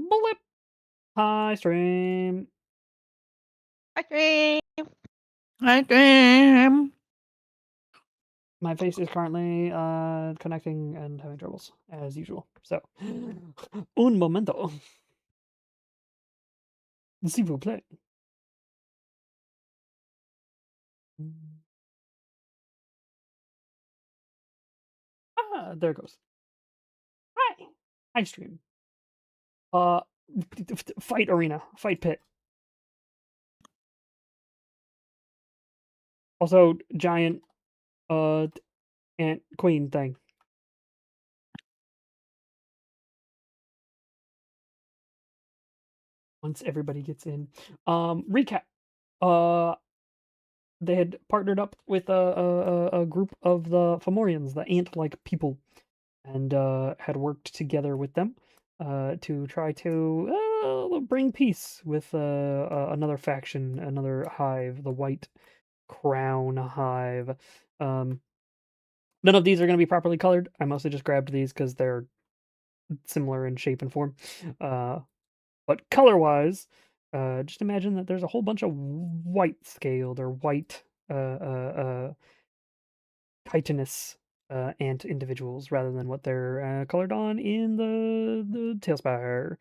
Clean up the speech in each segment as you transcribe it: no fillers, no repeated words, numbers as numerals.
Blip. Hi, stream. Hi, Dream. Hi, Dream. My face is currently connecting and having troubles as usual. So, un momento. S'il vous plaît. There it goes. Hi. Hi, stream. Fight arena, fight pit. Also, giant ant queen thing. Once everybody gets in. Recap. They had partnered up with a group of the Fomorians, the ant-like people, and had worked together with them to try to bring peace with another faction, another hive, the White Crown Hive. None of these are going to be properly colored. I mostly just grabbed these because they're similar in shape and form. But color-wise, just imagine that there's a whole bunch of white-scaled or white chitinous ant individuals rather than what they're colored on in the Tailspire.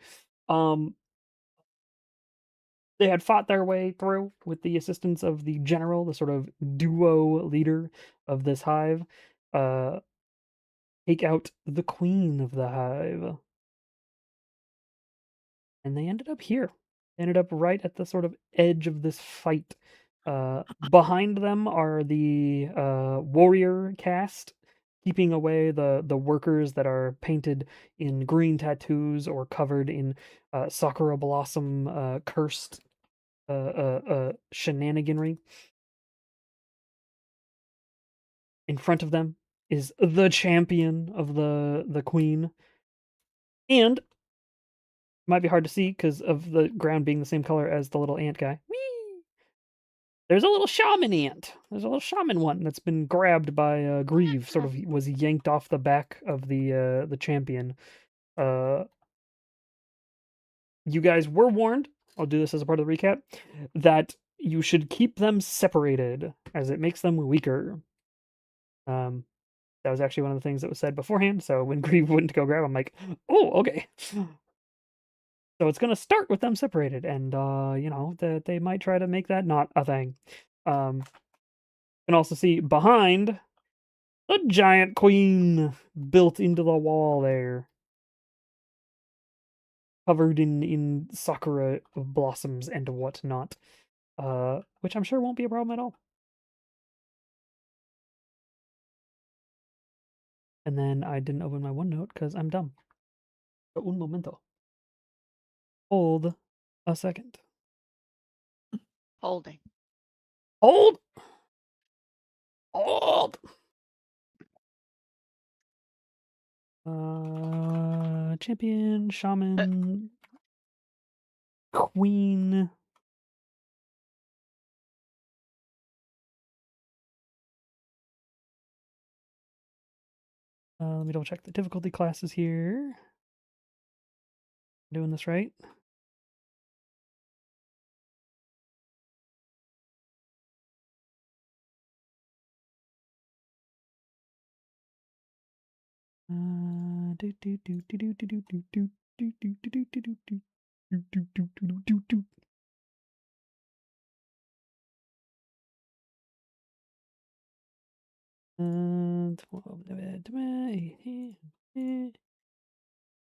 They had fought their way through with the assistance of the general, the sort of duo leader of this hive, take out the queen of the hive. And they ended up here. They ended up right at the sort of edge of this fight. Behind them are the warrior caste, keeping away the workers that are painted in green tattoos or covered in sakura blossom cursed shenaniganry. In front of them is the champion of the queen, and might be hard to see because of the ground being the same color as the little ant guy. Whee! There's a little shaman ant. There's a little shaman one that's been grabbed by Grieve. Sort of was yanked off the back of the champion. You guys were warned. I'll do this as a part of the recap. That you should keep them separated, as it makes them weaker. That was actually one of the things that was said beforehand. So when Grieve went to go grab, I'm like, oh, okay. So it's gonna start with them separated, and you know that they might try to make that not a thing. You can also see behind a giant queen built into the wall there, covered in sakura blossoms and whatnot, which I'm sure won't be a problem at all. And then I didn't open my OneNote because I'm dumb. So un momento. Hold a second. Holding. Hold! Hold! Champion, shaman, queen. Let me double check the difficulty classes here. Doing this right?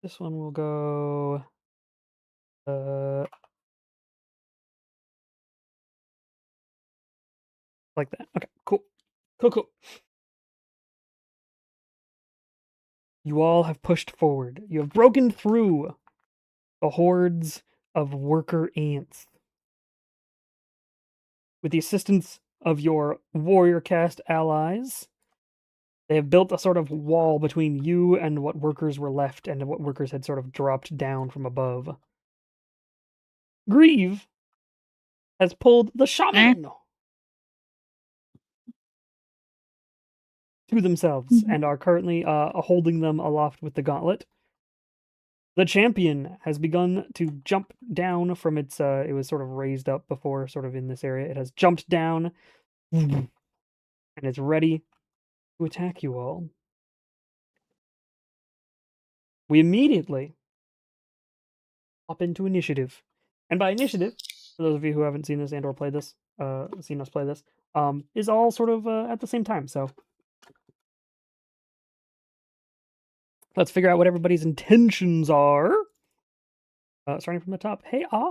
This one will go like that. Okay, cool. Cool. You all have pushed forward. You have broken through the hordes of worker ants. With the assistance of your warrior caste allies, they have built a sort of wall between you and what workers were left and what workers had sort of dropped down from above. Grieve has pulled the shaman to themselves and are currently holding them aloft with the gauntlet. The champion has begun to jump down from its. It was sort of raised up before, sort of in this area. It has jumped down, and it's ready to attack you all. We immediately hop into initiative, and by initiative, for those of you who haven't seen this and/or played this, seen us play this, is all sort of at the same time. So let's figure out what everybody's intentions are. Starting from the top. Hey, what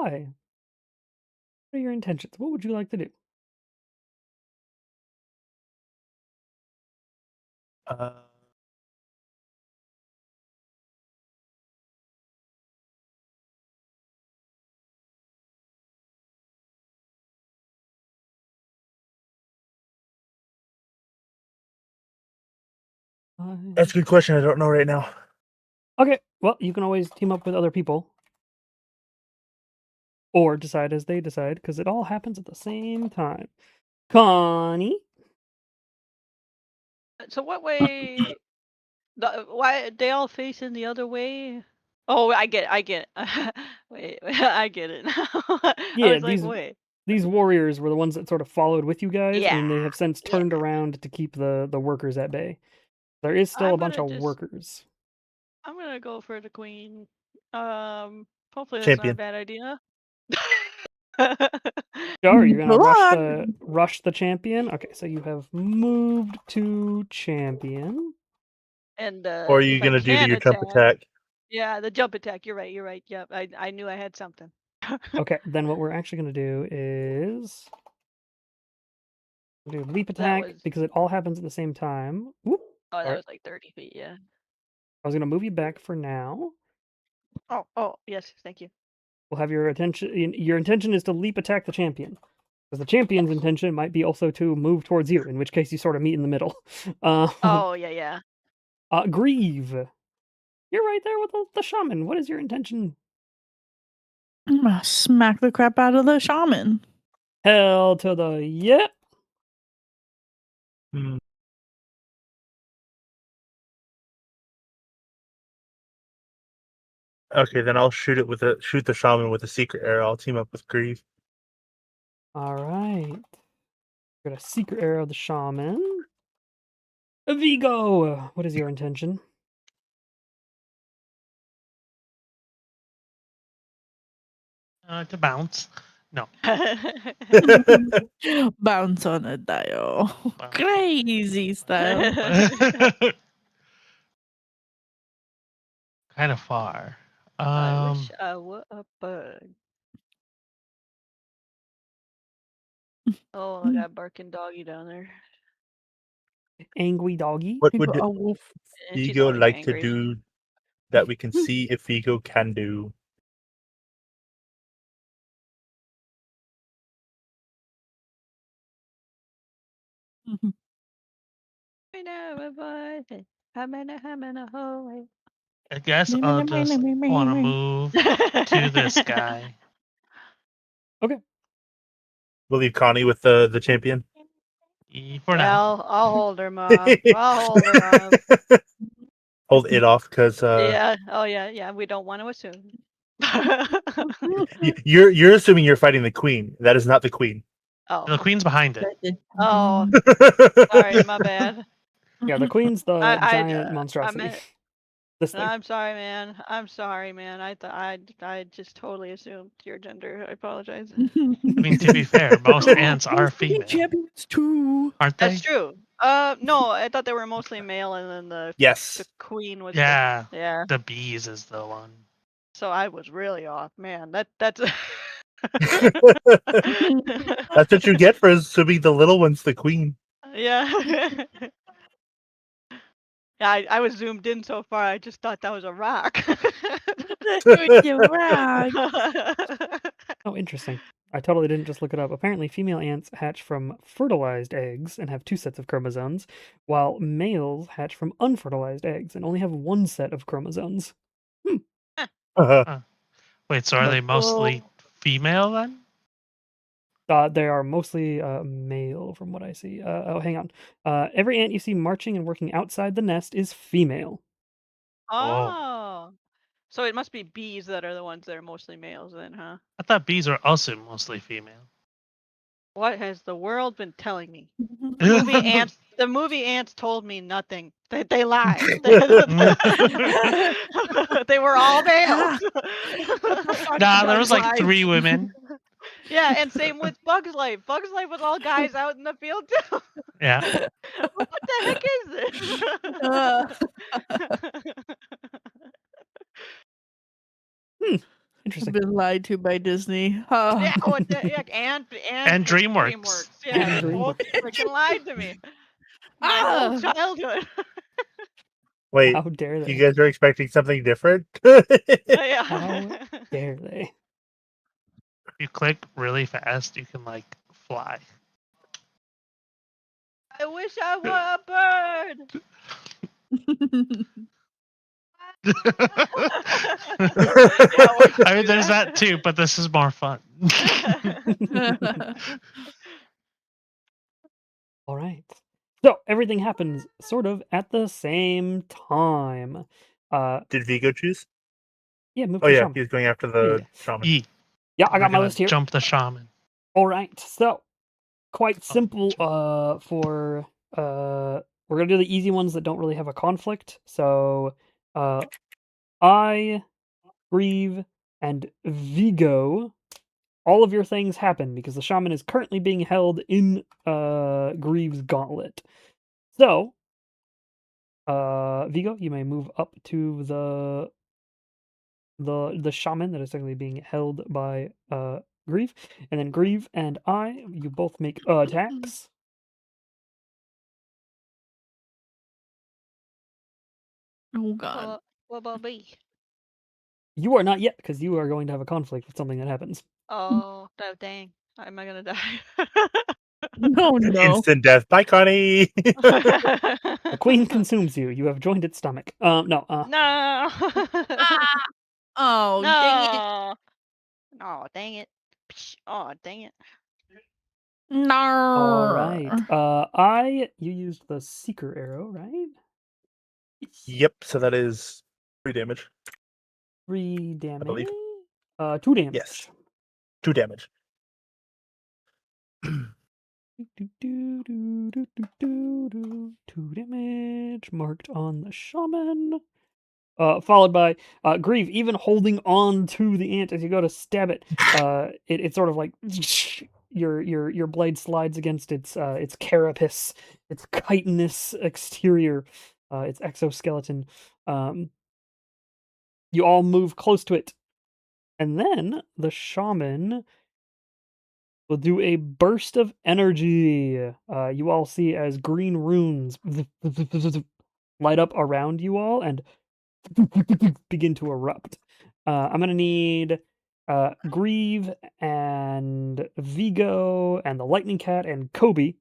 are your intentions? What would you like to do? That's a good question. I don't know right now. Okay, well, you can always team up with other people. Or decide as they decide, because it all happens at the same time. Connie? So what way? Why they all facing the other way? Oh, I get it. Wait, I get it now. I Yeah, was like, wait. these warriors were the ones that sort of followed with you guys, and they Yeah, have since yeah. turned around to keep the workers at bay. There is still a I'm bunch gonna of just- workers. I'm gonna go for the queen. Hopefully that's not a Champion. bad idea. Sure, you're gonna Good rush the champion. Okay, so you have moved to champion. And Or are you if I gonna do can your jump attack? Yeah, the jump attack. You're right. Yep. I knew I had something. Okay, then what we're actually gonna do is do leap attack was- because it all happens at the same time. Whoop. Oh, that Alright. was like 30 feet. Yeah. I was gonna move you back for now. Oh, yes. Thank you. We'll have your attention. Your intention is to leap attack the champion, because the champion's intention might be also to move towards you. In which case, you sort of meet in the middle. Oh, yeah. Grieve, you're right there with the shaman. What is your intention? I'm gonna smack the crap out of the shaman. Hell to the yeah. Hmm. Okay, then I'll shoot the shaman with a secret arrow. I'll team up with Grieve. All right. Got a secret arrow of the shaman. Vigo, what is your intention? To bounce. No. Bounce on a dial. Bounce. Crazy style. Kind of far. I wish I were a bird. Oh, I got a barking doggy down there. Angry doggy. What would A wolf. And she's Vigo always like angry. to do that we can see if Vigo can do? We know a boy. I'm in a hole. I guess I'll just want to move to this guy. We'll leave Connie with the champion. For now. Well, I'll hold her, Mom. I'll hold her off. Hold it off because Yeah. Oh, yeah. We don't want to assume. you're assuming you're fighting the queen. That is not the queen. Oh. The queen's behind it. Oh. Sorry, my bad. Yeah, the queen's the I- giant I monstrosity. meant- This thing. I'm sorry, man. I just totally assumed your gender. I apologize. I mean, to be fair, most ants are female, Champions too. aren't they? That's true. No, I thought they were mostly male, and then the Yes. queen was. Yeah. Yeah. The bees is the one. So I was really off, man. That's. That's what you get for assuming the little one's the queen. Yeah. Yeah, I was zoomed in so far. I just thought that was a rock. You're right. Oh, interesting. I totally didn't just look it up. Apparently, female ants hatch from fertilized eggs and have 2 sets of chromosomes, while males hatch from unfertilized eggs and only have 1 set of chromosomes. Wait, so are they mostly female then? They are mostly male, from what I see. Oh, hang on. Every ant you see marching and working outside the nest is female. Oh. So it must be bees that are the ones that are mostly males then, huh? I thought bees are also mostly female. What has the world been telling me? The movie Ants told me nothing. They lied. They were all males. Nah, there was like Lies. 3 women. Yeah, and same with Bugs Life. Bugs Life was all guys out in the field too. Yeah. What the heck is this? I've Interesting. been lied to by Disney. Oh. Yeah, what the heck? And DreamWorks. Yeah, And they both DreamWorks. freaking lied to me. My whole Ah. childhood. Wait, How dare they? you guys are expecting something different? Yeah. How dare they? If you click really fast, you can like fly. I wish I were a bird. I mean, there's that too, but this is more fun. All right. So everything happens sort of at the same time. Did Vigo choose? Yeah, move Oh to yeah, shaman. he's going after the Yeah. shaman. E. Yeah, I We're got my gonna list here. Jump the shaman. All right. So quite simple. jump. We're gonna do the easy ones that don't really have a conflict. So, I, Grieve, and Vigo. All of your things happen because the shaman is currently being held in Grieve's gauntlet. So, Vigo, you may move up to the shaman that is technically being held by Grieve, and then Grieve and you both make attacks. Oh god. What about me? You are not yet because you are going to have a conflict with something that happens. Oh, dang. Am I gonna die? No, no. Instant death. Bye, Connie. The queen consumes you. You have joined its stomach. No. No. Oh, dang it. No, dang it. Oh, dang it. No. All right. You used the seeker arrow, right? Yep. So that is 3 damage. 3 damage. believe. 2 damage. Yes. 2 damage. 2 damage marked on the shaman. Followed by Grieve, even holding on to the ant as you go to stab it. It's sort of like your blade slides against its carapace, its chitinous exterior, its exoskeleton. You all move close to it, and then the shaman will do a burst of energy. You all see as green runes light up around you all and begin to erupt. I'm gonna need Grieve and Vigo and the Lightning Cat and Kobe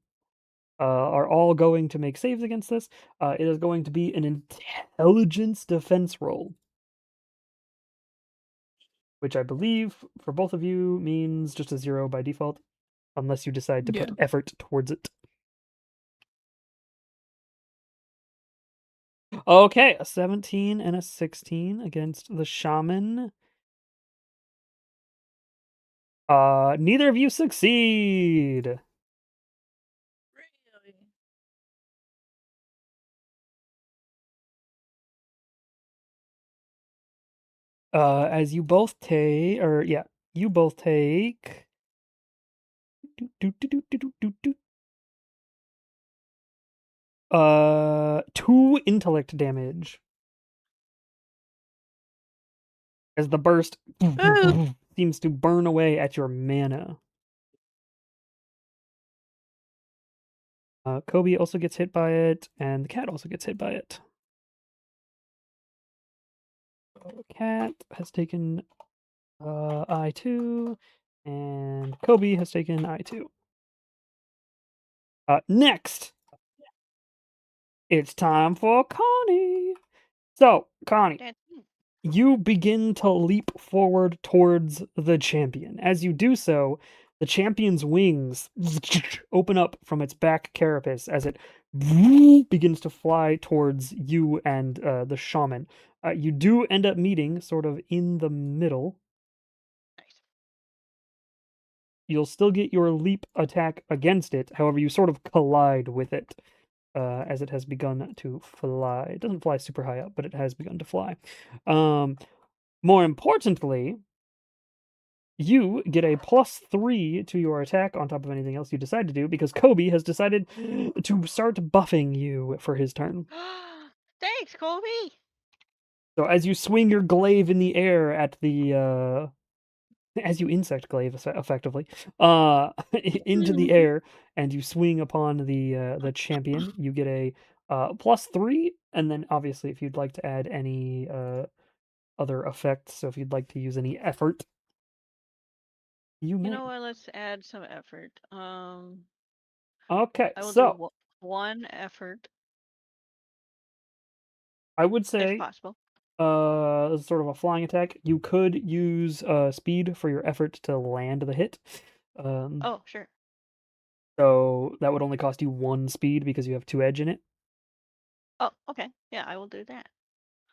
are all going to make saves against this. It is going to be an intelligence defense roll, which I believe for both of you means just a 0 by default, unless you decide to put effort towards it. Okay, a 17 and a 16 against the shaman. Neither of you succeed. Really? As you both take, you both take 2 intellect damage as the burst seems to burn away at your mana. Kobe also gets hit by it, and the cat also gets hit by it. Cat has taken I2, and Kobe has taken I2. Next, it's time for Connie. So, Connie, you begin to leap forward towards the champion. As you do so, the champion's wings open up from its back carapace as it begins to fly towards you and the shaman. You do end up meeting sort of in the middle. Nice. You'll still get your leap attack against it. However, you sort of collide with it as it has begun to fly. It doesn't fly super high up, but it has begun to fly. More importantly, you get a +3 to your attack on top of anything else you decide to do because Kobe has decided to start buffing you for his turn. Thanks, Kobe. So as you swing your glaive in the air at the as you insect glaive effectively into the air, and you swing upon the champion, you get a +3, and then obviously if you'd like to add any other effects, so if you'd like to use any effort, you may. You know what? Let's add some effort. Okay, I will so do one effort I would if say possible. this is sort of a flying attack. You could use speed for your effort to land the hit. Oh, sure. So that would only cost you 1 speed because you have 2 edge in it. Oh, okay. Yeah, I will do that.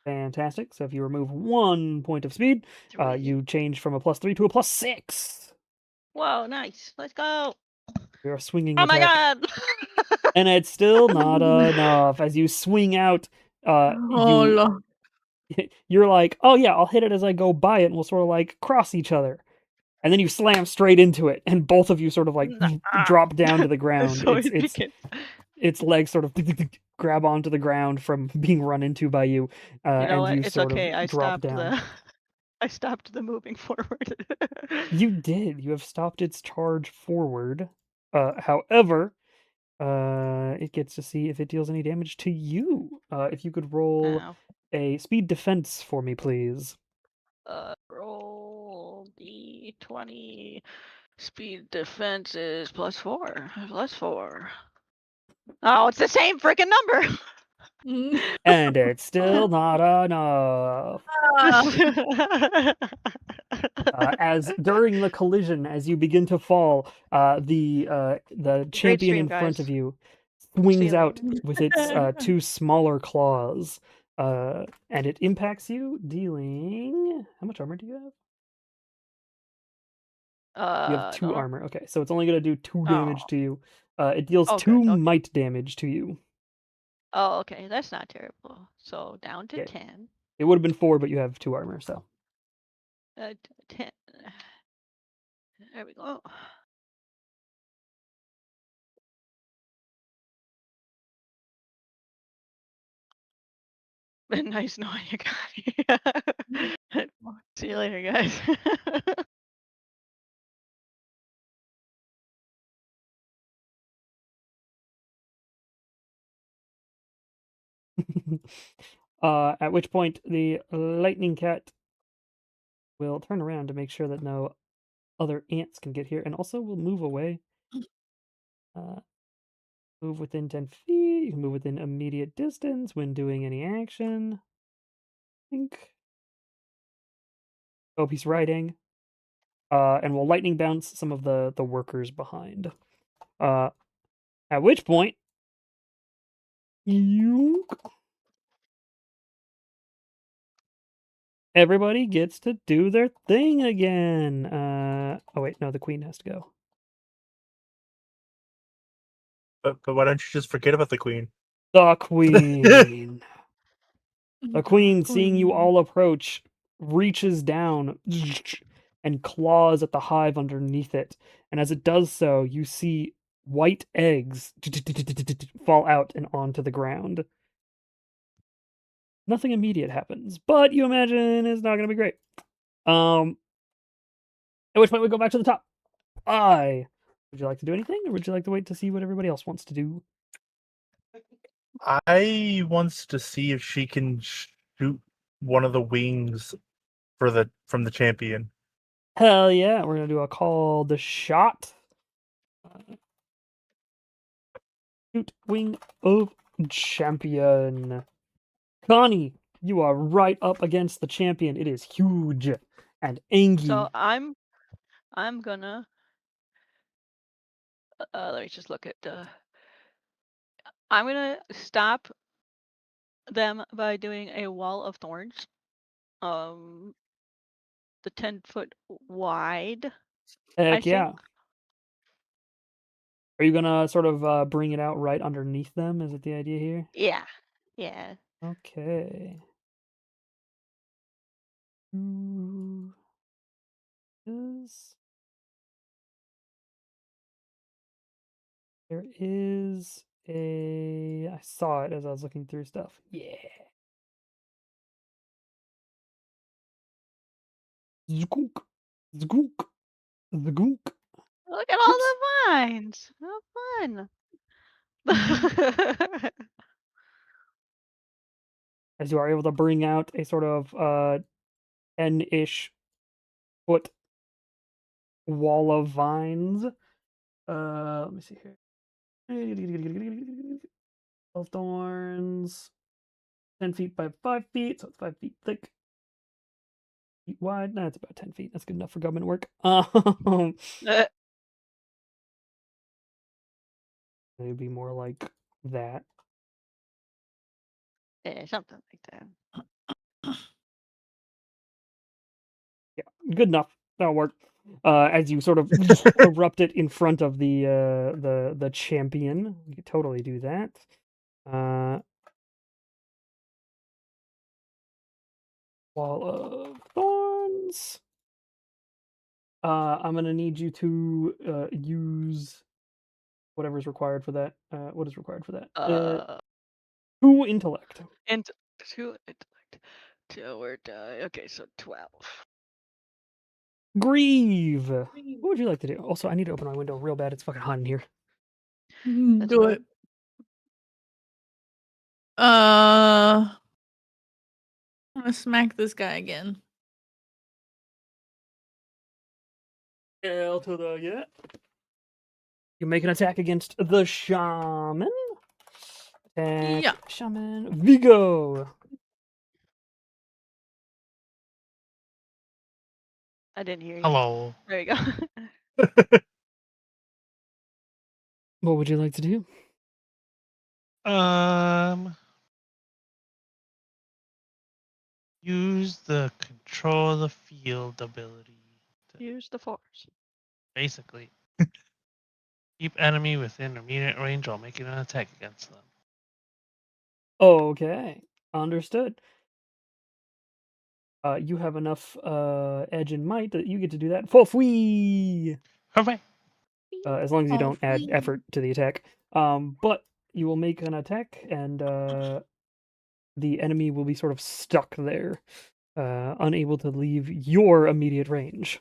Fantastic. So if you remove 1 point of speed, 3. you change from a +3 to a +6. Whoa, nice. Let's go. You're swinging Oh my attack. god. And it's still not enough. As you swing out, Oh, Lord. you're like, oh yeah, I'll hit it as I go by it, and we'll sort of like cross each other. And then you slam straight into it, and both of you sort of like drop down to the ground. So ridiculous. Its legs sort of grab onto the ground from being run into by you, You know and what? you It's sort okay. of I drop stopped down. I stopped the moving forward. You did. You have stopped its charge forward. However, it gets to see if it deals any damage to you. If you could roll Ow. a speed defense for me, please. Roll D20. Speed defense is +4. +4. Oh, it's the same freaking number. And it's still not enough. As during the collision, as you begin to fall, the champion stream, in front guys. of you See swings you out later. with its 2 smaller claws, and it impacts you, dealing. How much armor do you have? You have 2 don't know. armor. Okay, so it's only going to do 2 damage Oh. to you. It deals Oh, 2 good, okay. might damage to you. Oh, okay. That's not terrible. So down to Yeah. 10. It would have been 4, but you have 2 armor, so. 10. There we go. Been nice knowing you guys. See you later, guys. At which point the lightning cat will turn around to make sure that no other ants can get here, and also will move away. Move within 10 feet. You can move within immediate distance when doing any action. I think. Oh, he's riding. And will lightning bounce some of the workers behind. At which point, everybody gets to do their thing again. Oh wait, no, the queen has to go. But why don't you just forget about the queen? The queen. The queen, seeing you all approach, reaches down and claws at the hive underneath it. And as it does so, you see white eggs fall out and onto the ground. Nothing immediate happens, but you imagine it's not going to be great. At which point we go back to the top. Would you like to do anything, or would you like to wait to see what everybody else wants to do? I wants to see if she can shoot one of the wings from the champion. Hell yeah, we're gonna do a call the shot. Shoot wing of champion. Connie, you are right up against the champion. It is huge and angry. So I'm gonna let me just look at I'm gonna stop them by doing a wall of thorns. The 10-foot wide, I Heck yeah. think. Are you gonna sort of bring it out right underneath them? Is it the idea here? Yeah. Yeah. Okay. Ooh. There is a. I saw it as I was looking through stuff. Yeah. Zgunk. Zgunk. Zgunk. Look at all the vines. How fun. As you are able to bring out a sort of 10-ish foot wall of vines. Let me see here. 12 thorns. 10 feet by 5 feet, so it's 5 feet thick. Feet wide. That's about 10 feet. That's good enough for government work. It'd be more like that. Yeah, something like that. Yeah, good enough. That'll work. As you sort of erupt it in front of the champion, you could totally do that. Wall of thorns. I'm gonna need you to use whatever's required for that. What is required for that? 2 intellect. And 2 intellect. 2 word die. Okay, so 12. Grieve. What would you like to do? Also, I need to open my window real bad. It's fucking hot in here. That's Do fine. it. I'm gonna smack this guy again. L to the yeah. You make an attack against the shaman. Attack, Yeah. shaman. Vigo. I didn't hear you. Hello. There you go. What would you like to do? Use the control the field ability to Use the force. basically keep enemy within immediate range while making an attack against them. Okay, understood. You have enough edge and might that you get to do that for free. Hooray! As long as you For don't add free. effort to the attack. But you will make an attack, and the enemy will be sort of stuck there, unable to leave your immediate range.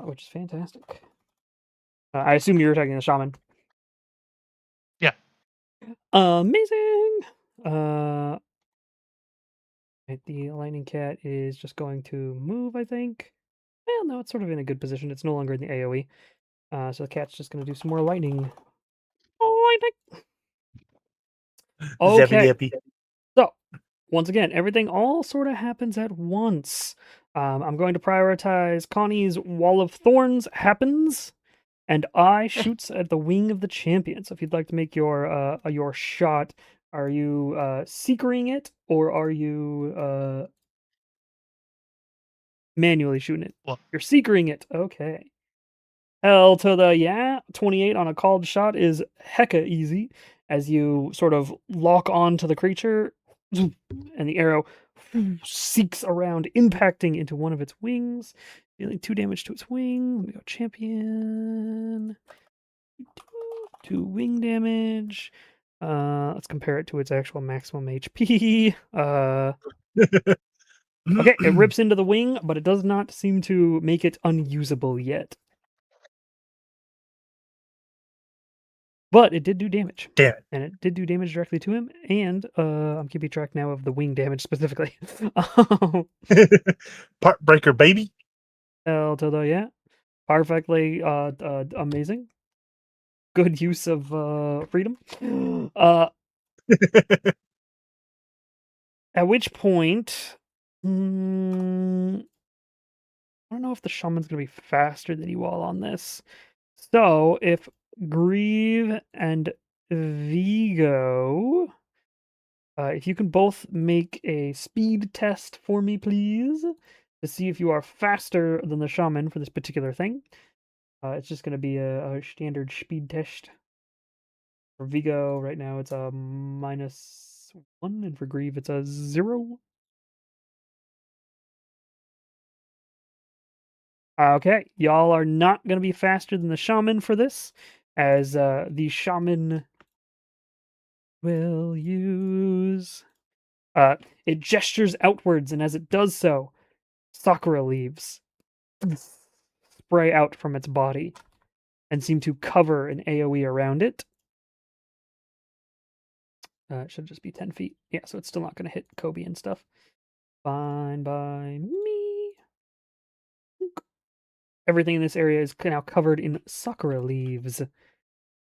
Which is fantastic. I assume you're attacking the shaman. Yeah. Amazing. The lightning cat is just going to move, I think. Well, no, it's sort of in a good position. It's no longer in the AoE. So the cat's just going to do some more lightning. Lightning. Okay. Zappy. So, once again, everything all sort of happens at once. I'm going to prioritize Connie's Wall of Thorns happens, and I shoots at the wing of the champion. So if you'd like to make your shot, are you seekering it, or are you manually shooting it? Well- You're seekering it. Okay. L to the yeah. 28 on a called shot is hecka easy as you sort of lock on to the creature and the arrow seeks around, impacting into one of its wings, dealing 2 damage to its wing. Let me go champion. 2 wing damage. Let's compare it to its actual maximum HP. Okay, it rips into the wing, but it does not seem to make it unusable yet. But it did do damage. Damn it. And it did do damage directly to him, and I'm keeping track now of the wing damage specifically. Part breaker, baby. L to the yeah. Perfectly amazing. Good use of freedom. At which point, I don't know if the shaman's going to be faster than you all on this. So if Grieve and Vigo. If you can both make a speed test for me, please, to see if you are faster than the shaman for this particular thing. It's just going to be a standard speed test. For Vigo, right now it's a -1, and for Grieve it's a 0. Okay, y'all are not going to be faster than the shaman for this, as the shaman will use... it gestures outwards, and as it does so, Sakura leaves spray out from its body and seem to cover an AoE around it. It should just be 10 feet. Yeah, so it's still not going to hit Kobe and stuff. Fine by me. Everything in this area is now covered in Sakura leaves.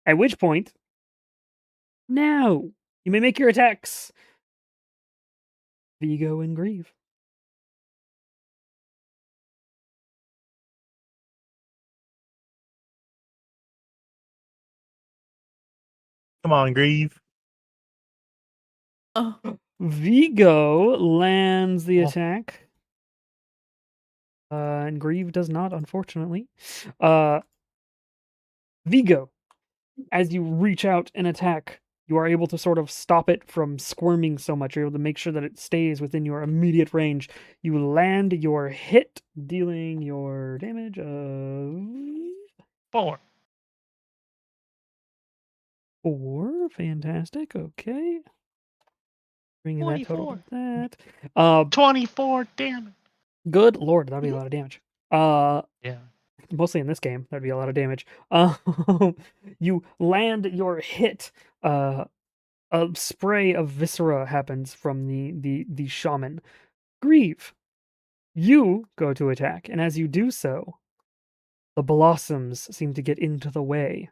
At which point, now you may make your attacks. Vigo and Grieve. Come on, Grieve. Oh, Vigo lands the Oh. attack. And Grieve does not, unfortunately. Vigo, as you reach out and attack, you are able to sort of stop it from squirming so much. You're able to make sure that it stays within your immediate range. You land your hit, dealing your damage of 4. 4. Fantastic. Okay. Bringing that total to 24. that. 24 damage. Good lord, that'd be a lot of damage. Yeah. Mostly in this game, that'd be a lot of damage. You land your hit. A spray of viscera happens from the shaman. Grieve, you go to attack, and as you do so, the blossoms seem to get into the way.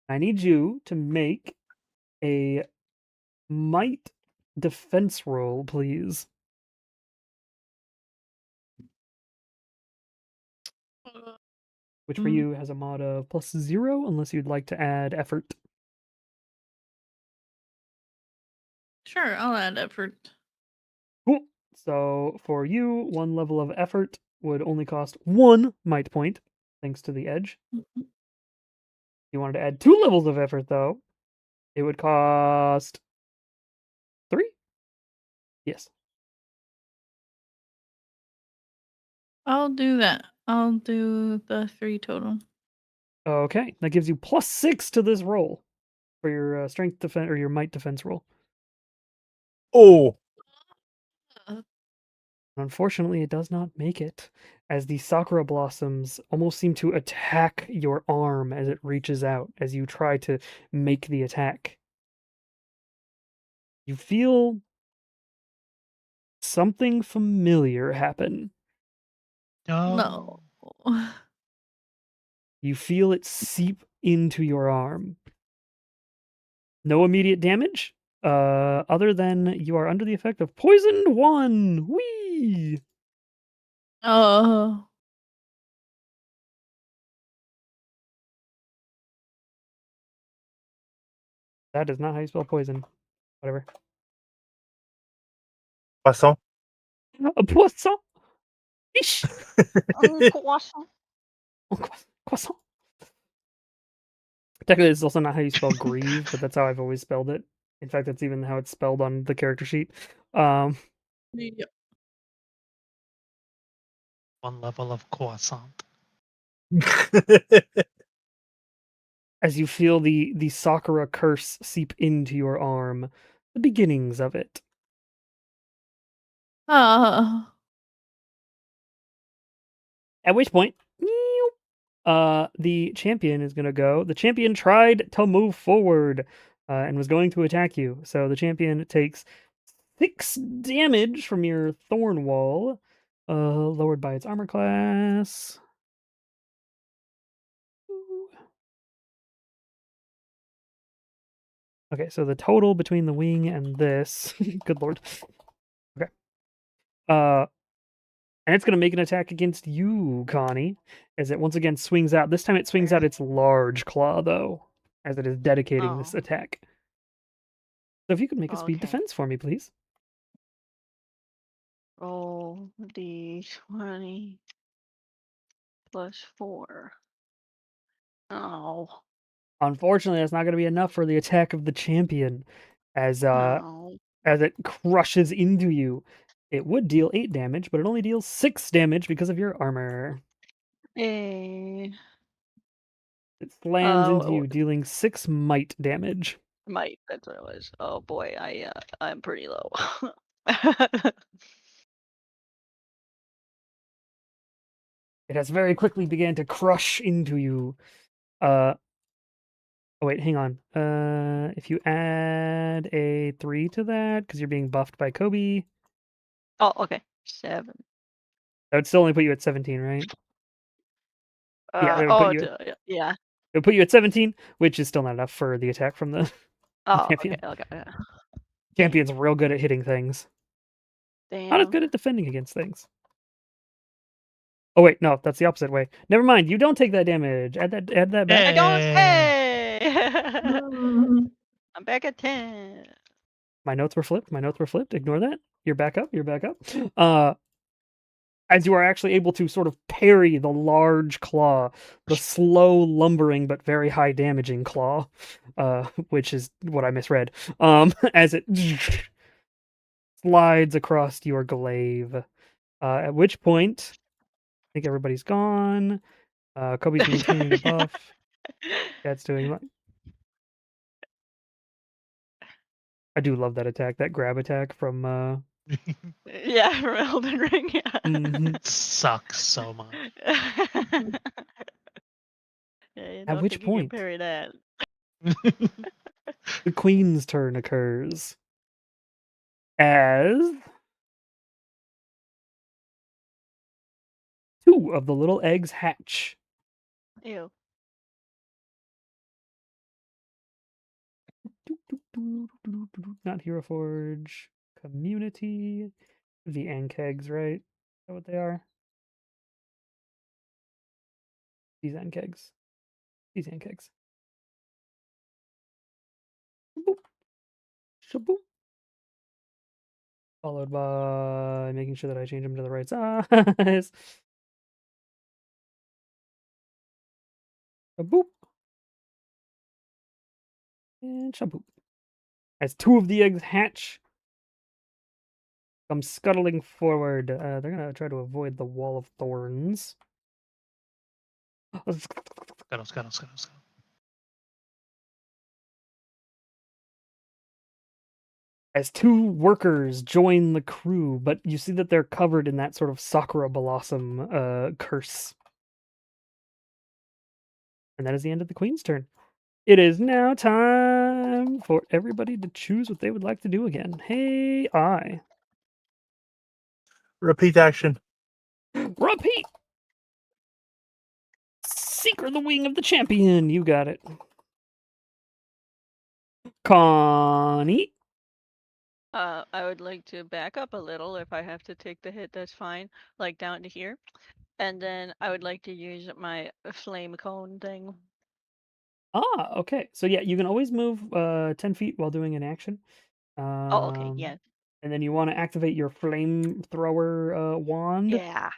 I need you to make a might defense roll, please. Which for you has a mod of +0, unless you'd like to add effort. sure, I'll add effort. Cool. So for you, 1 level of effort would only cost 1 might point, thanks to the edge. Mhm. If you wanted to add 2 levels of effort, though, it would cost 3? Yes. I'll do that. I'll do the 3 total. Okay, that gives you +6 to this roll for your strength defense or your might defense roll. Oh, Unfortunately, it does not make it, as the Sakura blossoms almost seem to attack your arm as it reaches out as you try to make the attack. You feel something familiar happen. No. You feel it seep into your arm. No immediate damage, other than you are under the effect of poisoned 1. Whee! Oh. That is not how you spell poison. Whatever. poisson. A poisson. Ish. Croissant. Croissant. Technically, it's also not how you spell grieve, but that's how I've always spelled it. In fact, that's even how it's spelled on the character sheet. Yep. 1 level of croissant. As you feel the Sakura curse seep into your arm, the beginnings of it. Ah. At which point, the champion is going to go. The champion tried to move forward and was going to attack you. So the champion takes 6 damage from your thorn wall, lowered by its armor class. Okay, so the total between the wing and this, good lord. Okay. And it's going to make an attack against you, Connie, as it once again swings out. This time it swings out its large claw, though, as it is dedicating this Oh. attack. So if you could make a speed Okay. defense for me, please. Roll d20 plus 4. Oh. Unfortunately, that's not going to be enough for the attack of the champion, as No. as it crushes into you. It would deal 8 damage, but it only deals 6 damage because of your armor. Eh. It slams into w- you, dealing 6 might damage. Might. That's what it was. Oh boy, I'm pretty low. It has very quickly began to crush into you. Oh wait, hang on. If you add a 3 to that, because you're being buffed by Kobe, Oh, okay. 7. that would still only put you at 17, right? Yeah, it would Oh, put you. yeah. It would put you at 17, which is still not enough for the attack from the Oh, champion. okay. Champion's real good at hitting things. Not as Damn. good at defending against things. Oh wait, no, that's the opposite way. Never mind. You don't take that damage. Add that back. I don't Hey. say. Mm. I'm back at 10. My notes were flipped. Ignore that. You're back up. As you are actually able to sort of parry the large claw, the slow lumbering but very high damaging claw, which is what I misread. As it slides across your glaive. At which point, I think everybody's gone. Kobe's maintaining the buff. That's doing like. I do love that attack, that grab attack from Yeah, from Elden Ring. Yeah. Mhm. It sucks so much. Yeah, At which you can point? parry that. The queen's turn occurs. As 2 of the little eggs hatch. Ew. Not Hero Forge. Community. The Ankegs, right? Is that what they are? These Ankegs. These Ankegs. Shaboop. Shaboop. Followed by making sure that I change them to the right size. Shaboop. And shaboop. As 2 of the eggs hatch, come scuttling forward. They're gonna try to avoid the wall of thorns. Scuttle. As 2 workers join the crew, but you see that they're covered in that sort of Sakura Blossom curse. And that is the end of the queen's turn. It is now time for everybody to choose what they would like to do again. Hey, I. Repeat action. Repeat! Seeker the wing of the champion. You got it. Connie. I would like to back up a little. If I have to take the hit, that's fine. Like down to here. And then I would like to use my flame cone thing. Ah, okay. So yeah, you can always move 10 feet while doing an action. Oh, okay. Yeah. And then you want to activate your flamethrower wand. Yeah.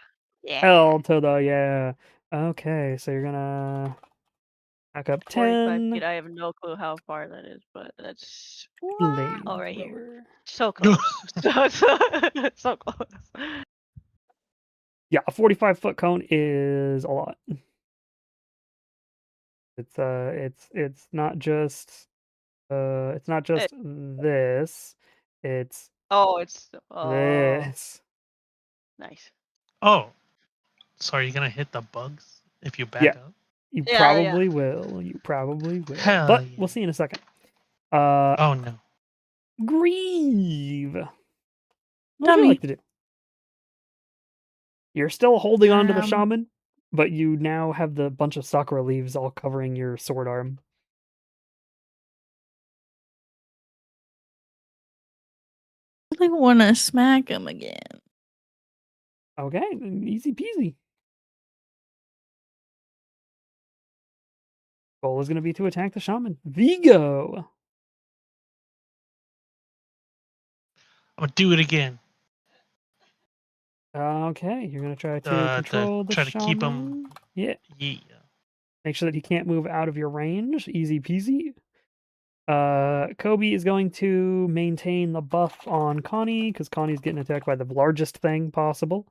Yeah. Hell to the yeah. Okay, so you're gonna back up 45 feet. 10. I have no clue how far that is, but that's Flamethrower. right here. So close. so close. Yeah, a 45-foot cone is a lot. It's not just this. It's Oh, it's this. nice. Oh, so are you gonna hit the bugs if you back Yeah. up? You Yeah, probably will. You probably will. Hell But yeah. we'll see in a second. Oh no. Grieve. What would you Dummy. like to do? You're still holding on to the Um, shaman, but you now have the bunch of sakura leaves all covering your sword arm. I really want to smack him again. Okay, easy peasy. Goal is going to be to attack the shaman. Vigo. I'm gonna do it again. Okay, you're going to try to control the try to keep him. shaman. Yeah. Yeah. Make sure that he can't move out of your range. Easy peasy. Kobe is going to maintain the buff on Connie because Connie's getting attacked by the largest thing possible.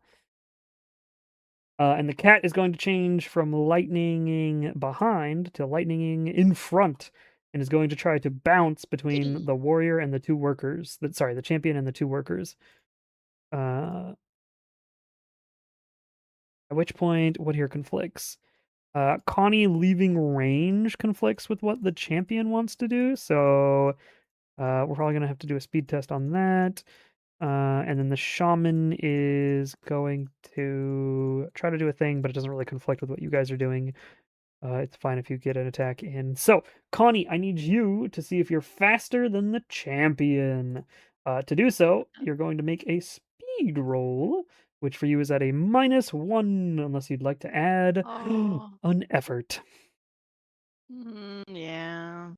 And the cat is going to change from lightninging behind to lightninging in front, and is going to try to bounce between the warrior and the two workers. The champion and the two workers. At which point, what here conflicts? Connie leaving range conflicts with what the champion wants to do, so we're probably going to have to do a speed test on that. And then the shaman is going to try to do a thing, but it doesn't really conflict with what you guys are doing. It's fine if you get an attack in. So, Connie, I need you to see if you're faster than the champion. To do so, you're going to make a speed roll, which for you is at a -1, unless you'd like to add Oh. an effort. Yeah.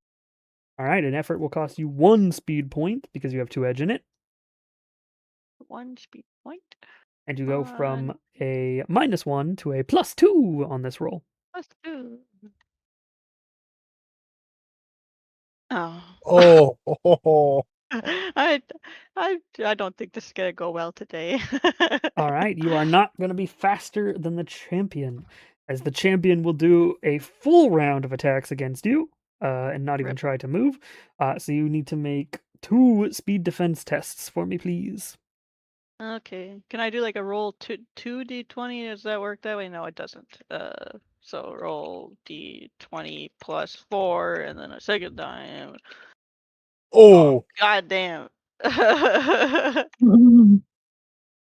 All right, an effort will cost you 1 speed point because you have 2 edge in it. 1 speed point. And you go from a -1 to a +2 on this roll. +2. Oh. Oh, I don't think this is gonna go well today. All right, you are not going to be faster than the champion, as the champion will do a full round of attacks against you, and not even Rip. try to move. So you need to make 2 speed defense tests for me, please. Okay. Can I do like a roll 2d20? Does that work that way? No, it doesn't. So roll d20 plus 4, and then a second time. oh, God damn.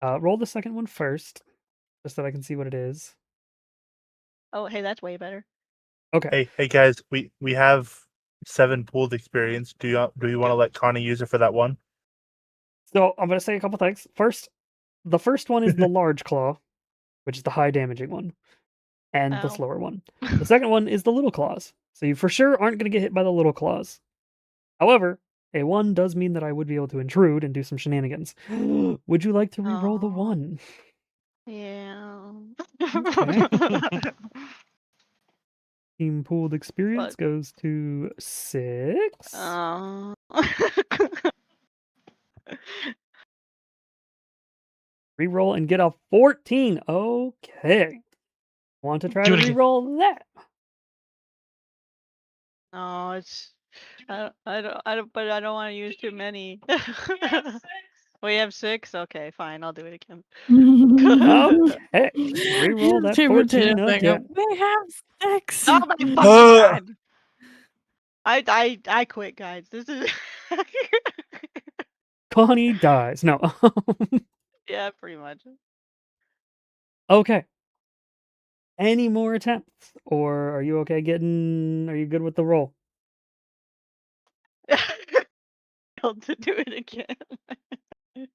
Roll the second one first, just so that I can see what it is. Oh, hey, that's way better. Okay. hey guys, we have 7 pooled experience. Do you want to let Connie use it for that one? So I'm going to say a couple things. First, the first one is the large claw, which is the high damaging one, and the Ow. slower one. The second one is the little claws. So you for sure aren't going to get hit by the little claws. However, a 1 does mean that I would be able to intrude and do some shenanigans. Would you like to re-roll the Aw. 1? Yeah. Okay. Team pooled experience What? goes to 6. Reroll and get a 14. Okay. Want to try Do to it again. re-roll that? No, it's I don't but I don't want to use too many. We have 6? Okay, fine, I'll do it again. Okay. Reroll that Two 14 potatoes thing up. again. They have 6. Oh my fucking Uh. god. I quit, guys. This is Connie dies. No. yeah, pretty much. Okay. Any more attempts? Or are you okay are you good with the roll? Failed to do it again. Do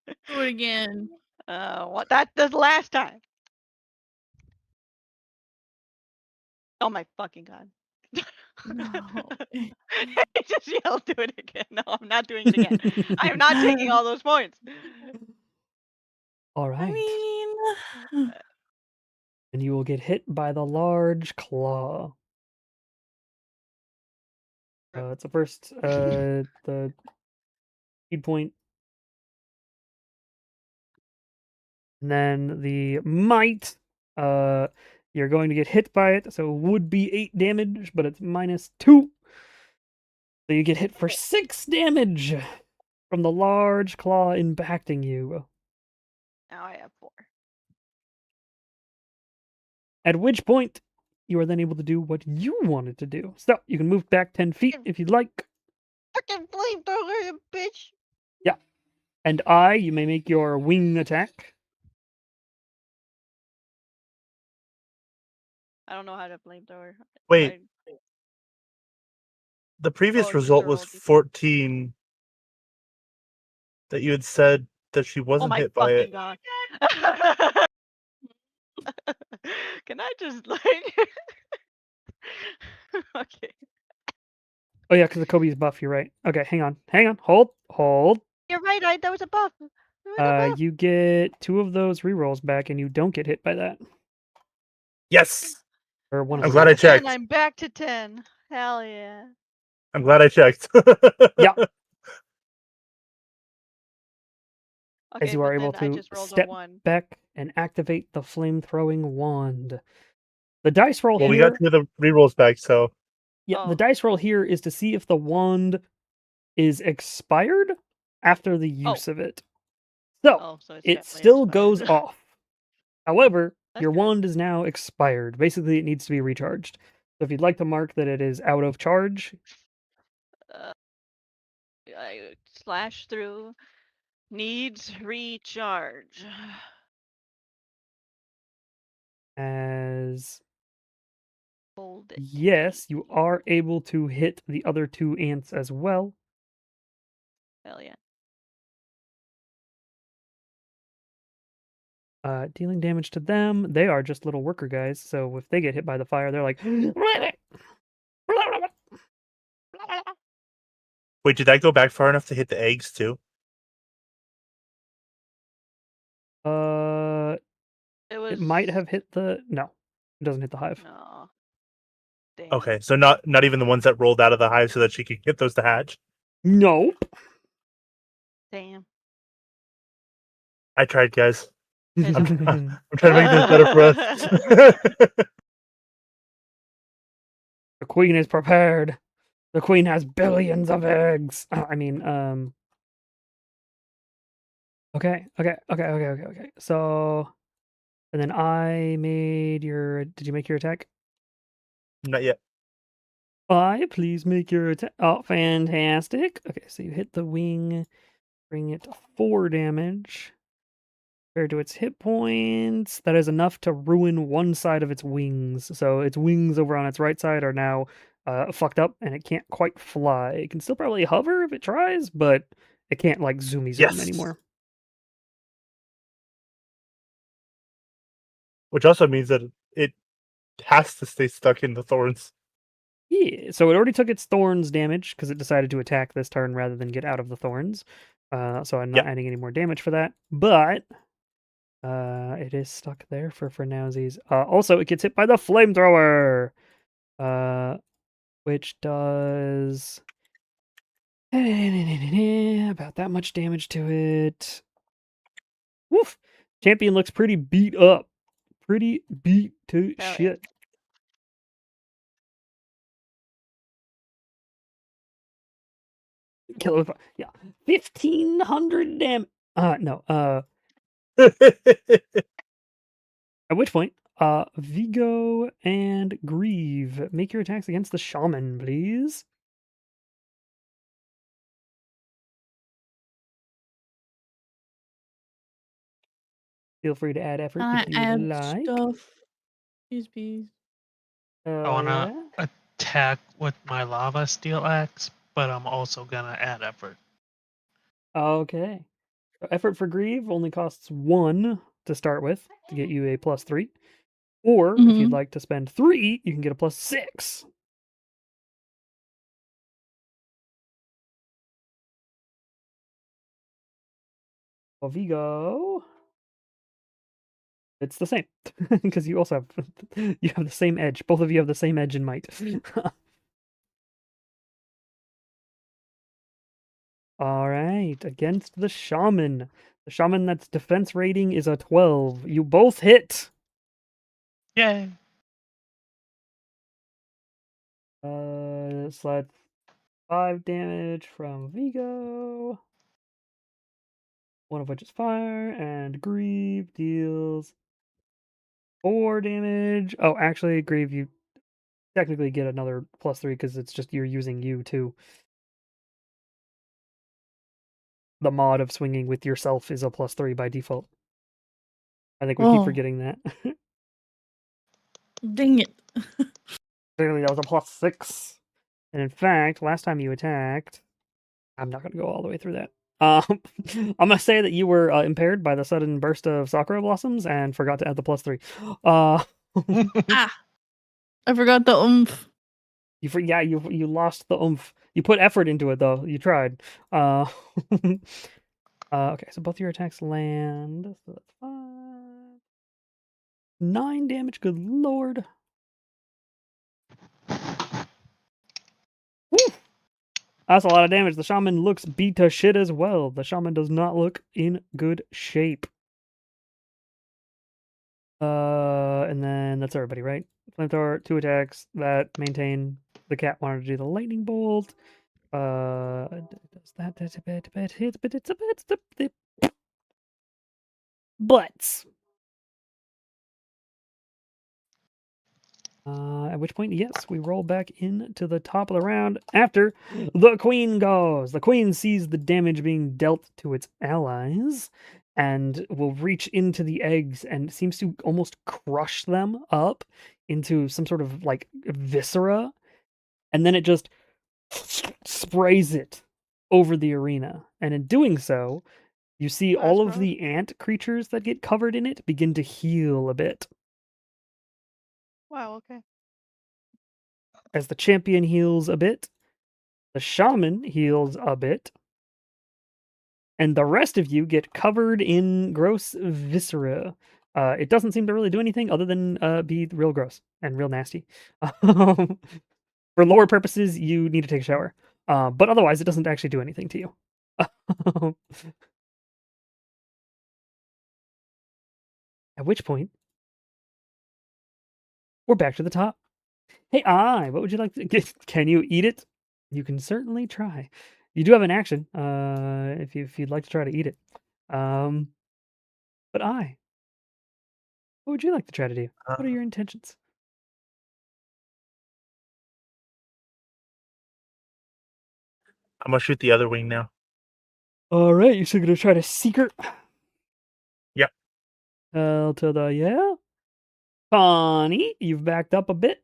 it again. What that's the last time. Oh my fucking god. No. I just yelled, do it again. No, I'm not doing it again. I am not taking all those points. All right. I mean, And you will get hit by the large claw. It's the first the speed point. And then the might. You're going to get hit by it, so it would be 8 damage, but it's -2. So you get hit for 6 damage from the large claw impacting you. Now I have 4. At which point, you are then able to do what you wanted to do. So you can move back 10 feet if you'd like. Fucking flamethrower, you bitch. And you may make your wing attack. I don't know how to flamethrower. Wait, the previous Oh, result just was rolled it. 14. That you had said that she Oh wasn't my hit by fucking it. god. Can I just like Okay. Oh yeah, because the Kobe's buff. You're right. Okay, hang on, hold. You're right. That was a buff. That was a buff. You get 2 of those rerolls back, and you don't get hit by that. Yes. Or one of I'm the glad I rerolls. checked. And I'm back to 10. Hell yeah. I'm glad I checked. Yeah. Okay, As you are but able then I to just rolled a step 1. back and activate the flame throwing wand. The dice roll Well, we here. got 2 of the rerolls back, so Yeah, the Oh. dice roll here is to see if the wand is expired after the use of it. So Oh, so it's it definitely still expired. goes off. However, That's your good. wand is now expired. Basically, it needs to be recharged. So if you'd like to mark that it is out of charge, I slash through. Needs recharge. as Hold it. yes, you are able to hit the other 2 ants as well. Hell yeah. Dealing damage to them. They are just little worker guys, so if they get hit by the fire, they're like, wait, did that go back far enough to hit the eggs too? It was. it might have hit the no, it doesn't hit the hive. No. Damn. Okay, so not even the ones that rolled out of the hive so that she could get those to hatch. Nope. Damn. I tried, guys. It's I'm alright. trying to make this better for us. The queen is prepared. The queen has billions of eggs. Okay. So, and then I made your. Did you make your attack? Not yet. Please make your attack. Oh, fantastic. Okay, so you hit the wing, bring it to 4 damage. Compared to its hit points, that is enough to ruin one side of its wings. So its wings over on its right side are now fucked up, and it can't quite fly. It can still probably hover if it tries, but it can't like zoomy zoom Yes. anymore. Which also means that it has to stay stuck in the thorns. Yeah, so it already took its thorns damage because it decided to attack this turn rather than get out of the thorns. So I'm not Yep. adding any more damage for that. But it is stuck there for nowsies. Also, it gets hit by the flamethrower, which does about that much damage to it. Woof! Champion looks pretty beat up. Pretty beat to Hell yeah. shit. Kill it with, yeah, 1,500 damage. No. At which point, Vigo and Grieve, make your attacks against the shaman, please. Feel free to add effort Can I if you add like. stuff? Please. I wanna Yeah. attack with my lava steel axe, but I'm also gonna add effort. Okay. So effort for Grieve only costs 1 to start with to get you a +3. Or if you'd Mhm. like to spend 3, you can get a +6. Well, Vigo, it's the same because you also have the same edge. Both of you have the same edge and might. All right, against the shaman. The shaman that's defense rating is a 12. You both hit. Yay! So that's 5 damage from Vigo. 1 of which is fire, and Grieve deals 4 damage. Oh, actually, Grieve, you technically get another +3 because it's just you're using you too. The mod of swinging with yourself is a +3 by default. I think we keep Oh. forgetting that. Dang it. Clearly, that was a +6. And in fact, last time you attacked, I'm not going to go all the way through that. I'm going to say that you were impaired by the sudden burst of Sakura blossoms and forgot to add the +3. Ah. I forgot the oomph. You lost the oomph. You put effort into it though. You tried. Okay, so both your attacks land. So that's 5. 9 damage. Good lord. Woo! That's a lot of damage. The shaman looks beat to shit as well. The shaman does not look in good shape. And then that's everybody, right? Flamethrower, 2 attacks that maintain. The cat wanted to do the lightning bolt. Does that hit, but it's a bit. Butts. At which point, yes, we roll back into the top of the round after the queen goes. The queen sees the damage being dealt to its allies and will reach into the eggs and seems to almost crush them up into some sort of like viscera. And then it just sprays it over the arena. And in doing so, you see Oh, all that's of gross. the ant creatures that get covered in it begin to heal a bit. Wow. Okay. As the champion heals a bit, the shaman heals a bit, and the rest of you get covered in gross viscera. It doesn't seem to really do anything other than be real gross and real nasty. For lore purposes, you need to take a shower. But otherwise, it doesn't actually do anything to you. At which point, we're back to the top. Hey, what would you like to get? Can you eat it? You can certainly try. You do have an action, if you'd like to try to eat it. But what would you like to try to do? What are your intentions? I'm gonna shoot the other wing now. All right, you're still gonna try to secret. Yep. To the yeah. Connie, you've backed up a bit.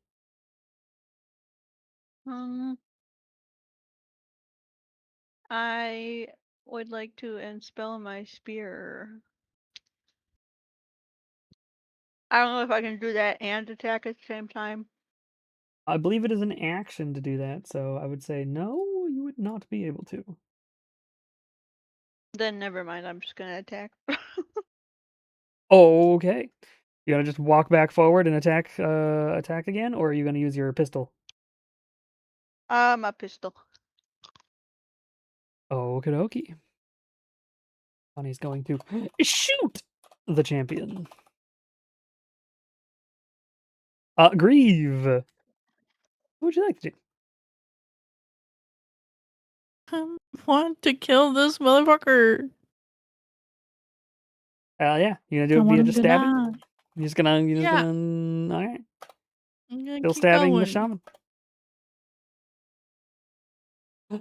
I would like to enspell my spear. I don't know if I can do that and attack at the same time. I believe it is an action to do that, so I would say no, you would not be able to. Then never mind. I'm just gonna attack. Okay. You gonna just walk back forward and attack again, or are you gonna use your pistol? My pistol. Okie dokie. Connie's going to shoot the champion. Grieve. What would you like to do? I want to kill this motherfucker. Yeah. You gonna I do it want via him just to stabbing? die. You're just gonna Yeah. all right. I'm gonna Still keep stabbing the going. shaman.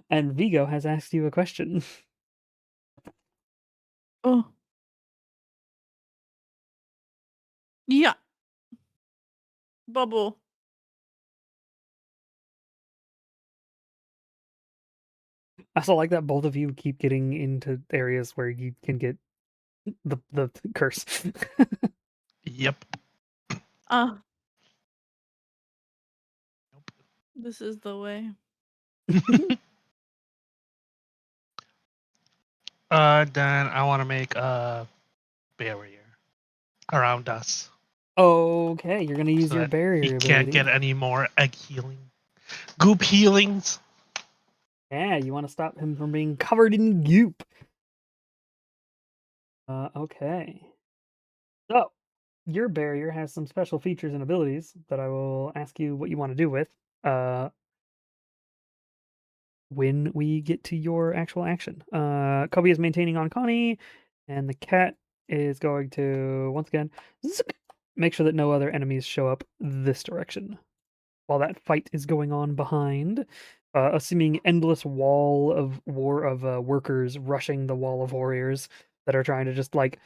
And Vigo has asked you a question. Oh. Yeah. Bubble. I also like that both of you keep getting into areas where you can get the curse. Yep. This is the way. Then I want to make a barrier around us. Okay, you're gonna use so your that barrier he ability. can't get any more egg healing. Goop healings. Yeah, you want to stop him from being covered in goop. Okay. So, your barrier has some special features and abilities that I will ask you what you want to do with when we get to your actual action. Kobe is maintaining on Connie, and the cat is going to, once again, make sure that no other enemies show up this direction. While that fight is going on behind, a seeming endless wall of workers rushing the wall of warriors that are trying to just like,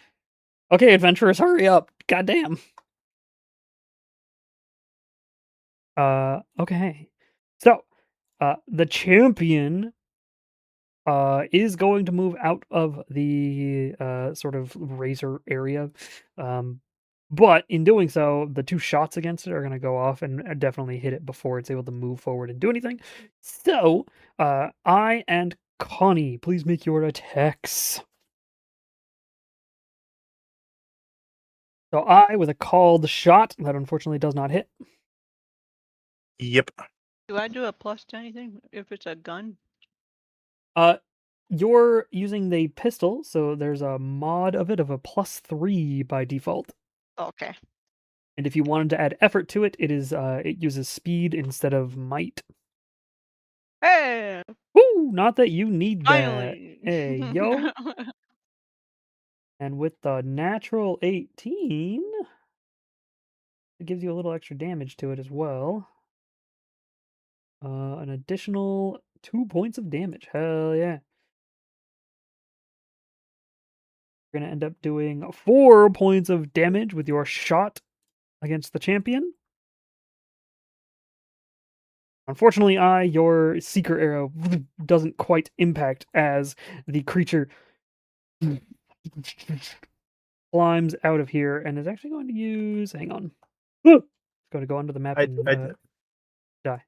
okay, adventurers, hurry up! Goddamn. Okay. So, the champion is going to move out of the sort of razor area. But in doing so, the 2 shots against it are going to go off and definitely hit it before it's able to move forward and do anything. So, I and Connie, please make your attacks. So I with a called shot that unfortunately does not hit. Yep. Do I do a plus to anything if it's a gun? You're using the pistol, so there's a mod of it of a +3 by default. Okay. And if you wanted to add effort to it, it uses speed instead of might. Hey, Woo! Not that you need that. finally. Hey, yo. And with the natural 18, it gives you a little extra damage to it as well. An additional 2 points of damage. Hell yeah. You're going to end up doing 4 points of damage with your shot against the champion. Unfortunately, your seeker arrow doesn't quite impact as the creature climbs out of here and is actually going to use. Hang on. It's going to go under the map and die.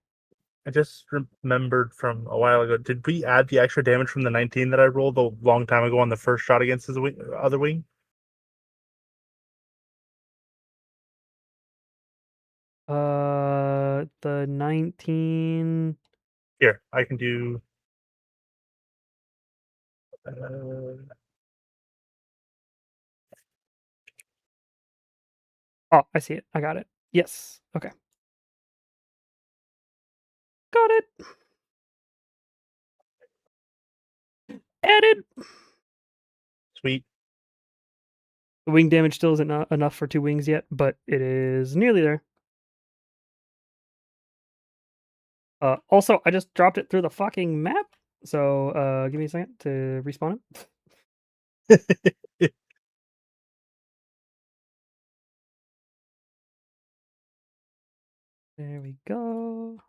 I just remembered from a while ago. Did we add the extra damage from the 19 that I rolled a long time ago on the first shot against his other wing? The 19. Here, I can do. Oh, I see it. I got it. Yes. Okay. Got it. Added. Sweet. The wing damage still isn't enough for 2 wings yet, but it is nearly there. Also, I just dropped it through the fucking map. So, give me a second to respawn it. There we go.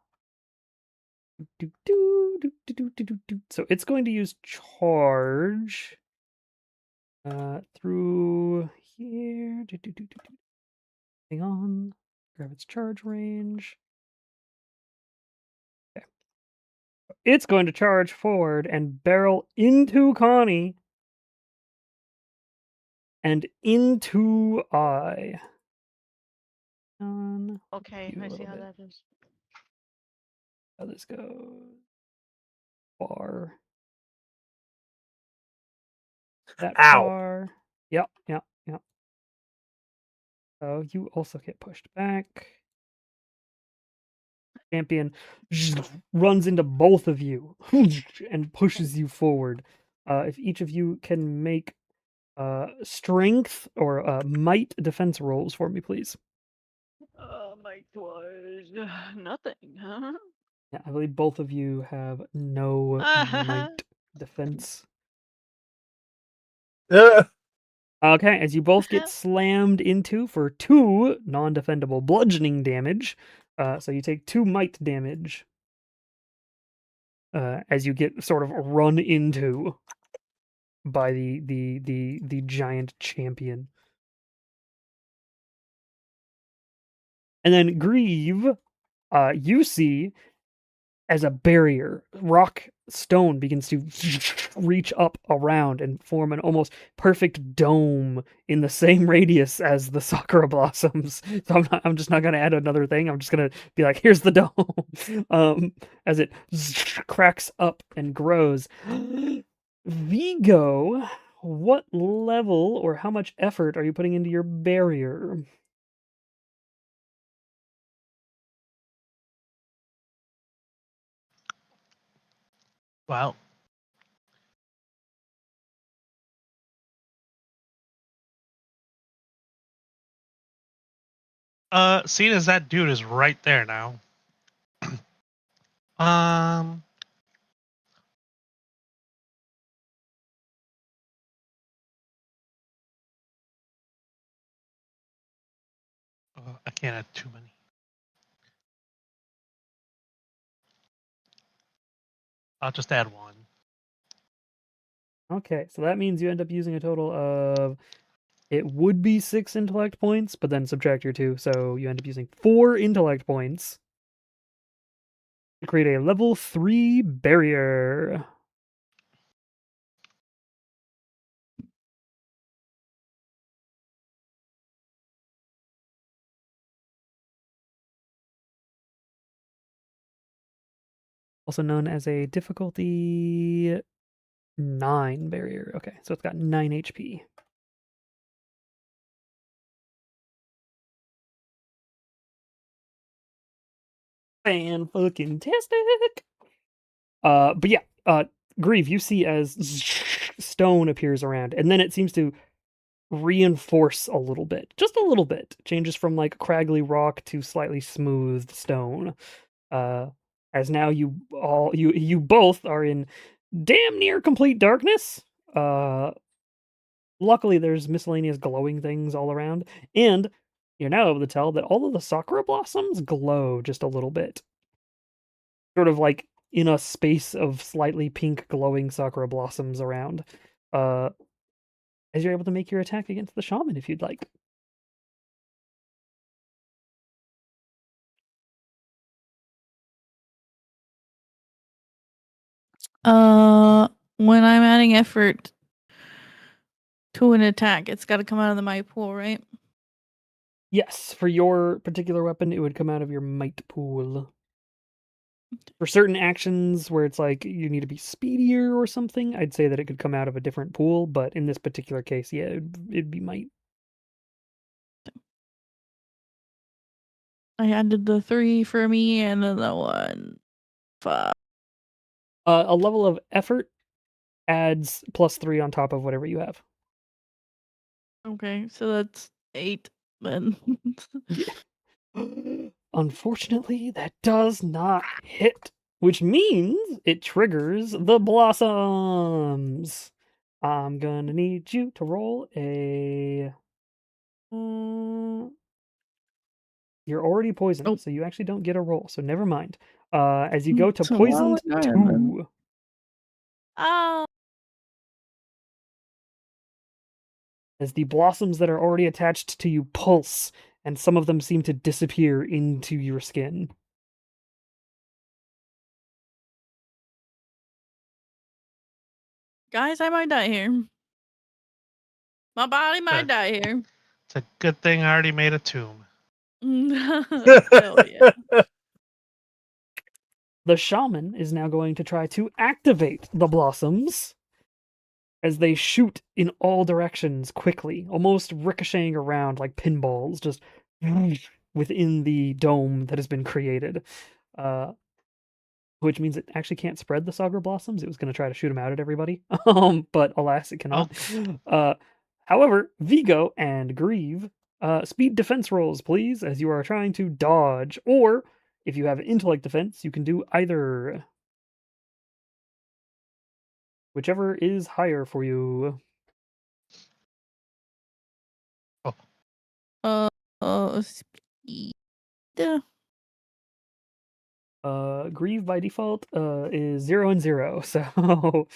So it's going to use charge through here. Hang on. Grab its charge range. Okay. It's going to charge forward and barrel into Connie and into I. Okay, You a I see little how bit. that is. How this goes. Far. That Ow. far. Yep. So you also get pushed back. Champion runs into both of you and pushes you forward. If each of you can make strength or might defense rolls for me, please. Mike was nothing, huh? Yeah, I believe both of you have no might defense. Okay, as you both get slammed into for 2 non-defendable bludgeoning damage. So you take 2 might damage as you get sort of run into by the giant champion. And then Grieve, you see as a barrier, rock stone begins to reach up around and form an almost perfect dome in the same radius as the sakura blossoms. So I'm just not gonna add another thing. I'm just gonna be like, here's the dome. As it cracks up and grows. Vigo, what level or how much effort are you putting into your barrier? Wow. Seeing as that dude is right there now. I can't add too many. I'll just add 1. Okay, so that means you end up using a total of It would be 6 intellect points, but then subtract your 2, so you end up using 4 intellect points to create a level 3 barrier. Also known as a difficulty 9 barrier. Okay, so it's got 9 HP. Fan-fucking-tastic! But yeah, Grieve, you see as stone appears around, and then it seems to reinforce a little bit. Just a little bit. Changes from like craggly rock to slightly smooth stone. As now you both are in damn near complete darkness. Luckily there's miscellaneous glowing things all around, and you're now able to tell that all of the sakura blossoms glow just a little bit. Sort of like in a space of slightly pink glowing sakura blossoms around. As you're able to make your attack against the shaman if you'd like. When I'm adding effort to an attack, it's got to come out of the might pool, right? Yes, for your particular weapon, it would come out of your might pool. For certain actions where it's like you need to be speedier or something, I'd say that it could come out of a different pool, but in this particular case, yeah, it'd be might. I added the 3 for me and then the 1. 5. A level of effort adds +3 on top of whatever you have. Okay, so that's 8 then. Unfortunately, that does not hit, which means it triggers the blossoms. I'm gonna need you to roll a. You're already poisoned, Oh. so you actually don't get a roll. So never mind. As you go to So why poisoned would I have then? 2, Ah, as the blossoms that are already attached to you pulse, and some of them seem to disappear into your skin. guys, I might die here. My body might die here. It's a good thing I already made a tomb. Hell yeah. The shaman is now going to try to activate the blossoms as they shoot in all directions quickly, almost ricocheting around like pinballs, just within the dome that has been created. Which means it actually can't spread the Sakura blossoms. It was going to try to shoot them out at everybody, but alas, it cannot. However, Vigo and Grieve, speed defense rolls, please, as you are trying to dodge, or if you have intellect defense, you can do either. Whichever is higher for you. Speed. Grieve by default is 0 and 0, so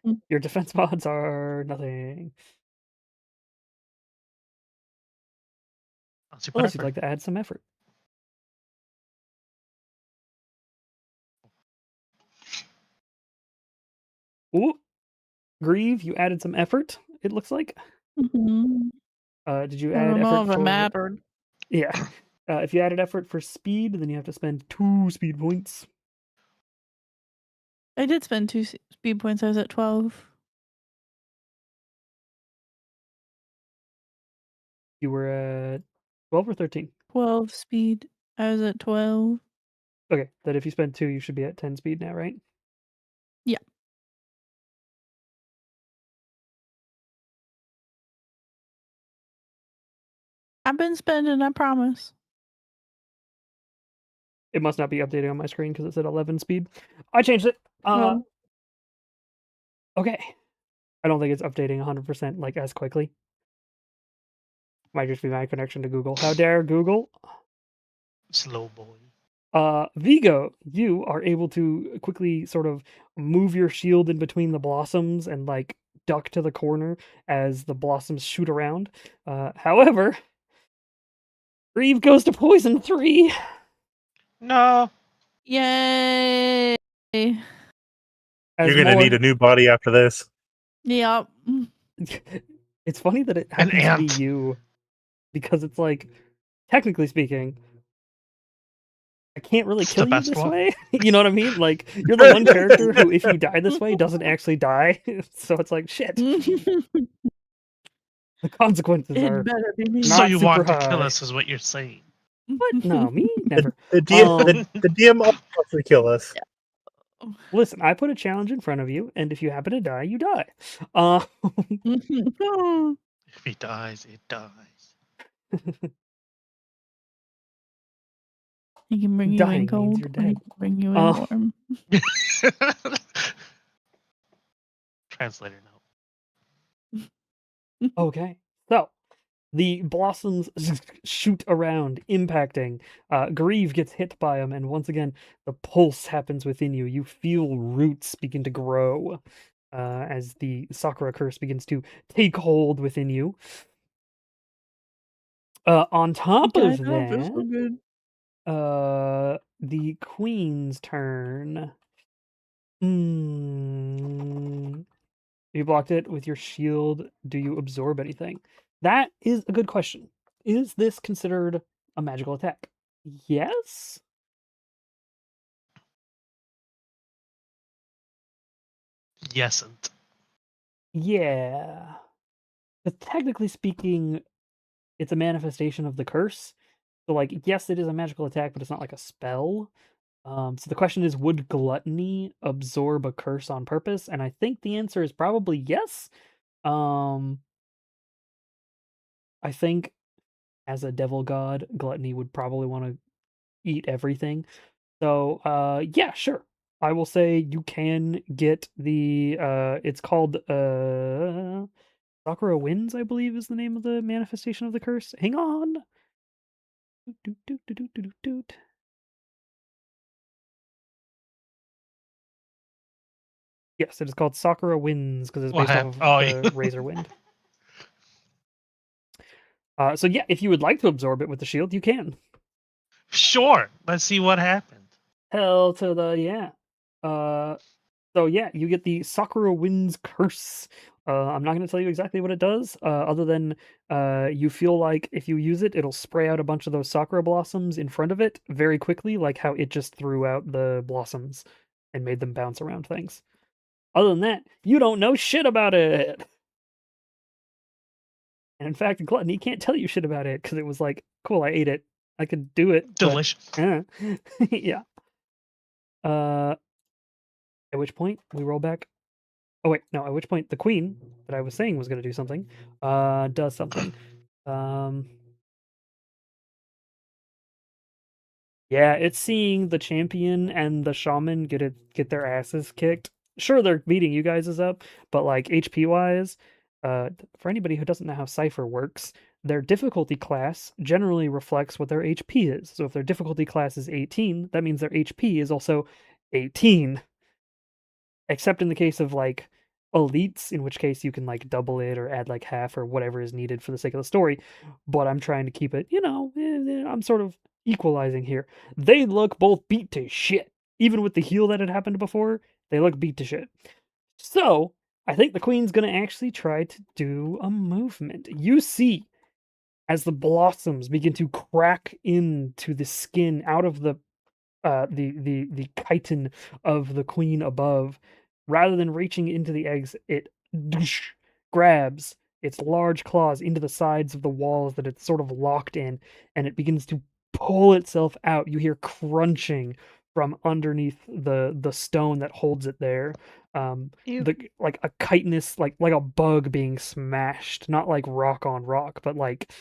Mm. your defense mods are nothing. Unless you put Unless you'd effort. like to add some effort. Ooh, Grieve, you added some effort, it looks like. Mhm. Did you I add don't know effort if it for... mattered. Yeah. If you added effort for speed, then you have to spend 2 speed points. I did spend 2 speed points. I was at 12. You were at 12 or 13? 12 speed. I was at 12. Okay, that if you spend 2, you should be at 10 speed now, right? Yeah. I've been spending, I promise. It must not be updating on my screen because it's at 11 speed. I changed it. Oh. Okay. I don't think it's updating 100% like as quickly. Might just be my connection to Google. How dare Google? Slow boy. Vigo, you are able to quickly sort of move your shield in between the blossoms and like duck to the corner as the blossoms shoot around. However, Grieve goes to poison 3. No. Yay! As You're gonna need a new body after this. Yep. It's funny that it An happens to ant. be you, because it's like, technically speaking, I can't really It's kill the you best this one. way. You know what I mean? Like, you're the one character who, if you die this way, doesn't actually die. So it's like, shit. The consequences It are better be me. So not you super want to kill high. us, is what you're saying. What? No, me? Never. The DM, Um, the DM also wants to kill us. Listen, I put a challenge in front of you, and if you happen to die, you die. If he dies, it dies. He can bring you Dying in means cold, you're or he dead. can bring you in warm. Translator note. Okay, so the blossoms shoot around, impacting. Grieve gets hit by them, and once again, the pulse happens within you. You feel roots begin to grow as the Sakura curse begins to take hold within you. On top of that, the queen's turn. You blocked it with your shield. Do you absorb anything? That is a good question. Is this considered a magical attack? Yes? Yesn't. Yeah. But technically speaking, it's a manifestation of the curse. So, like, yes, it is a magical attack, but it's not like a spell. So the question is, would gluttony absorb a curse on purpose? And I think the answer is probably yes. I think as a devil god, gluttony would probably want to eat everything. So, yeah, sure. I will say you can get the it's called Sakura Winds, I believe is the name of the manifestation of the curse. Hang on. Doot, doot, doot, doot, doot, doot. Yes, it is called Sakura Winds because it's What based off happened? of Oh, the yeah. Razor Wind. So yeah, if you would like to absorb it with the shield, you can. Sure. Let's see what happened. Hell to the yeah. So yeah, you get the Sakura Winds curse. I'm not going to tell you exactly what it does, other than you feel like if you use it, it'll spray out a bunch of those Sakura blossoms in front of it very quickly, like how it just threw out the blossoms and made them bounce around things. Other than that, you don't know shit about it. And in fact, Gluttony can't tell you shit about it because it was like, cool, I ate it. I could do it. Delicious. But, yeah. At which point we roll back. Oh wait, no. At which point the queen that I was saying was going to do something, does something. Yeah, it's seeing the champion and the shaman get their asses kicked. Sure, they're beating you guys up, but like HP wise, for anybody who doesn't know how Cypher works, their difficulty class generally reflects what their HP is. So if their difficulty class is 18, that means their HP is also 18. Except in the case of like elites, in which case you can like double it or add like half or whatever is needed for the sake of the story. But I'm trying to keep it, I'm sort of equalizing here. They look both beat to shit. Even with the heal that had happened before, they look beat to shit. So I think the queen's gonna actually try to do a movement. You see, as the blossoms begin to crack into the skin out of the chitin of the queen above, rather than reaching into the eggs, it grabs its large claws into the sides of the walls that it's sort of locked in, and it begins to pull itself out. You hear crunching from underneath the stone that holds it there. Like a chitinous, like a bug being smashed, not like rock on rock, but like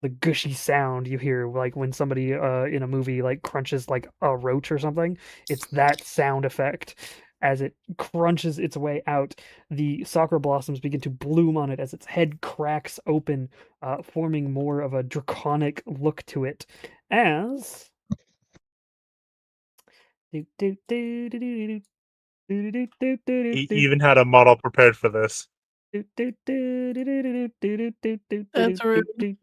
the gushy sound you hear like when somebody in a movie like crunches like a roach or something. It's that sound effect. As it crunches its way out, the Sakura blossoms begin to bloom on it as its head cracks open, forming more of a draconic look to it. As He even had a model prepared for this. That's rude.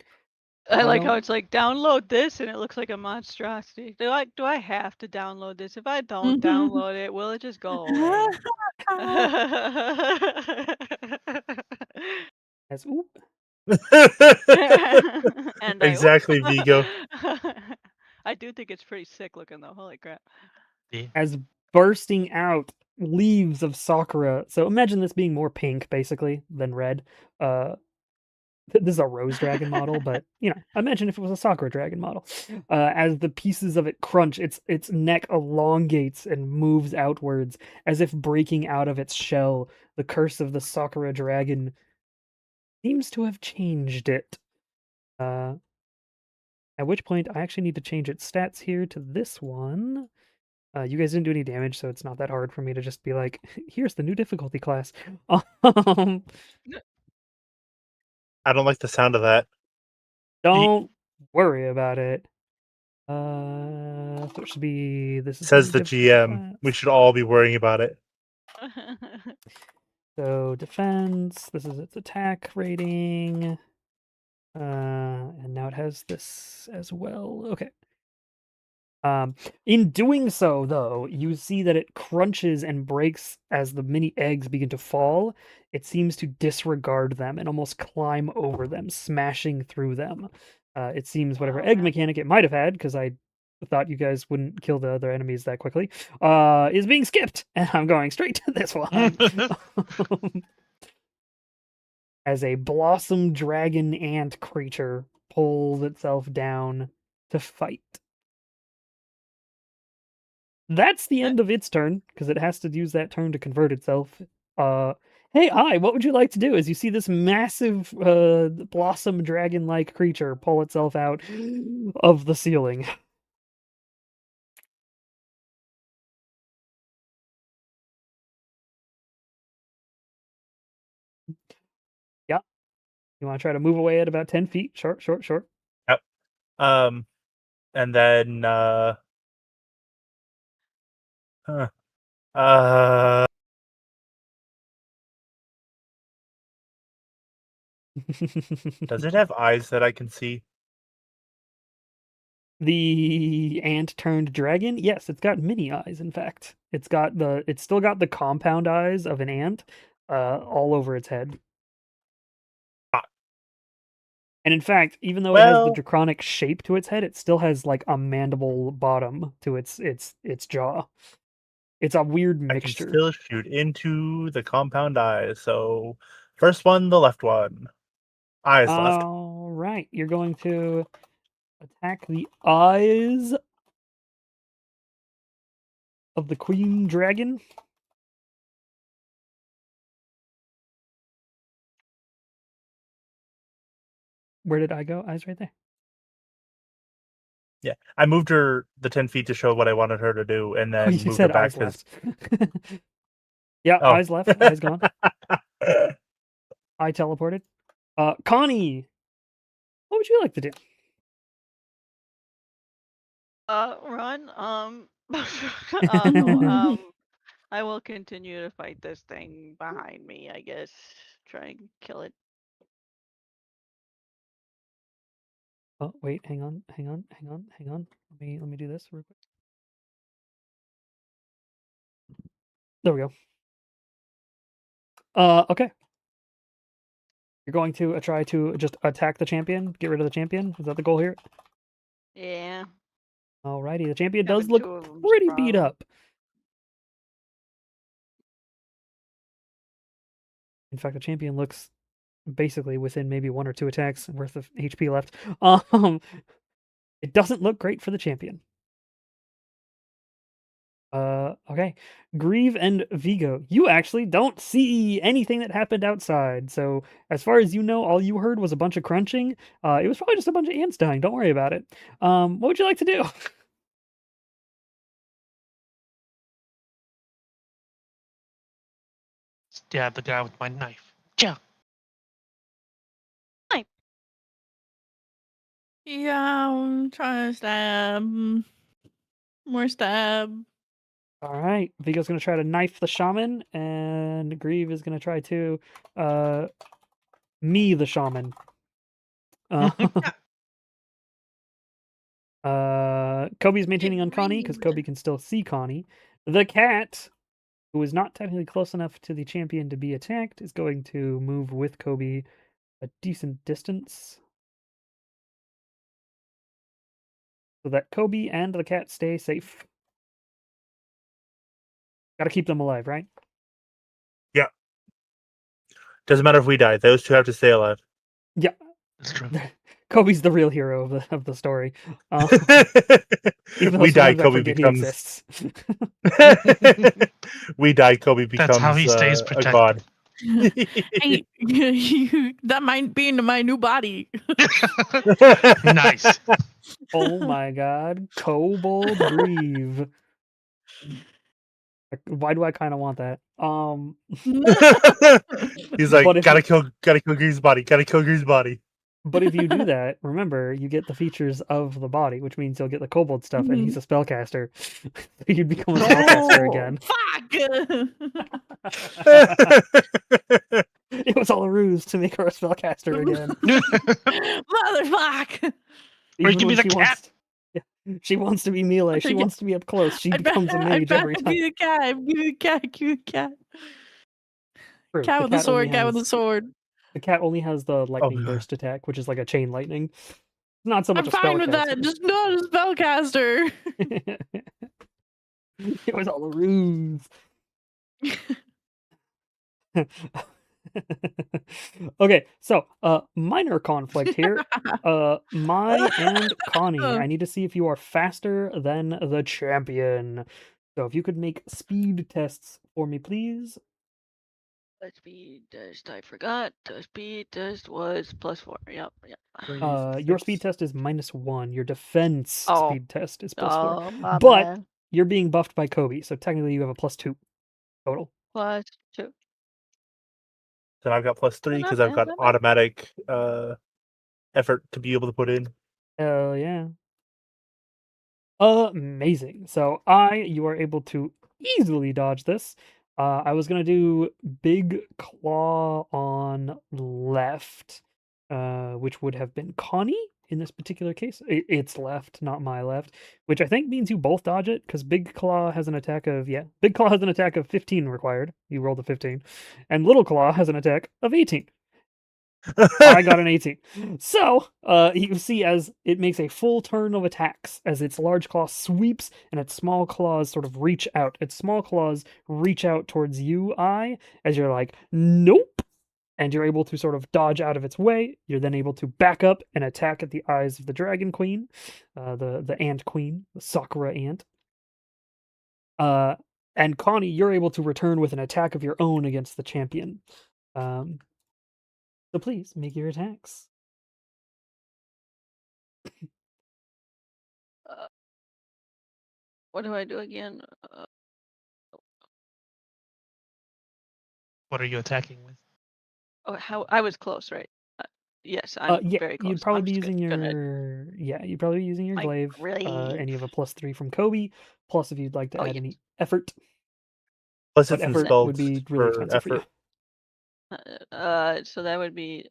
I like how Well, it's like download this and it looks like a monstrosity. Do I have to download this? If I don't download it, will it just go away? as oop, And I Exactly, Vigo. I do think it's pretty sick looking though. Holy crap. Yeah. as bursting out leaves of Sakura. So imagine this being more pink, basically, than red. This is a rose dragon model, but imagine if it was a Sakura dragon model. As the pieces of it crunch, its neck elongates and moves outwards, as if breaking out of its shell. The curse of the Sakura dragon seems to have changed it. At which point, I actually need to change its stats here to this one. You guys didn't do any damage, so it's not that hard for me to just be like, here's the new difficulty class. I don't like the sound of that. Don't worry about it. So it should be this is Says new the difficulty GM. We class. should all be worrying about it. So defense. This is its attack rating. And now it has this as well. Okay. In doing so, though, you see that it crunches and breaks as the mini eggs begin to fall. It seems to disregard them and almost climb over them, smashing through them. It seems whatever egg mechanic it might have had, because I thought you guys wouldn't kill the other enemies that quickly, is being skipped, and I'm going straight to this one. As a blossom dragon ant creature pulls itself down to fight. That's the end of its turn, because it has to use that turn to convert itself. Hey, what would you like to do as you see this massive blossom dragon-like creature pull itself out of the ceiling? Yeah. You want to try to move away at about 10 feet? Short. Yep. And then huh. Does it have eyes that I can see? The ant turned dragon? Yes, it's got mini eyes, in fact. It's still got the compound eyes of an ant all over its head. And in fact, even though it has the Well, draconic shape to its head, it still has like a mandible bottom to its jaw. It's a weird I can mixture. still shoot into the compound eyes. So first one, the left one. Eyes left. All right, you're going to attack the eyes of the queen dragon. Where did I go? Eyes right there. Yeah, I moved her the 10 feet to show what I wanted her to do, and Oh, then you moved her said back eyes because left. Yeah, Oh. eyes left, eyes gone. I teleported. Connie, what would you like to do? Run. No, I will continue to fight this thing behind me, I guess. Try and kill it. Oh, wait, hang on. Let me do this real quick. There we go. Okay. You're going to try to just attack the champion, get rid of the champion. Is that the goal here? Yeah. Alrighty, the champion does Having look two of 'em's a pretty beat problem. up. In fact, the champion looks basically within maybe 1 or 2 attacks worth of HP left. It doesn't look great for the champion. Okay. Grieve and Vigo, you actually don't see anything that happened outside. So, as far as you know, all you heard was a bunch of crunching. It was probably just a bunch of ants dying. Don't worry about it. What would you like to do? Stab the guy with my knife. Yeah. Yeah, I'm trying to stab. More stab. All right, Vigo's gonna try to knife the shaman, and Grieve is gonna try to me the shaman. Kobe's maintaining on Connie because Kobe can still see Connie. The cat, who is not technically close enough to the champion to be attacked, is going to move with Kobe a decent distance so that Kobe and the cat stay safe. Gotta keep them alive, right? Doesn't matter if we die; those two have to stay alive. Yeah. That's true. Kobe's the real hero of the story. Even though We die, sometimes I Kobe forget he becomes. exists. We die, Kobe becomes. That's how he stays a protected. god. Hey, that might be into my new body. Nice. Oh my god, Kobold Grieve. Why do I kind of want that? He's like, But if gotta kill Grieve's body. Gotta kill Grieve's body. But if you do that, remember, you get the features of the body, which means you'll get the kobold stuff, and he's a spellcaster. So you'd become a spellcaster again. Fuck! It was all a ruse to make her a spellcaster again. Motherfuck! Or you Even can be when the she cat. wants- yeah, she wants to be melee. She Yeah. wants to be up close. She I'd becomes a I'd mage every rather time. be the cat. I'd be the cat. Give the cat. True, Cat with the sword. Cat with the sword. The cat only has the lightning God. burst attack, which is like a chain lightning. Not so much I'm a fine with that. spellcaster. Just not a spellcaster. It was all a ruse. Okay, so minor conflict here. Mai and Connie, I need to see if you are faster than the champion. So if you could make speed tests for me, please. The speed test, I forgot. The speed test was +4. Yep. Your speed test is -1. Your defense Oh. speed test is +4. Oh, my But bad. you're being buffed by Kobe, so technically you have a +2 total. +2. Then I've got +3 not because I've bad, got not bad. automatic effort to be able to put in. Hell yeah. Amazing. So you are able to easily dodge this. I was gonna do Big Claw on left, which would have been Connie in this particular case. It's left, not my left, which I think means you both dodge it because Big Claw has an attack of 15 required. You rolled a 15, and Little Claw has an attack of 18. I got an 18. So, you see as it makes a full turn of attacks as its large claw sweeps and its small claws sort of reach out. Its small claws reach out towards you, as you're like, nope. And you're able to sort of dodge out of its way. You're then able to back up and attack at the eyes of the Dragon Queen, the Ant Queen, the Sakura Ant. And Connie, you're able to return with an attack of your own against the champion. So please make your attacks. What do I do again? What are you attacking with? Oh, how I was close, right? Yes, I'm Yeah, very close. you'd probably I'm be just using gonna- you'd probably be using your My glaive. glaive. And you have a +3 from Kobe. Plus, if you'd like to Oh, add yes. any effort, Plus, but it's effort installed would be really for expensive for you. effort. So that would be.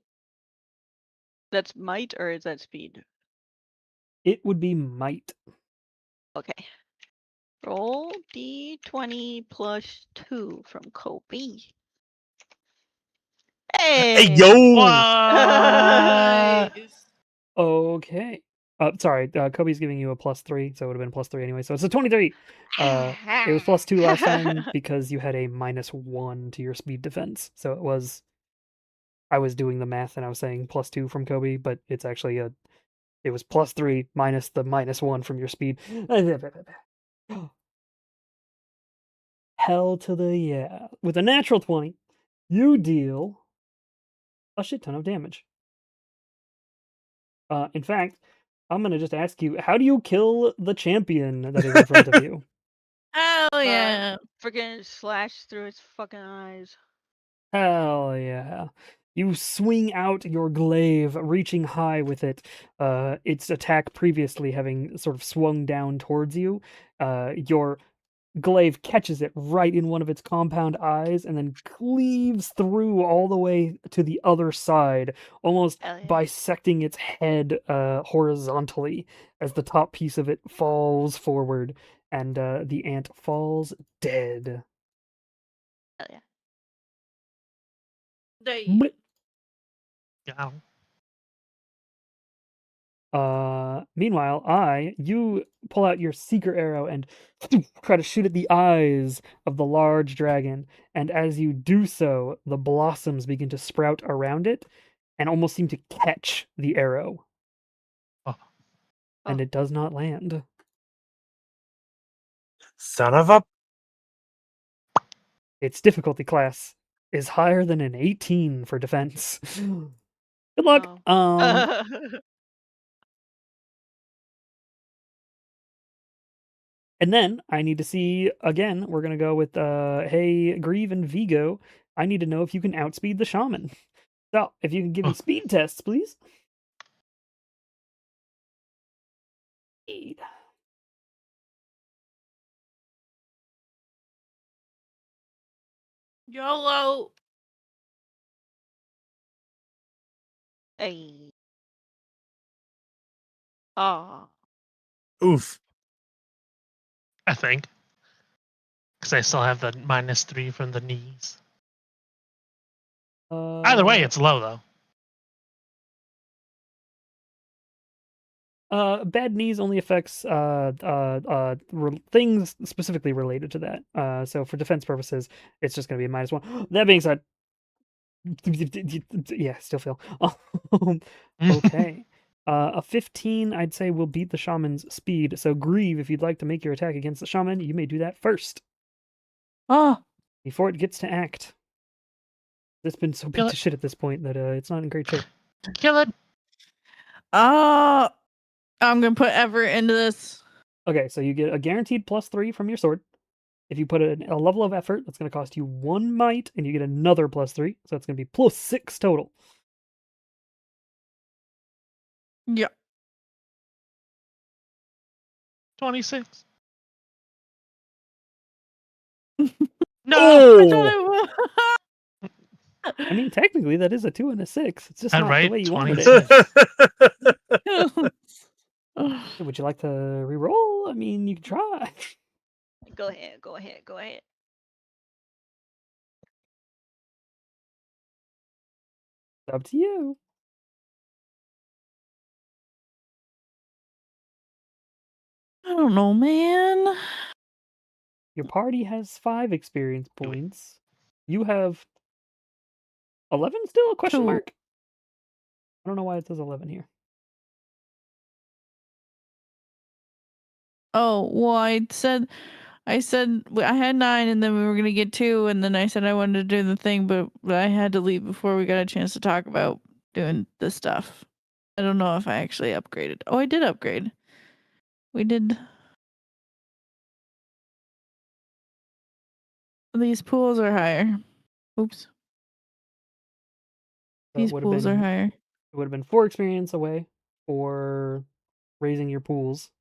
That's might or is that speed? It would be might. Okay. Roll D20 +2 from Kobe. Hey, Hey! yo! Nice. Okay. Sorry, Kobe's giving you a +3, so it would have been +3 anyway. So it's a 23. It was +2 last time because you had a -1 to your speed defense. So it was. I was doing the math and I was saying +2 from Kobe, but it's actually it was +3 minus the -1 from your speed. Hell to the yeah. With a natural 20, you deal a shit ton of damage. In fact, I'm gonna just ask you, how do you kill the champion that is in front of you? Hell yeah. Freaking slash through its fucking eyes. Hell yeah. You swing out your glaive, reaching high with it, its attack previously having sort of swung down towards you. Your glaive catches it right in one of its compound eyes and then cleaves through all the way to the other side, almost Hell yeah. bisecting its head horizontally as the top piece of it falls forward and the ant falls dead. Hell yeah. Blip. Yeah. Meanwhile, you pull out your seeker arrow and try to shoot at the eyes of the large dragon. And as you do so, the blossoms begin to sprout around it and almost seem to catch the arrow. Oh. And Oh. it does not land. Son of a. Its difficulty class is higher than an 18 for defense. Good luck. Oh. And then I need to see again. We're gonna go with hey Grieve and Vigo. I need to know if you can outspeed the shaman. So if you can give me Oh. speed tests, please. Speed. YOLO. Hey. Oh. Oof. I think. Because I still have the -3 from the knees. Either way, it's low though. Bad knees only affects things specifically related to that. So for defense purposes, it's just gonna be a -1. That being said, yeah, still fail. Okay. A 15, I'd say, will beat the shaman's speed. So Grieve, if you'd like to make your attack against the shaman, you may do that first Oh, before it gets to act. It's been so Kill beat it. to shit at this point that it's not in great shape. Kill it. I'm gonna put effort into this. Okay, so you get a guaranteed +3 from your sword. If you put a level of effort, that's going to cost you 1 might, and you get another +3, so it's going to be +6 total. Yeah. 26. I No. thought Oh! it I mean, technically, that is a 2 and a 6. It's just I'd not the write way you wanted 26. it. was. Would you like to re-roll? I mean, you can try. Go ahead. Go ahead. Go ahead. It's up to you. I don't know, man. Your party has 5 experience Do it. points. You have 11 still? A question 2. mark? I don't know why it says 11 here. Oh, well, I said I had 9 and then we were gonna get 2 and then I said I wanted to do the thing, but I had to leave before we got a chance to talk about doing the stuff. I don't know if I actually upgraded. Oh, I did upgrade. We did. These pools are higher. Oops. So These it would have pools are been higher. it would have been 4 experience away for raising your pools.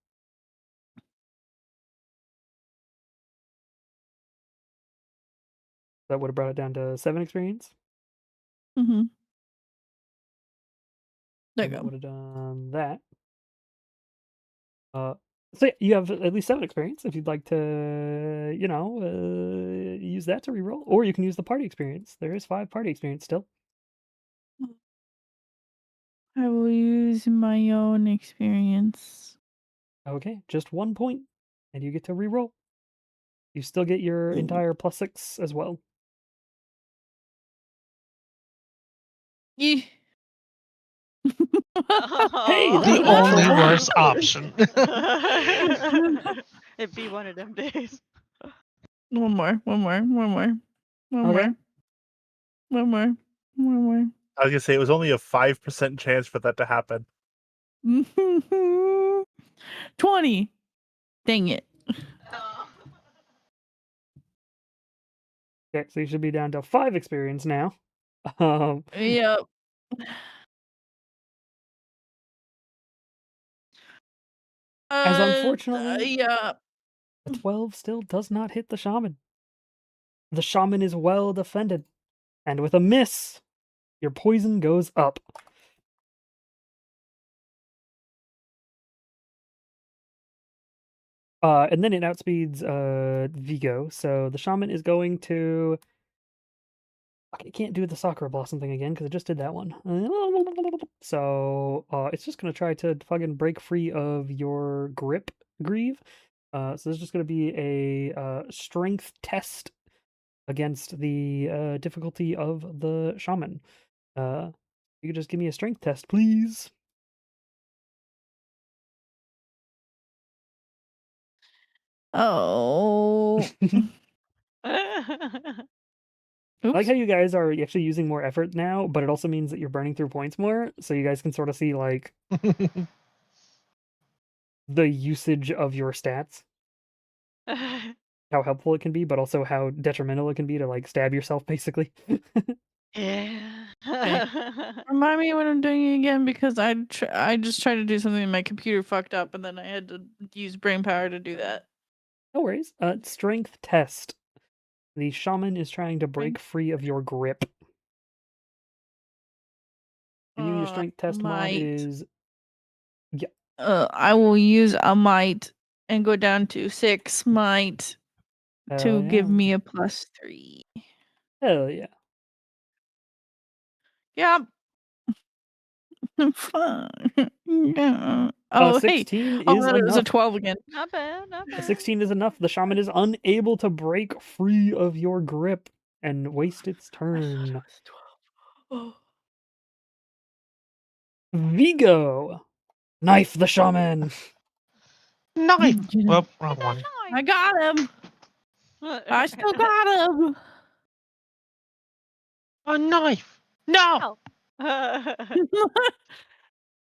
That would have brought it down to 7 experience. Mm-hmm. There And you that go. would have done that. So yeah, you have at least 7 experience if you'd like to, use that to reroll, or you can use the party experience. There is 5 party experience still. I will use my own experience. Okay, just 1 point, and you get to reroll. You still get your Ooh. entire +6 as well. Yeah. Hey, Oh. that's The a natural only one. worse option. It'd be one of them days. One more. Okay. One more. I was gonna say it was only a 5% chance for that to happen. 20. Dang it. Okay, so you should be down to 5 experience now. Yep. As unfortunately- Yeah. A 12 still does not hit the shaman. The shaman is well defended, and with a miss, your poison goes up. And then it outspeeds Vigo, so the shaman is going to. I can't do the Sakura Blossom thing again because I just did that one. So it's just gonna try to fucking break free of your grip, Grieve. So this is just gonna be a strength test against the difficulty of the shaman. You could just give me a strength test, please. Oh. I like Oops. how you guys are actually using more effort now, but it also means that you're burning through points more, so you guys can sort of see like the usage of your stats, how helpful it can be, but also how detrimental it can be to like stab yourself, basically. Yeah. Remind me when I'm doing it again because I just tried to do something and my computer fucked up and then I had to use brain power to do that. No worries. Strength test. The shaman is trying to break free of your grip. And your strength test mod might. is I will use a might and go down to 6 might to give yeah. me a +3. Hell yeah. Yep. Fine. Yeah. Oh, hey. 16 Oh, is it was a enough. 12 again. Not bad, not A bad. 16 is enough. The shaman is unable to break free of your grip and waste its I thought it turn. was 12. Vigo! Knife the shaman! Knife. You know, Well, wrong one. I got him. I still got him. A knife. No.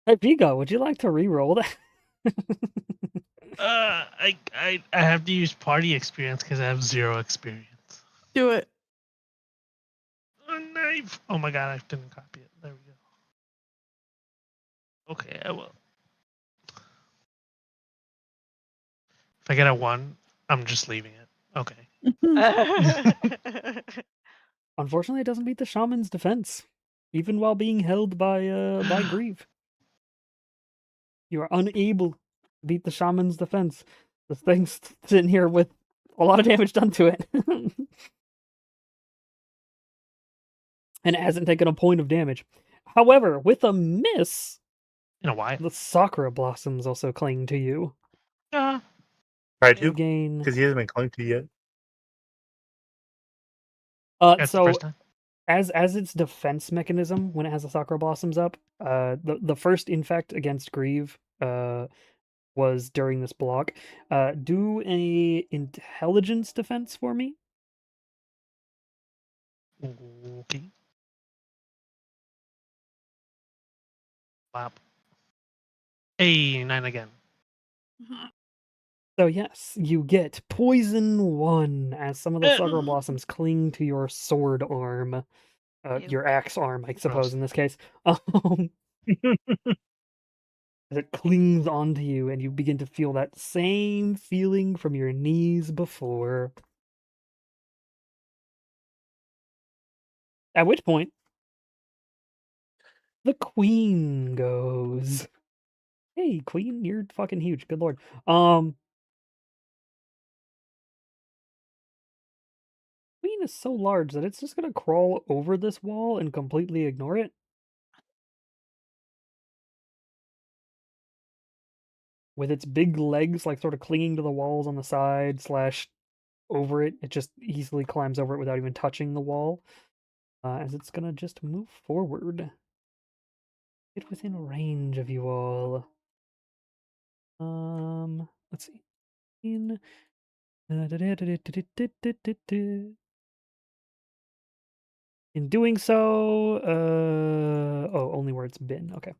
Hey, Vigo, would you like to re-roll that? I have to use party experience because I have 0 experience. Do it. A knife. Oh my god, I didn't copy it. There we go. Okay, I will. If I get a 1, I'm just leaving it. Okay. Unfortunately, it doesn't beat the shaman's defense, even while being held by Grieve. You are unable to beat the shaman's defense. This thing's sitting here with a lot of damage done to it. And it hasn't taken a point of damage. However, with a miss, In a while. the Sakura Blossoms also cling to you. Try You to, gain. because he hasn't been clung to yet. That's the So first time. as its defense mechanism, when it has the Sakura Blossoms up, the first infect against Grieve was during this block. Do a intelligence defense for me. Okay. Wow. Hey, 9 again. So yes, you get poison 1 as some of the Sakura Blossoms cling to your sword arm. Ew. Your axe arm, I suppose, Gross. in this case. As it clings onto you, and you begin to feel that same feeling from your knees before. At which point, the queen goes. Hey, queen, you're fucking huge. Good lord. Queen is so large that it's just gonna crawl over this wall and completely ignore it. With its big legs, like, sort of clinging to the walls on the side / over it, it just easily climbs over it without even touching the wall. As it's gonna just move forward. Get within range of you all. Let's see. In doing so, only where it's been. Okay.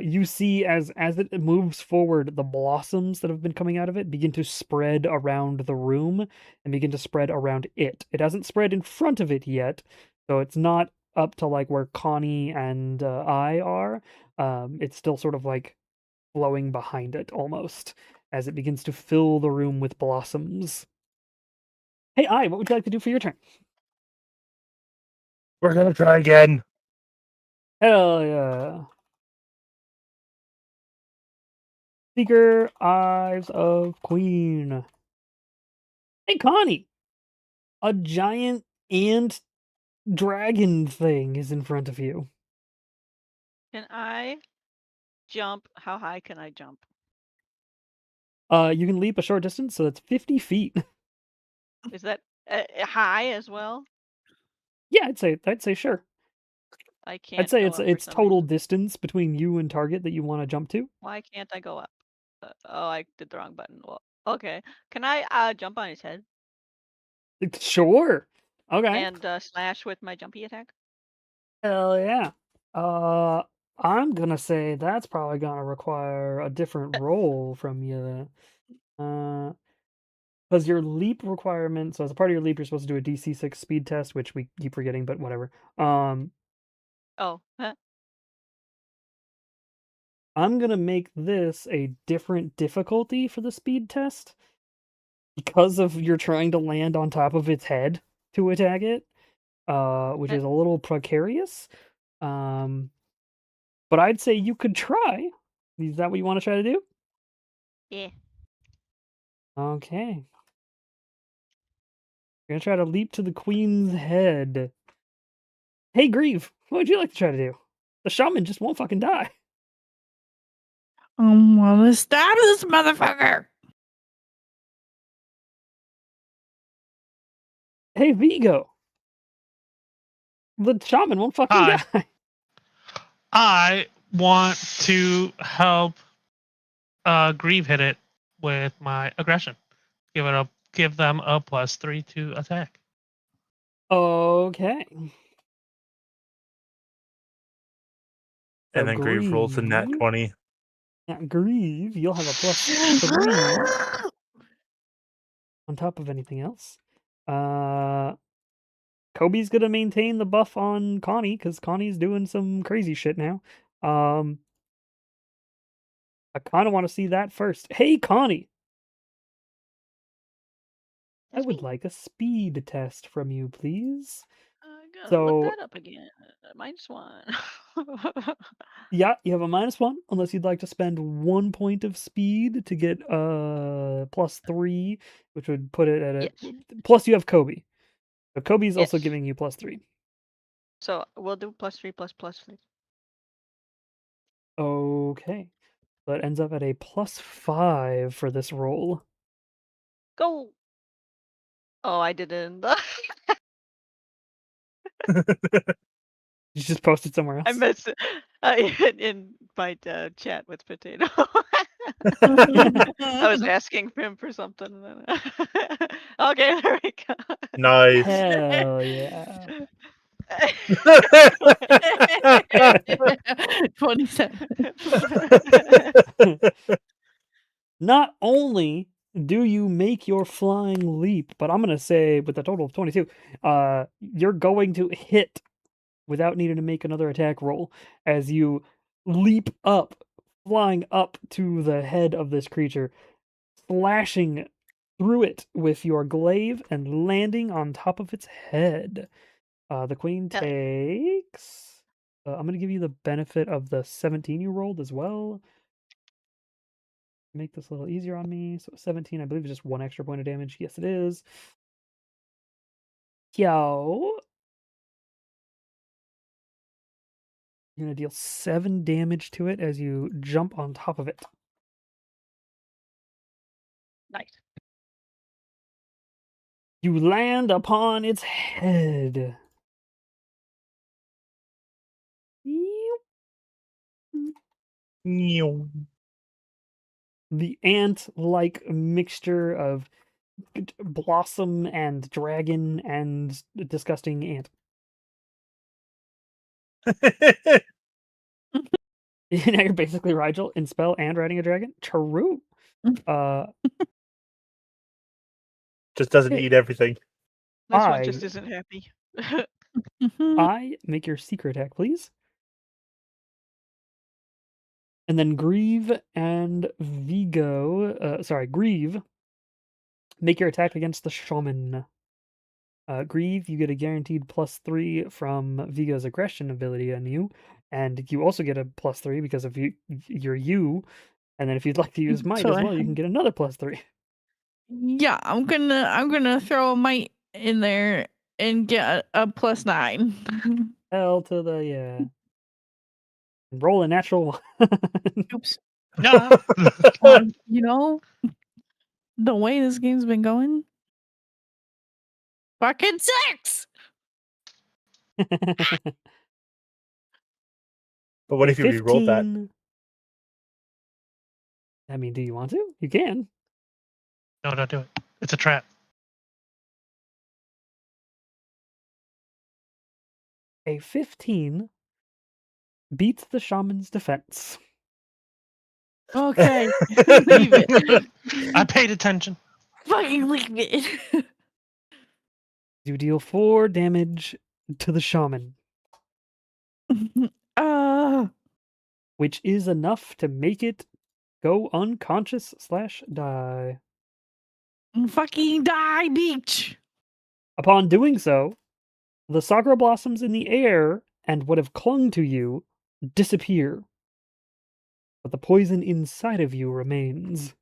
You see as it moves forward, the blossoms that have been coming out of it begin to spread around the room and begin to spread around it. It hasn't spread in front of it yet, so it's not up to like where Connie and I are. It's still sort of like flowing behind it almost. as it begins to fill the room with blossoms. Hey, what would you like to do for your turn? We're gonna try again. Hell yeah. Seeker Eyes of Queen. Hey, Connie! A giant ant dragon thing is in front of you. Can I jump? How high can I jump? You can leap a short distance, so that's 50 feet. Is that high as well? Yeah, I'd say sure. I can't. I'd say go up for it's some total reason. distance between you and target that you want to jump to. Why can't I go up? Oh, I did the wrong button. Well, okay. Can I jump on his head Sure. Okay. and slash with my jumpy attack? Hell yeah. I'm gonna say that's probably gonna require a different roll from you. Because your leap requirement. So as a part of your leap, you're supposed to do a DC 6 speed test, which we keep forgetting, but whatever. Oh, huh. I'm gonna make this a different difficulty for the speed test because of you're trying to land on top of its head to attack it, which is a little precarious. But I'd say you could try. Is that what you want to try to do? Yeah. Okay. You're gonna try to leap to the queen's head. Hey, Grieve, what would you like to try to do? The shaman just won't fucking die. I'm gonna stab this motherfucker. Hey, Vigo. The shaman won't fucking Hi. die. I want to help Grieve hit it with my aggression. Give them a +3 to attack. Okay. And then Grieve rolls a nat Grieve. 20. Now, Grieve, you'll have a +3 on top of anything else. Kobe's gonna maintain the buff on Connie because Connie's doing some crazy shit now. I kind of want to see that first. Hey, Connie, I That's would me. like a speed test from you, please. I gotta So- look that up again. -1. Yeah, you have a -1 unless you'd like to spend 1 point of speed to get +3, which would put it at a Yes. plus. You have Kobe, so Kobe's also Yes. giving you +3. So we'll do +3 ++3. Okay, so it ends up at a +5 for this roll. Go. Oh, I did it in the. You just post it somewhere else. I missed it in my chat with Potato. I was asking him for something. And then okay, there we go. Nice. Hell yeah. 27. Not only do you make your flying leap, but I'm gonna say with a total of 22, you're going to hit without needing to make another attack roll as you leap up, flying up to the head of this creature, slashing through it with your glaive and landing on top of its head. The queen Hell yeah. takes. I'm gonna give you the benefit of the 17 you rolled as well. Make this a little easier on me. So 17, I believe, is just 1 extra point of damage. Yes, it is. Yo. You're gonna deal 7 damage to it as you jump on top of it. Nice. You land upon its head. The ant-like mixture of blossom and dragon and disgusting ant. Now you're basically Rigel in spell and riding a dragon. True. Just doesn't Okay. eat everything. This one just I- isn't happy. Mhm. I make your secret attack, please. And then Grieve and Vigo, Grieve, make your attack against the shaman. Grieve, you get a guaranteed +3 from Vigo's aggression ability on you, and you also get a +3 because of you're you. And then if you'd like to use might So as I well, you can get another +3. Yeah, I'm gonna throw a might in there and get a +9. Hell to the yeah. Roll a natural one. Oops. No. You know, the way this game's been going, fucking 6. But what A if you re-rolled that? 15. I mean, do you want to? You can. No, don't do it. It's a trap. A 15 beats the shaman's defense. Okay, leave it. I paid attention. Fucking leave it. You deal 4 damage to the shaman, which is enough to make it go unconscious / die. Fucking die, beach. Upon doing so, the sakura blossoms in the air and what have clung to you disappear, but the poison inside of you remains.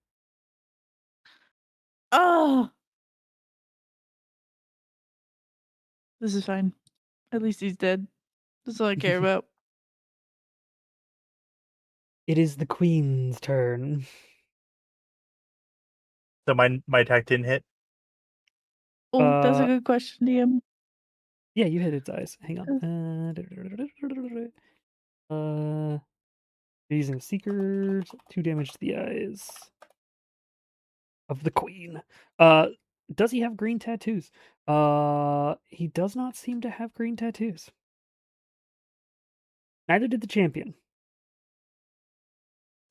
This is fine. At least he's dead. That's all I care about. It is the queen's turn. So my attack didn't hit. Oh, that's a good question, DM. Yeah, you hit its eyes. Hang on. Using Seeker, 2 damage to the eyes of the queen. Does he have green tattoos? He does not seem to have green tattoos. Neither did the champion.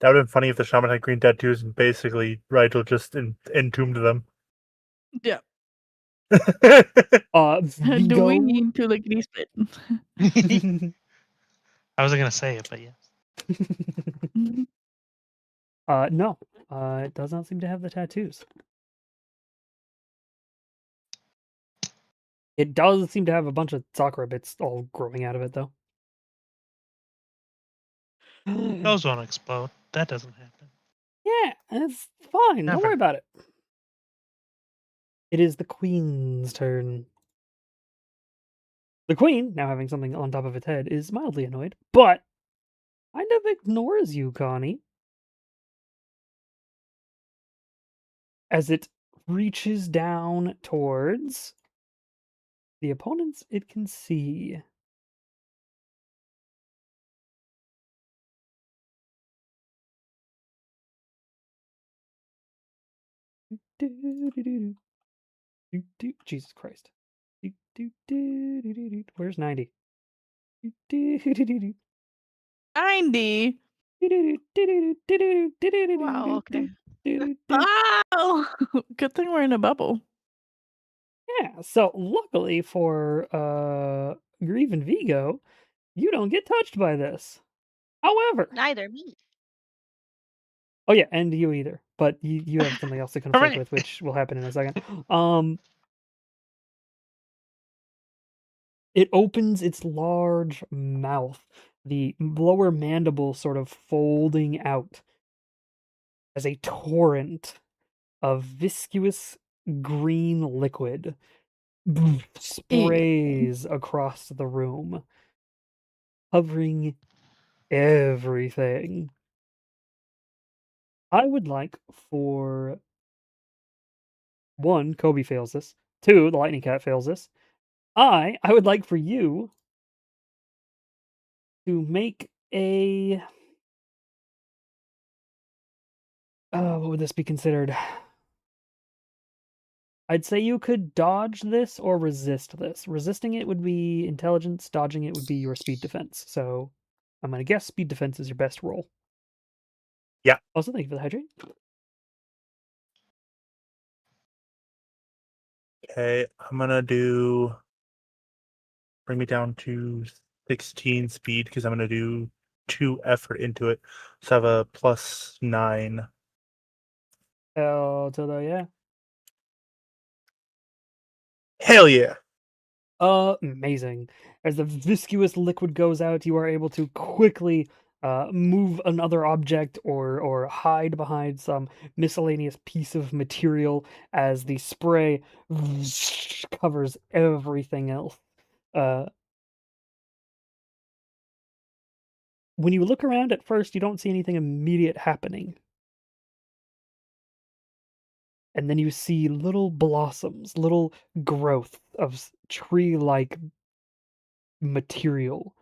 That would have been funny if the shaman had green tattoos and basically Rigel just entombed them. Yeah. Vigo. Do we need to lickety split? I wasn't gonna say it, but yes. No. It does not seem to have the tattoos. It does seem to have a bunch of sakura bits all growing out of it, though. Those won't explode. That doesn't happen. Yeah, it's fine. Don't Never. worry about it. It is the queen's turn. The queen, now having something on top of its head, is mildly annoyed, but kind of ignores you, Connie, as it reaches down towards the opponents it can see. Jesus Christ. Where's 90? 90. Wow, okay. Oh, good thing we're in a bubble. Yeah, so luckily for Grieve and Vigo, you don't get touched by this. However, Neither me. oh yeah, and you either, but you have something else to conflict Hooray. with, which will happen in a second. It opens its large mouth, the lower mandible sort of folding out as a torrent of viscous green liquid sprays across the room, covering everything. I would like for 1, Kobe fails this. 2, the lightning cat fails this. I would like for you to make a what would this be considered? I'd say you could dodge this or resist this. Resisting it would be intelligence, dodging it would be your speed defense. So I'm gonna guess speed defense is your best roll. Yeah. Also, thank you for the hydrate. Okay, I'm gonna bring me down to 16 speed because I'm gonna do 2 effort into it, so I have a +9. Hell to the yeah. Hell yeah! Amazing. As the viscous liquid goes out, you are able to quickly move another object or hide behind some miscellaneous piece of material as the spray covers everything else. When you look around at first, you don't see anything immediate happening. And then you see little blossoms, little growth of tree-like material,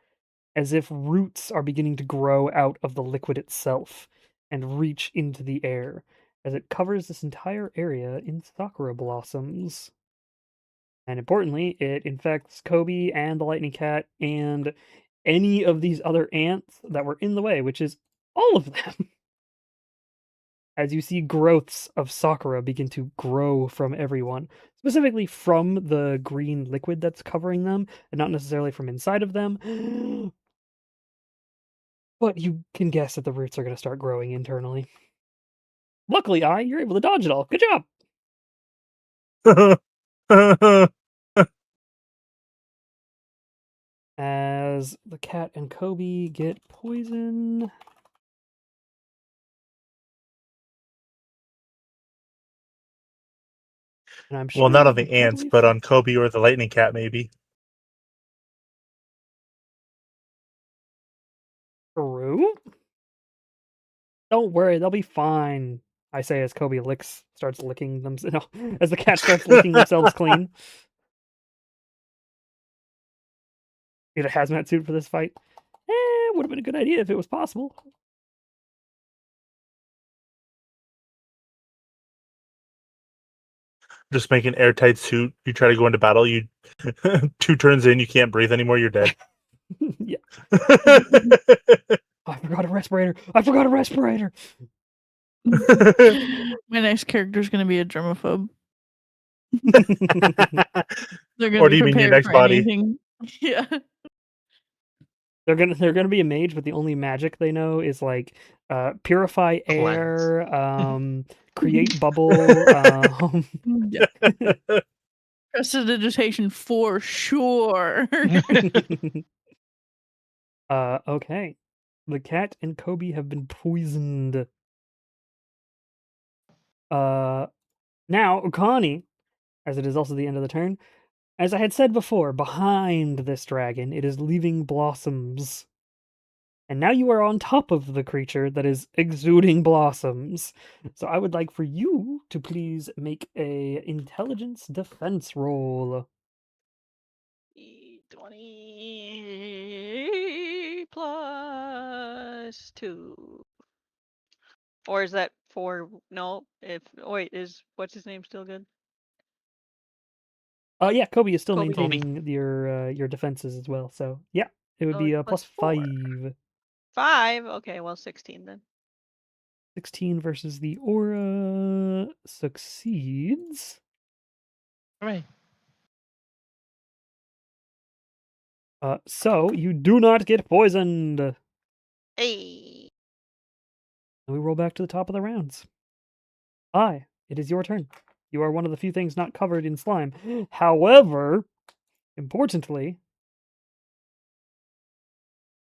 as if roots are beginning to grow out of the liquid itself and reach into the air, as it covers this entire area in sakura blossoms. And importantly, it infects Kobe and the lightning cat and any of these other ants that were in the way, which is all of them. As you see growths of sakura begin to grow from everyone, specifically from the green liquid that's covering them, and not necessarily from inside of them. But you can guess that the roots are going to start growing internally. Luckily, you're able to dodge it all. Good job! As the cat and Kobe get poison. And I'm sure Well, not you on the can ants, totally but on Kobe or the lightning cat, maybe. True? Don't worry, they'll be fine. I say as Kobe starts licking themselves. No, as the cat starts licking themselves clean. Get a hazmat suit for this fight. Would have been a good idea if it was possible. Just make an airtight suit. You try to go into battle. You 2 turns in, you can't breathe anymore. You're dead. Yeah. I forgot a respirator. I forgot a respirator. My next character is going to be a germaphobe. They're going Or to do be you mean your prepared next for body? anything. Yeah. They're gonna be a mage, but the only magic they know is like purify Cleanse. air, create bubble. Yeah. Prestidigitation for sure. Okay. The cat and Kobe have been poisoned. Now, Connie, as it is also the end of the turn, as I had said before, behind this dragon, it is leaving blossoms. And now you are on top of the creature that is exuding blossoms. So I would like for you to please make a intelligence defense roll. 20 plus 2. Or is that 4? No, wait, is what's his name still good? Yeah, Kobe is still Kobe. maintaining your defenses as well. So yeah, it would Oh, be a plus plus 4. 5. 5? Okay, well 16 then. 16 versus the aura succeeds. Hooray. So you do not get poisoned. Hey. And we roll back to the top of the rounds. It is your turn. You are one of the few things not covered in slime. However, importantly,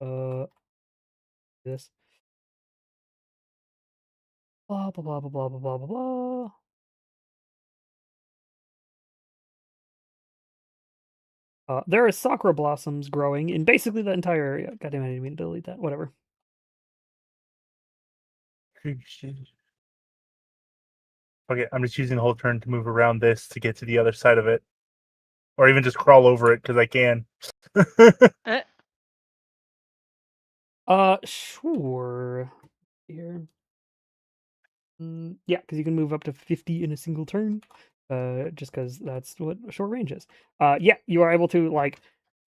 this. Blah blah blah blah blah blah blah blah. There are sakura blossoms growing in basically the entire area. Goddamn, I didn't mean to delete that. Whatever. Okay, I'm just using the whole turn to move around this to get to the other side of it. Or even just crawl over it, because I can. Sure. Here. Yeah, because you can move up to 50 in a single turn. Just because that's what short range is. Yeah, you are able to like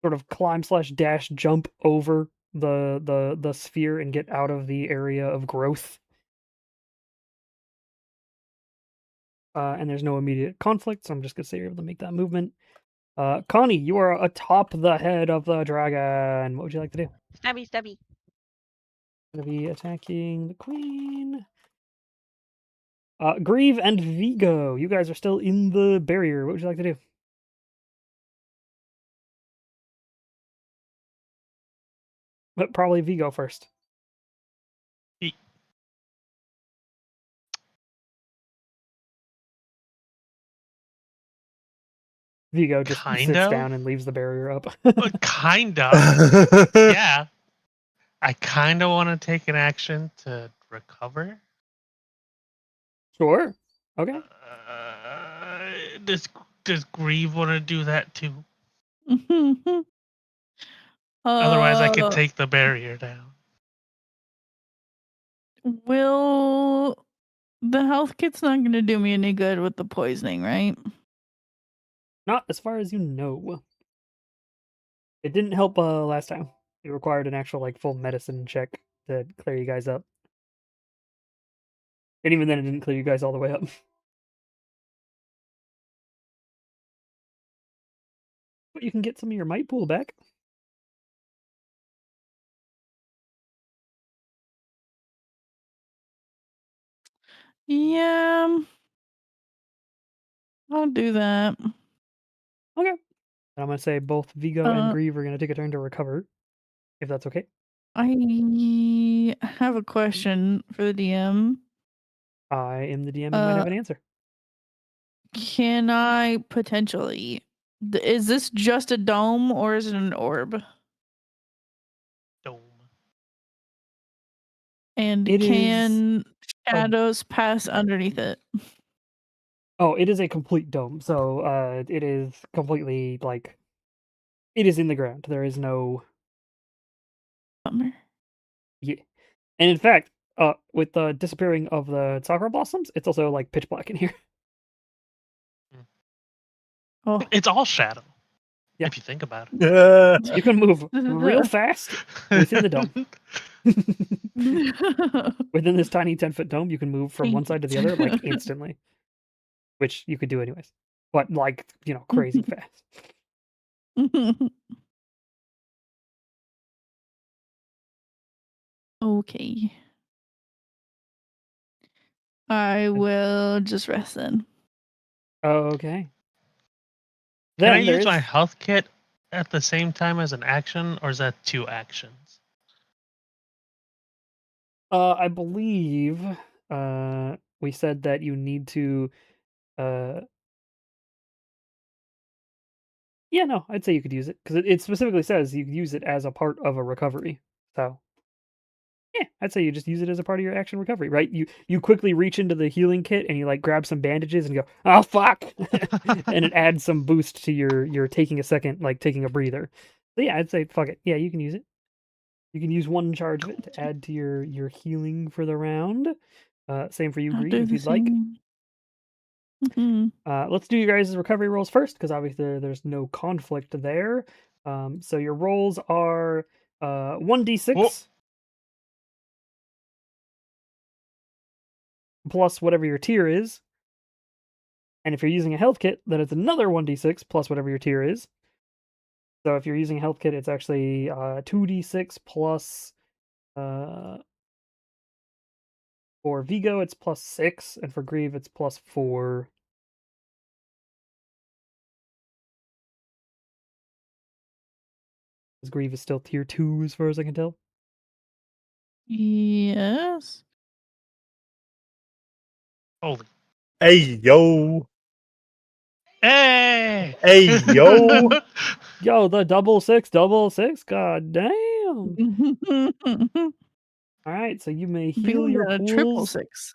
sort of climb / dash jump over the sphere and get out of the area of growth. And there's no immediate conflict, so I'm just gonna say you're able to make that movement. Connie, you are atop the head of the dragon. What would you like to do? Stabby, stabby. Gonna be attacking the queen. Grieve and Vigo, you guys are still in the barrier. What would you like to do? But probably Vigo first. Ye- Vigo just Kind sits of? down and leaves the barrier up. Kind of. Yeah. I kind of want to take an action to recover. Sure. Okay. Does Grieve want to do that too? Uh, Otherwise, I could take the barrier down. Will the health kit's not going to do me any good with the poisoning, right? Not as far as you know. It didn't help last time. It required an actual like full medicine check to clear you guys up. And even then it didn't clear you guys all the way up. But you can get some of your might pool back. Yeah. I'll do that. Okay. And I'm gonna say both Vigo and Uh, Grieve are gonna take a turn to recover. If that's okay. I have a question for the DM. I am the DM and might have an answer. Can I potentially? Is this just a dome or is it an orb? Dome. And It is can a- shadows pass underneath it? Oh, it is a complete dome. So it is completely like it is in the ground. There is no Bummer. Yeah. And in fact, with the disappearing of the sakura blossoms, it's also like pitch black in here. Oh, It's all shadow. Yeah. If you think about it. You can move real fast within the dome. Within this tiny 10-foot dome, you can move from one side to the other like instantly. Which you could do anyways. But like, crazy fast. Okay. I will just rest then. Okay. Can I Then there use my is health kit at the same time as an action, or is that 2 actions? I believe we said that you need to yeah, no, I'd say you could use it because it specifically says you use it as a part of a recovery. So, yeah, I'd say you just use it as a part of your action recovery, right? You quickly reach into the healing kit and you like grab some bandages and go, oh fuck, and it adds some boost to your taking a second, like taking a breather. So yeah, I'd say fuck it. Yeah, you can use it. You can use one charge of it to add to your healing for the round. Same for you, I'll Grieve, do if the you'd like. same. Mhm. Let's do you guys' recovery rolls first, because obviously there's no conflict there. So your rolls are 1d6 Whoa. plus whatever your tier is. And if you're using a health kit, then it's another 1d6 plus whatever your tier is. So if you're using a health kit, it's actually 2d6 plus for Vigo, it's plus 6, and for Grieve, it's plus 4. Because Grieve is still tier 2 as far as I can tell. Yes. Holy. Hey yo. Hey! Hey yo. Yo, the double six, god damn. All right, so you may heal Really your got a triple pools 6.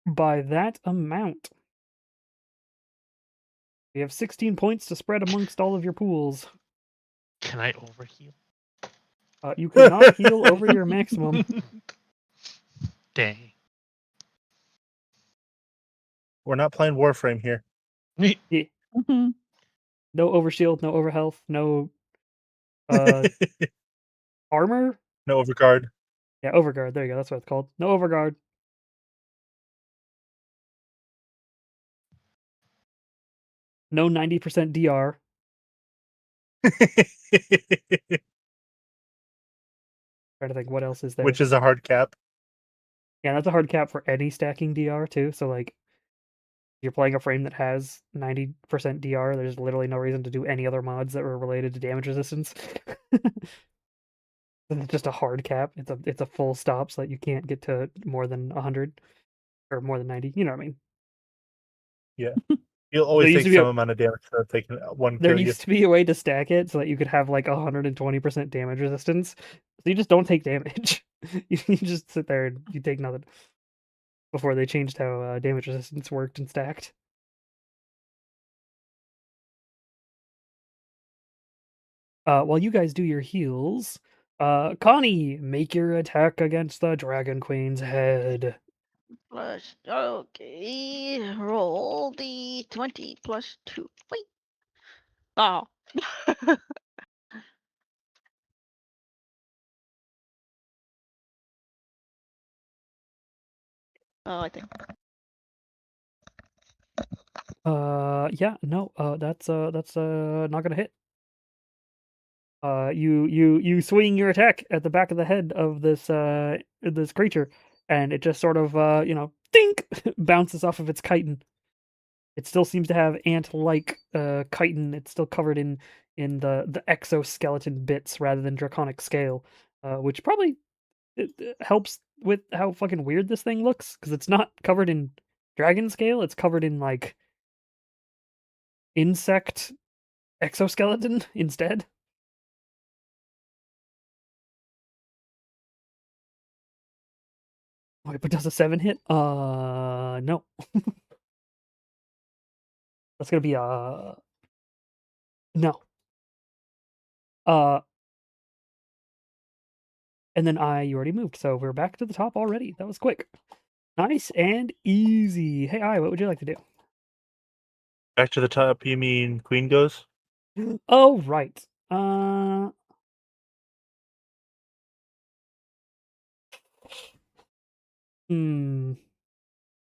by that amount. You have 16 points to spread amongst all of your pools. Can I overheal? You cannot heal over your maximum. Dang. We're not playing Warframe here. Mhm. No overshield, no overhealth, no armor. No overguard. Yeah, overguard. There you go. That's what it's called. No overguard. No 90% DR. Trying to think what else is there. which is a hard cap. Yeah, that's a hard cap for any stacking DR too. So like, if you're playing a frame that has 90% DR, there's literally no reason to do any other mods that were related to damage resistance. It's just a hard cap. It's a full stop so that you can't get to more than 100 or more than 90. You know what I mean? You'll always used take to be some a- amount of damage so that they can one There kill you. used to be a way to stack it so that you could have like 120% damage resistance. So you just don't take damage. You just sit there and you take nothing. Before they changed how damage resistance worked and stacked. While you guys do your heals, Connie, make your attack against the Dragon Queen's head. Plus, okay. Roll the 20 plus 2. Wait. Oh. Oh, I think. Yeah, no, that's not gonna hit. You swing your attack at the back of the head of this creature, and it just sort of dink bounces off of its chitin. It still seems to have ant-like chitin. It's still covered in the exoskeleton bits rather than draconic scale, which probably it helps with how fucking weird this thing looks because it's not covered in dragon scale. It's covered in like insect exoskeleton instead. Wait, but does a 7 hit? No. That's gonna be no. And then you already moved, so we're back to the top already. That was quick. Nice and easy. Hey, what would you like to do? Back to the top, you mean Queen goes? Oh, right. Hmm.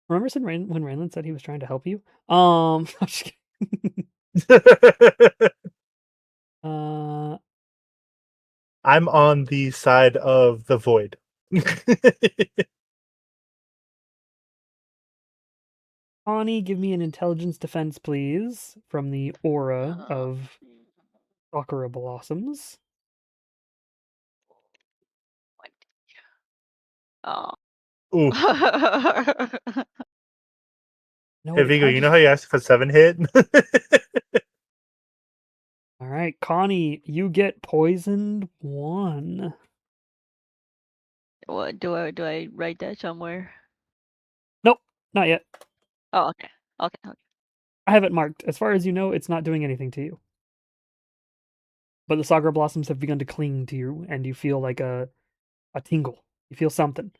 Remember when Raylan said he was trying to help you? I'm just kidding. I'm on the side of the void. Connie, give me an intelligence defense, please, from the aura of Sakura Blossoms. Oh. Ooh. No, Hey it Vigo, kinda you know how you asked if a 7 hit? All right, Connie, you get poisoned 1. What do I write that somewhere? Nope, not yet. Oh, okay. Okay. I have it marked. As far as you know, it's not doing anything to you. But the Sakura Blossoms have begun to cling to you, and you feel like a tingle. You feel something.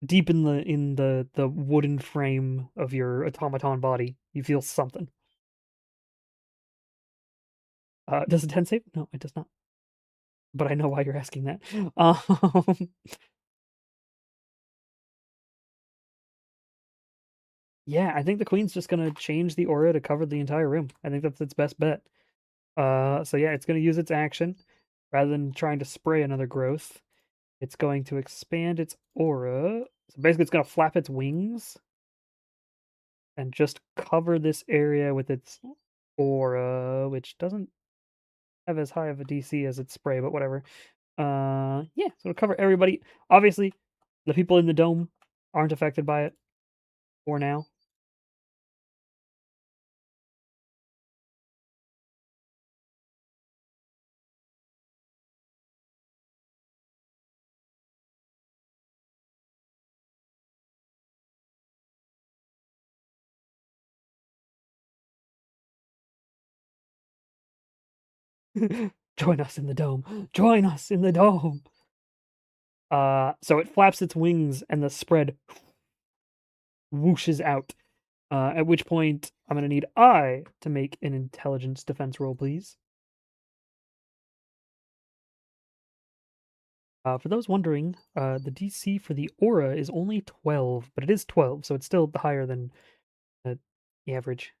Deep in the wooden frame of your automaton body, you feel something. Does a 10 save? No, it does not. But I know why you're asking that. Yeah, I think the queen's just gonna change the aura to cover the entire room. I think that's its best bet. So yeah, it's gonna use its action rather than trying to spray another growth. It's going to expand its aura. So basically, it's gonna flap its wings and just cover this area with its aura, which doesn't have as high of a DC as its spray, but whatever. Yeah, so it'll cover everybody. Obviously, the people in the dome aren't affected by it for now. Join us in the dome. Join us in the dome. So it flaps its wings and the spread whooshes out. At which point I'm gonna need to make an intelligence defense roll, please. For those wondering, the DC for the aura is only 12, but it is 12, so it's still higher than the average.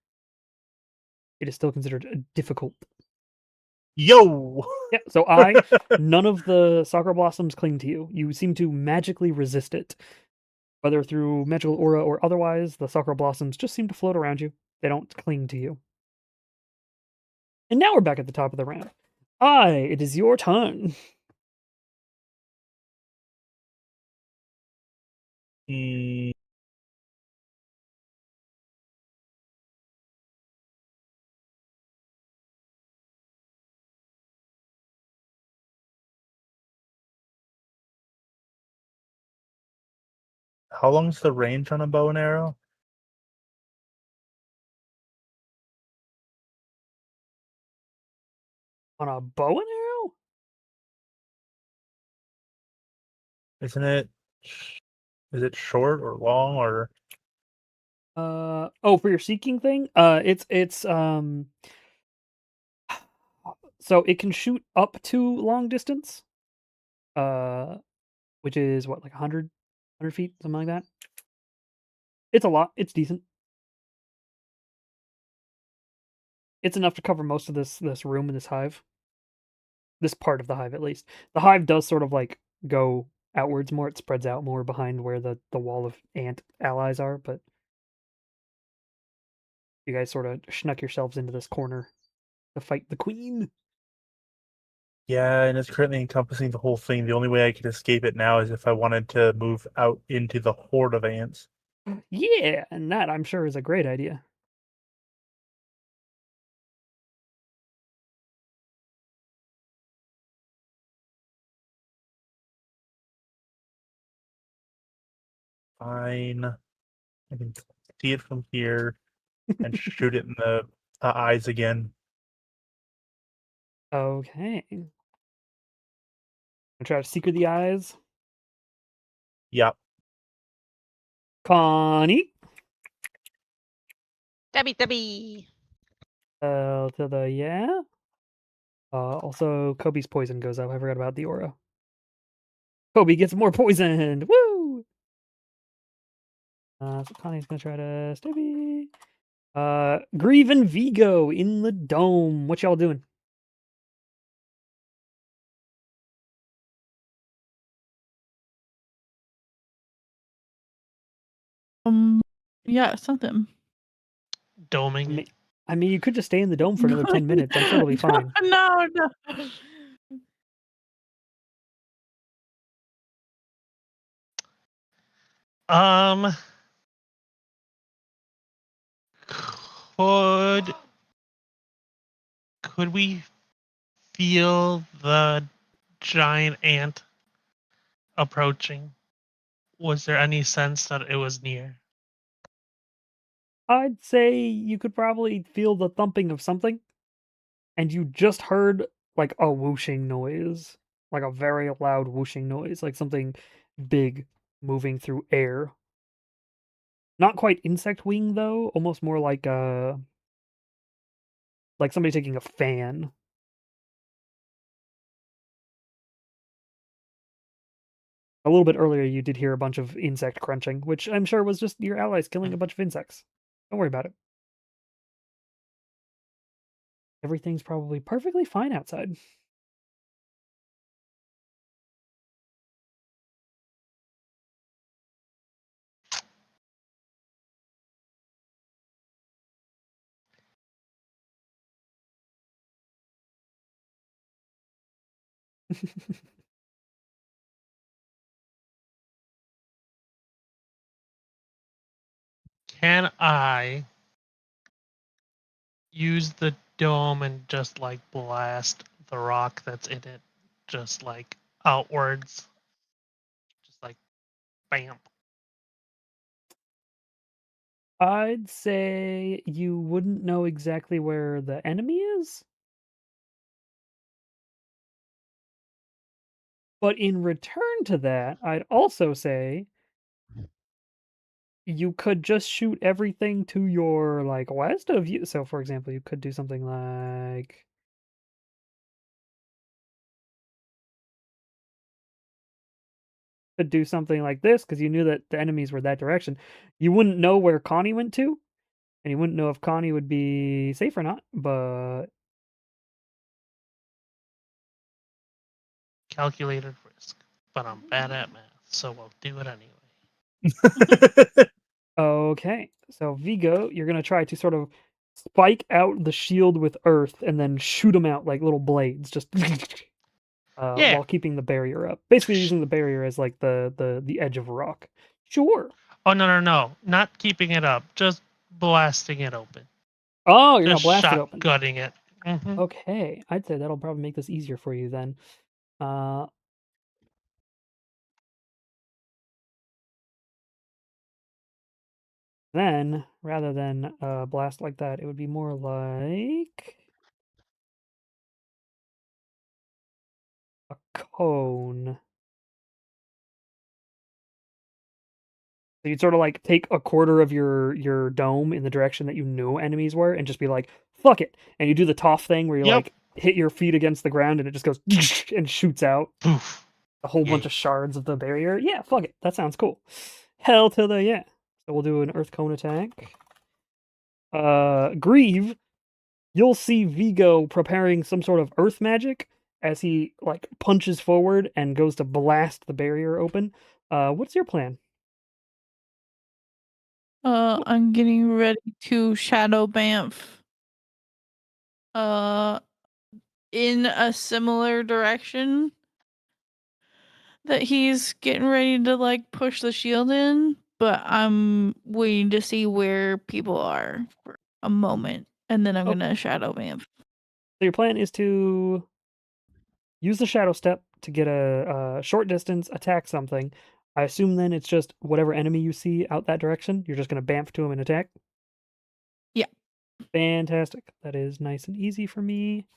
It is still considered difficult. Yo. Yeah, so none of the Sakura Blossoms cling to you. You seem to magically resist it. Whether through magical aura or otherwise, the Sakura Blossoms just seem to float around you. They don't cling to you. And now we're back at the top of the round. It is your turn. Mm, how long's the range on a bow and arrow? On a bow and arrow? Isn't it? Is it short or long or? For your seeking thing? It's so it can shoot up to long distance. Which is what, like 100 feet, something like that. It's a lot. It's decent. It's enough to cover most of this room in this hive. This part of the hive, at least. The hive does sort of like go outwards more. It spreads out more behind where the wall of ant allies are, but you guys sort of snuck yourselves into this corner to fight the queen. Yeah, and it's currently encompassing the whole thing. The only way I could escape it now is if I wanted to move out into the horde of ants. Yeah, and that I'm sure is a great idea. Fine. I can see it from here and shoot it in the eyes again. Okay. I'll try to secret the eyes. Yep. Connie. Debbie. To the yeah. Also, Kobe's poison goes up. I forgot about the aura. Kobe gets more poisoned. Woo! So Connie's gonna try to Stevie. Grieve and Vigo in the dome. What y'all doing? Yeah, something. Doming. I mean, you could just stay in the dome for another 10 minutes. I'm sure it'll be fine. No. Could we feel the giant ant approaching? Was there any sense that it was near? I'd say you could probably feel the thumping of something, and you just heard like a whooshing noise, like a very loud whooshing noise, like something big moving through air. Not quite insect wing though, almost more like somebody taking a fan. A little bit earlier, you did hear a bunch of insect crunching, which I'm sure was just your allies killing a bunch of insects. Don't worry about it. Everything's probably perfectly fine outside. Can I use the dome and just like blast the rock that's in it, just like outwards? Just like bam. I'd say you wouldn't know exactly where the enemy is. But in return to that, I'd also say you could just shoot everything to your like west of you. So for example, you could do something like this because you knew that the enemies were that direction. You wouldn't know where Connie went to, and you wouldn't know if Connie would be safe or not, but calculated risk, but I'm bad at math, so we'll do it anyway. Okay, so Vigo, you're gonna try to sort of spike out the shield with earth and then shoot them out like little blades, just Yeah. while keeping the barrier up. Basically, using the barrier as like the edge of a rock. Sure. Oh no! Not keeping it up, just blasting it open. Oh, you're gonna Just blast it open. shotgunning it. Mhm. Okay, I'd say that'll probably make this easier for you then. Then, rather than blast like that, it would be more like a cone. So you'd sort of like take a quarter of your dome in the direction that you knew enemies were, and just be like, "Fuck it!" And you do the toff thing where you Yep. like hit your feet against the ground, and it just goes and shoots out Poof. a whole bunch Yeah. of shards of the barrier. Yeah, fuck it. That sounds cool. Hell to the yeah. So we'll do an earth cone attack. Grieve, you'll see Vigo preparing some sort of earth magic as he like punches forward and goes to blast the barrier open. What's your plan? I'm getting ready to shadow bamf. In a similar direction that he's getting ready to like push the shield in, but I'm waiting to see where people are for a moment, and then I'm Oh. gonna shadow bamf. So your plan is to use the shadow step to get a short distance, attack something. I assume then it's just whatever enemy you see out that direction, you're just going to bamf to him and attack? Yeah. Fantastic. That is nice and easy for me.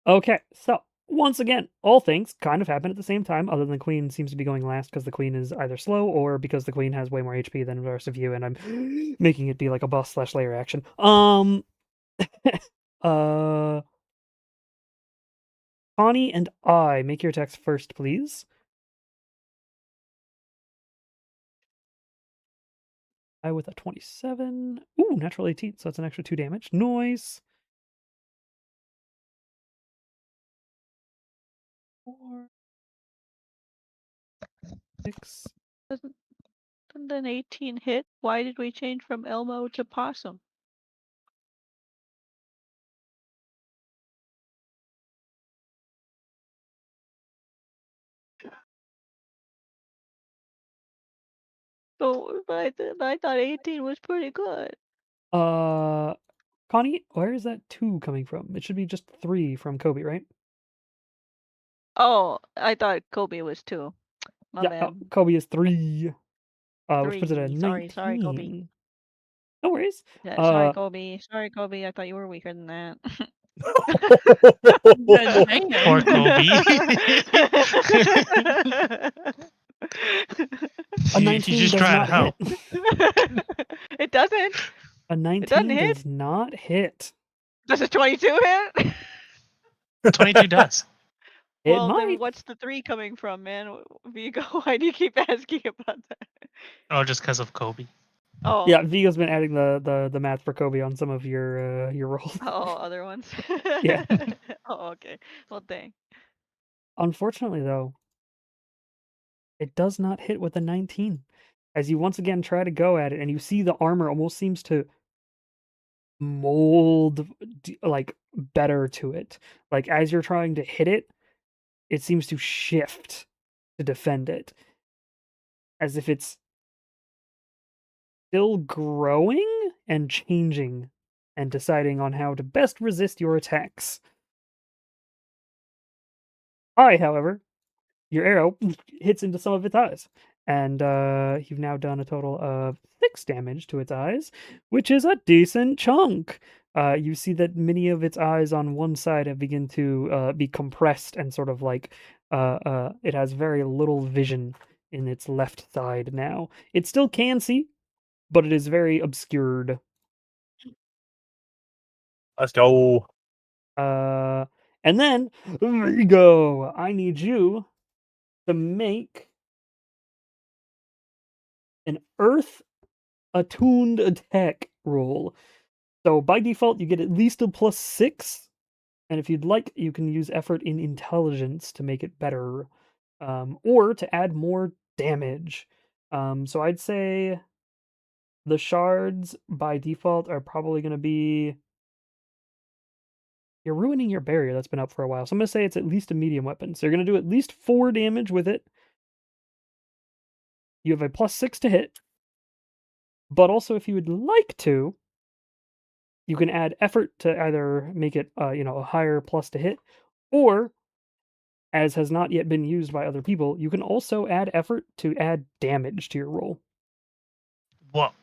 Okay, so once again, all things kind of happen at the same time, other than the queen seems to be going last because the queen is either slow or because the queen has way more HP than the rest of you, and I'm making it be like a boss / layer action. Connie and I, make your attacks first, please. I with a 27. Ooh, natural 18, so that's an extra 2 damage. Nice. 4, 6. Doesn't an 18 hit? Why did we change from Elmo to Possum? So I thought 18 was pretty good. Connie, where is that 2 coming from? It should be just 3 from Kobe, right? Oh, I thought Kobe was 2. My yeah, bad. Kobe is 3. Which puts it at 19. Sorry, Kobe. No worries. Yeah, sorry, Kobe. Sorry, Kobe. I thought you were weaker than that. Poor Kobe. A 19 just does trying not to help. hit. It doesn't. A 19 doesn't hit? does not hit. Does a 22 hit? 22 does. It Well, might. then what's the 3 coming from, man? Vigo, why do you keep asking about that? Oh, just because of Kobe. Oh. Yeah, Vigo's been adding the math for Kobe on some of your rolls. Oh, other ones? Yeah. Oh, okay. Well, dang. Unfortunately, though, it does not hit with a 19. As you once again try to go at it, and you see the armor almost seems to mold like better to it. Like as you're trying to hit it, it seems to shift to defend it, as if it's still growing and changing and deciding on how to best resist your attacks. However, your arrow hits into some of its eyes, and you've now done a total of 6 damage to its eyes, which is a decent chunk. You see that many of its eyes on one side have begun to be compressed and sort of like it has very little vision in its left side now. It still can see, but it is very obscured. Let's go. And then, Vigo, I need you to make an earth attuned attack roll. So by default, you get at least a +6, And if you'd like, you can use effort in intelligence to make it better, or to add more damage. So I'd say the shards by default are probably going to be. You're ruining your barrier that's been up for a while. So I'm going to say it's at least a medium weapon. So you're going to do at least 4 damage with it. You have a +6 to hit. But also, if you would like to, you can add effort to either make it, a higher plus to hit, or, as has not yet been used by other people, you can also add effort to add damage to your roll. Well,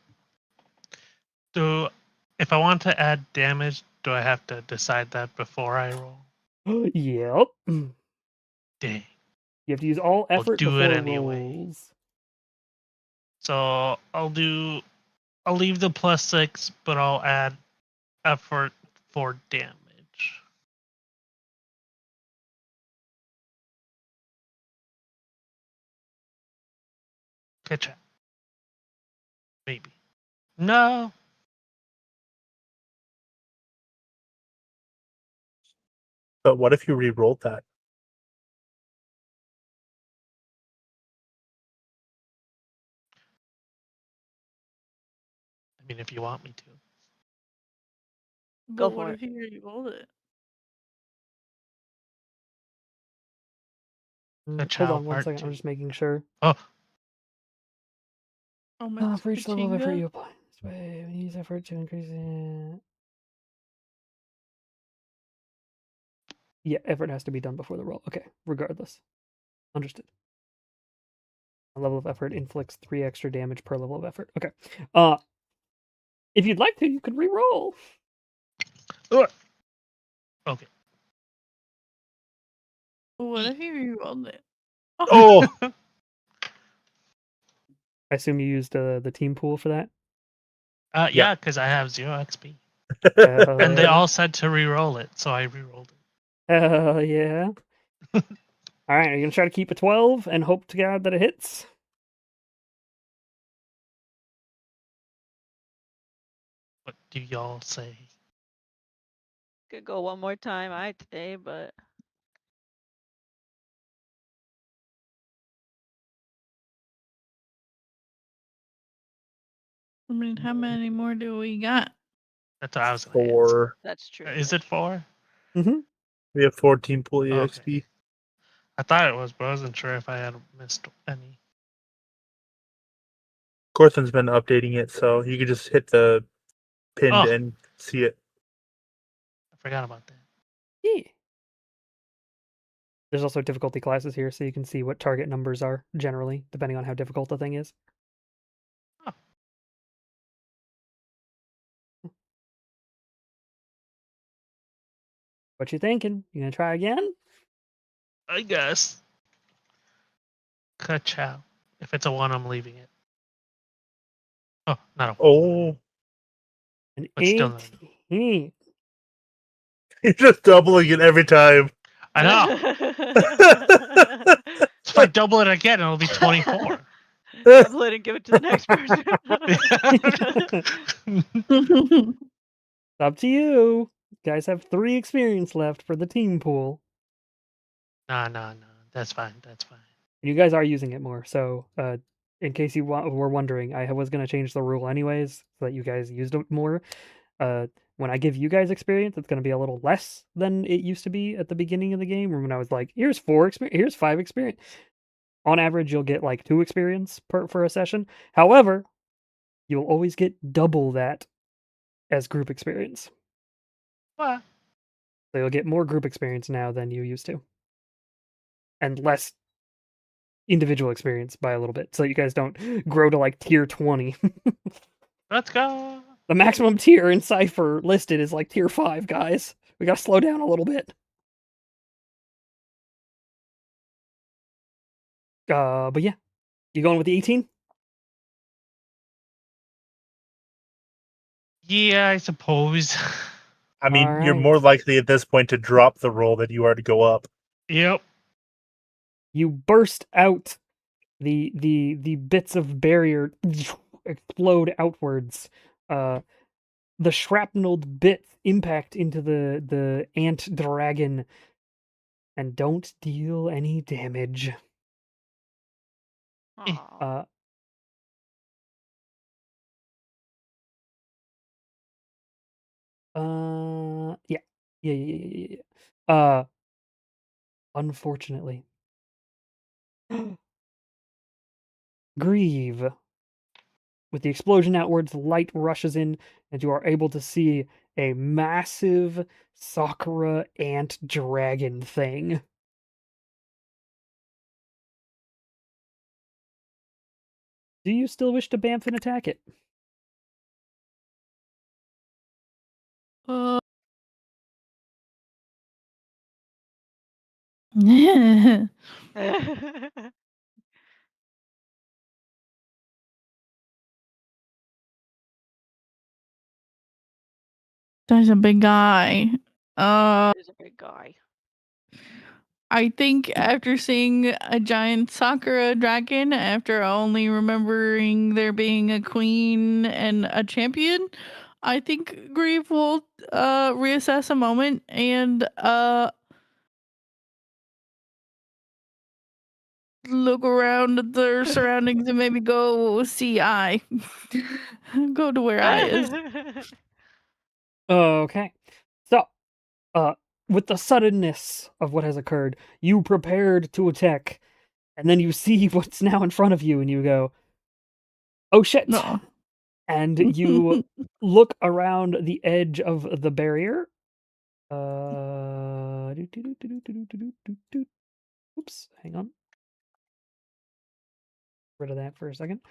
if I want to add damage, do I have to decide that before I roll? Yep. You Dang. have to use all I'll effort do before it anyway. rolls. So I'll leave the +6, but I'll add effort for damage. Catch up. Maybe. No. But what if you re-rolled that? I mean, if you want me to. Go But what for if you rolled it? Catch Hold out on one part second. 2. I'm just making sure. Oh, Oh, my For each level of effort Pachinga? you apply this way, use effort to increase it. Yeah, effort has to be done before the roll. Okay, regardless. Understood. A level of effort inflicts 3 extra damage per level of effort. Okay. If you'd like to, you could re-roll. okay. What if you rolled it? Oh, I assume you used the team pool for that. Yeah, because I have 0 XP. Hell And they yeah. all said to re-roll it, so I re-rolled it. Hell yeah. All right, are you gonna try to keep a 12 and hope to God that it hits? What do y'all say? Could go one more time, I'd say, but I mean, how many more do we got? That's what I was going to ask. 4. that's true. Is it 4? Mm-hmm. We have 14 pool Okay. EXP. I thought it was, but I wasn't sure if I had missed any. Corthan's been updating it, so you could just hit the pinned Oh. and see it. I forgot about that. Yeah. There's also difficulty classes here, so you can see what target numbers are generally, depending on how difficult the thing is. Oh. What you thinking? You gonna try again? I guess. Ka-chow. If it's a 1, I'm leaving it. Oh, not a 1. Oh, An But still not 18. you're just doubling it every time. I know. So if I double it again, it'll be 24. Double it and give it to the next person. Up to you. You guys have 3 experience left for the team pool. No. That's fine. And you guys are using it more, so in case you were wondering, I was going to change the rule anyways, so that you guys used it more. When I give you guys experience, it's going to be a little less than it used to be at the beginning of the game, when I was like, here's 4 experience, here's 5 experience. On average, you'll get like 2 experience for a session. However, you'll always get double that as group experience. What? So you'll get more group experience now than you used to. And less individual experience by a little bit, so you guys don't grow to like tier 20. Let's go. The maximum tier in Cypher listed is like tier 5, guys. We gotta slow down a little bit. But yeah. You going with the 18? Yeah, I suppose. I mean, All you're right. more likely at this point to drop the roll than you are to go up. Yep. You burst out. The bits of barrier explode outwards. the shrapnelled bits impact into the ant dragon and don't deal any damage. Aw. Uh, yeah. Unfortunately. Grieve. With the explosion outwards, light rushes in, and you are able to see a massive Sakura ant dragon thing. Do you still wish to bamf and attack it? Uh, There's a big guy. He's a big guy. I think after seeing a giant Sakura dragon, after only remembering there being a queen and a champion, I think Grieve will reassess a moment and look around at their surroundings and maybe go see I. Go to where I is. Okay. So, with the suddenness of what has occurred, you prepared to attack, and then you see what's now in front of you, and you go, "Oh shit!" No. And you look around the edge of the barrier. Oops, hang on. Rid of that for a second.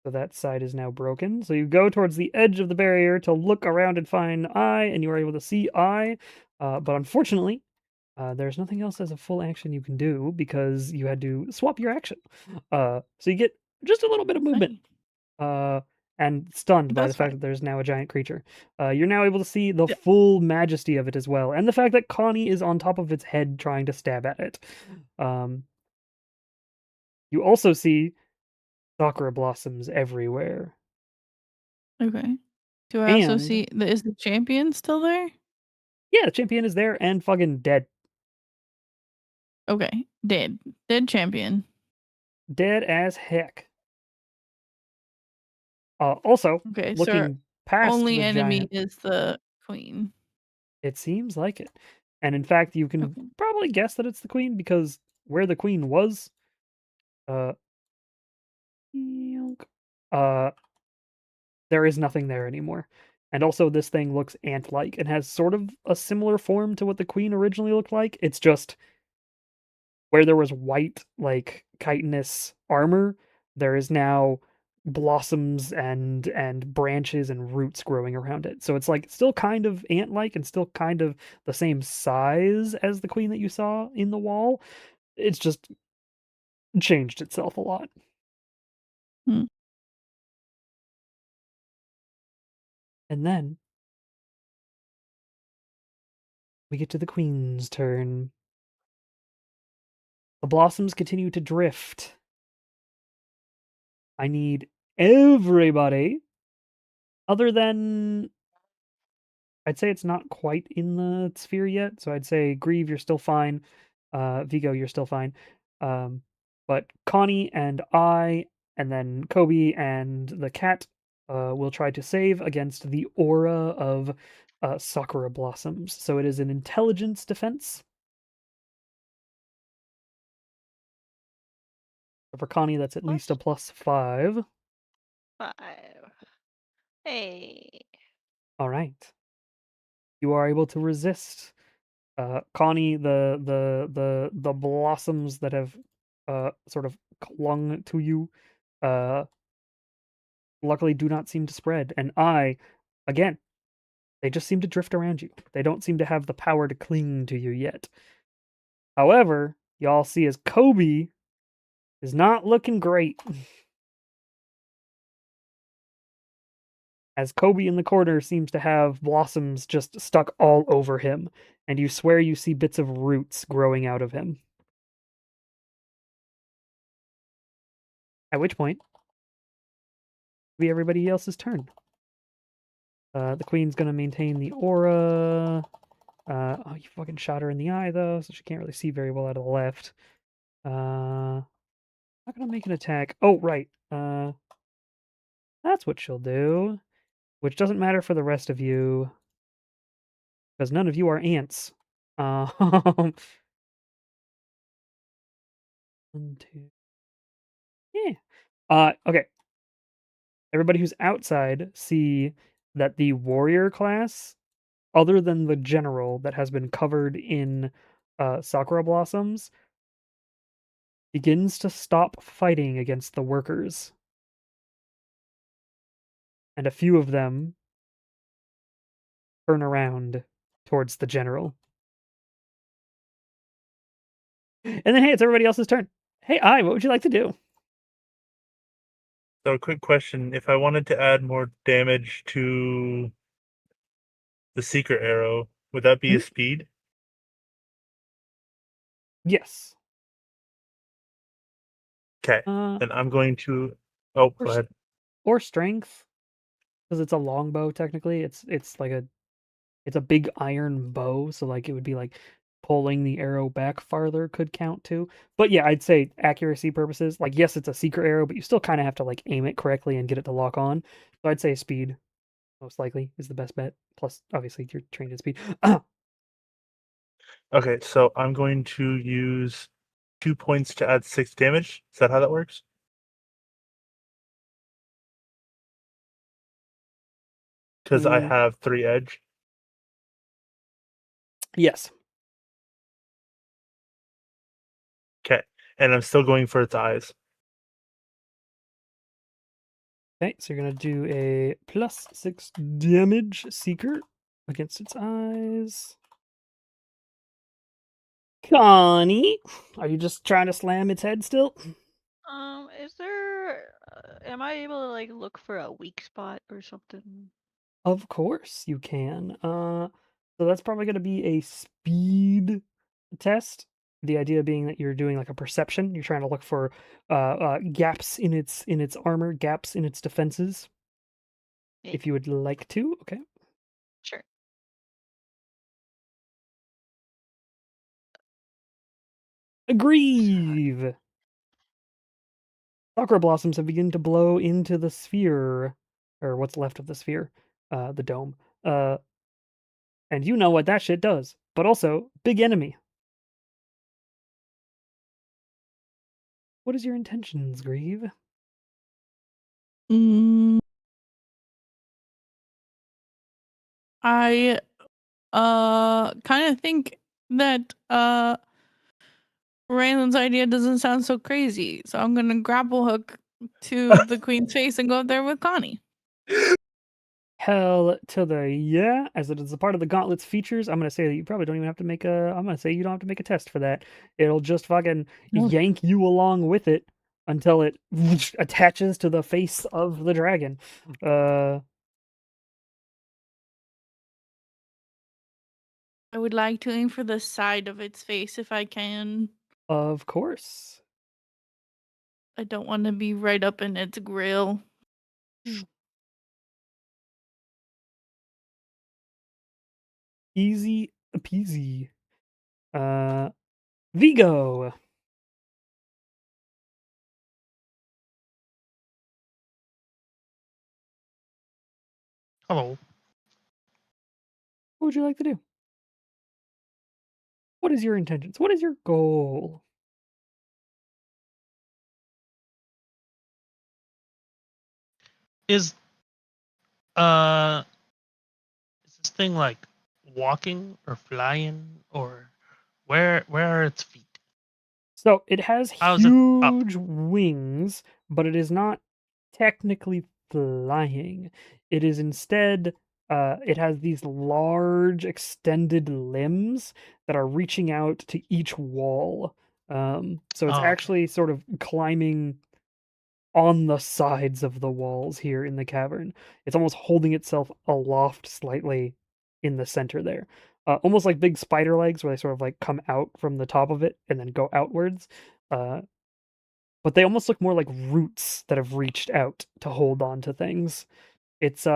So that side is now broken. So you go towards the edge of the barrier to look around and find I, and you are able to see I. But unfortunately, there's nothing else as a full action you can do because you had to swap your action. So you get just a little bit of movement. And stunned by the That's fact fine. that there's now a giant creature. You're now able to see the Yeah. full majesty of it as well, and the fact that Connie is on top of its head trying to stab at it. You also see Sakura blossoms everywhere. Okay. Do I also And see is the champion still there? yeah, the champion is there and fucking dead. Okay. Dead. Dead champion. Dead as heck. Also, Okay, so our looking past only the enemy giant, is the queen. it seems like it. And in fact, you can Okay. probably guess that it's the queen because where the queen was, uh, yoink, uh, there is nothing there anymore. And also, this thing looks ant-like and has sort of a similar form to what the queen originally looked like. It's just where there was white, like chitinous armor, there is now blossoms and branches and roots growing around it. So it's like still kind of ant-like and still kind of the same size as the queen that you saw in the wall. It's just changed itself a lot. Hmm. And then we get to the queen's turn. The blossoms continue to drift. I need everybody, other than I'd say it's not quite in the sphere yet, so I'd say Grieve, you're still fine. Vigo, you're still fine. But Connie and I, and then Kobe and the cat, will try to save against the aura of Sakura blossoms. So it is an intelligence defense. For Connie, that's at least a +5. 5. Hey. All right. You are able to resist. Connie, the blossoms that have sort of clung to you, uh, luckily do not seem to spread. And again, they just seem to drift around you. They don't seem to have the power to cling to you yet. However, y'all see as Kobe is not looking great. As Kobe in the corner seems to have blossoms just stuck all over him, and you swear you see bits of roots growing out of him. At which point, it'll be everybody else's turn. The queen's gonna maintain the aura. Oh, you fucking shot her in the eye though, so she can't really see very well out of the left. Not gonna make an attack. Oh, right. That's what she'll do. Which doesn't matter for the rest of you, because none of you are ants. One, two. Yeah. Okay. Everybody who's outside see that the warrior class, other than the general that has been covered in sakura blossoms, begins to stop fighting against the workers. And a few of them turn around towards the general. And then, hey, it's everybody else's turn. Hey, I, what would you like to do? So, quick question: if I wanted to add more damage to the secret arrow, would that be a speed? Yes. Okay, then I'm going to. Oh, go ahead. Or strength, because it's a longbow. Technically, it's like it's a big iron bow, so like it would be like pulling the arrow back farther could count too. But yeah, I'd say accuracy purposes, like yes, it's a secret arrow, but you still kind of have to like aim it correctly and get it to lock on. So I'd say speed, most likely, is the best bet. Plus, obviously, you're trained in speed. Okay, so I'm going to use 2 points to add 6 damage. Is that how that works? Because I have 3 edge. Yes. Okay, and I'm still going for its eyes. Okay, so you're gonna do a +6 damage seeker against its eyes. Connie, are you just trying to slam its head still? Is there? Am I able to like look for a weak spot or something? Of course you can. So that's probably gonna be a speed test. The idea being that you're doing like a perception. You're trying to look for gaps in its armor, gaps in its defenses. Yeah. If you would like to, okay. Sure. Agreeve. Sakura blossoms have begun to blow into the sphere, or what's left of the sphere, the dome. And you know what that shit does. But also, big enemy. What is your intentions, Grieve? I kind of think that Raylan's idea doesn't sound so crazy, so I'm gonna grapple hook to the queen's face and go up there with Connie. Hell to the yeah, as it is a part of the Gauntlet's features. I'm gonna say that you probably don't even have to make a. I'm gonna say you don't have to make a test for that. It'll just fucking yank you along with it until it attaches to the face of the dragon. I would like to aim for the side of its face if I can. Of course. I don't want to be right up in its grill. Easy peasy. Vigo. Hello. What would you like to do? What is your intentions? What is your goal? Is this thing like walking or flying, or where are its feet? So it has How's it up? huge wings, but it is not technically flying. It is instead, it has these large extended limbs that are reaching out to each wall. So it's Oh, okay. actually sort of climbing on the sides of the walls here in the cavern. It's almost holding itself aloft slightly in the center there. Almost like big spider legs where they sort of like come out from the top of it and then go outwards. But they almost look more like roots that have reached out to hold on to things. It's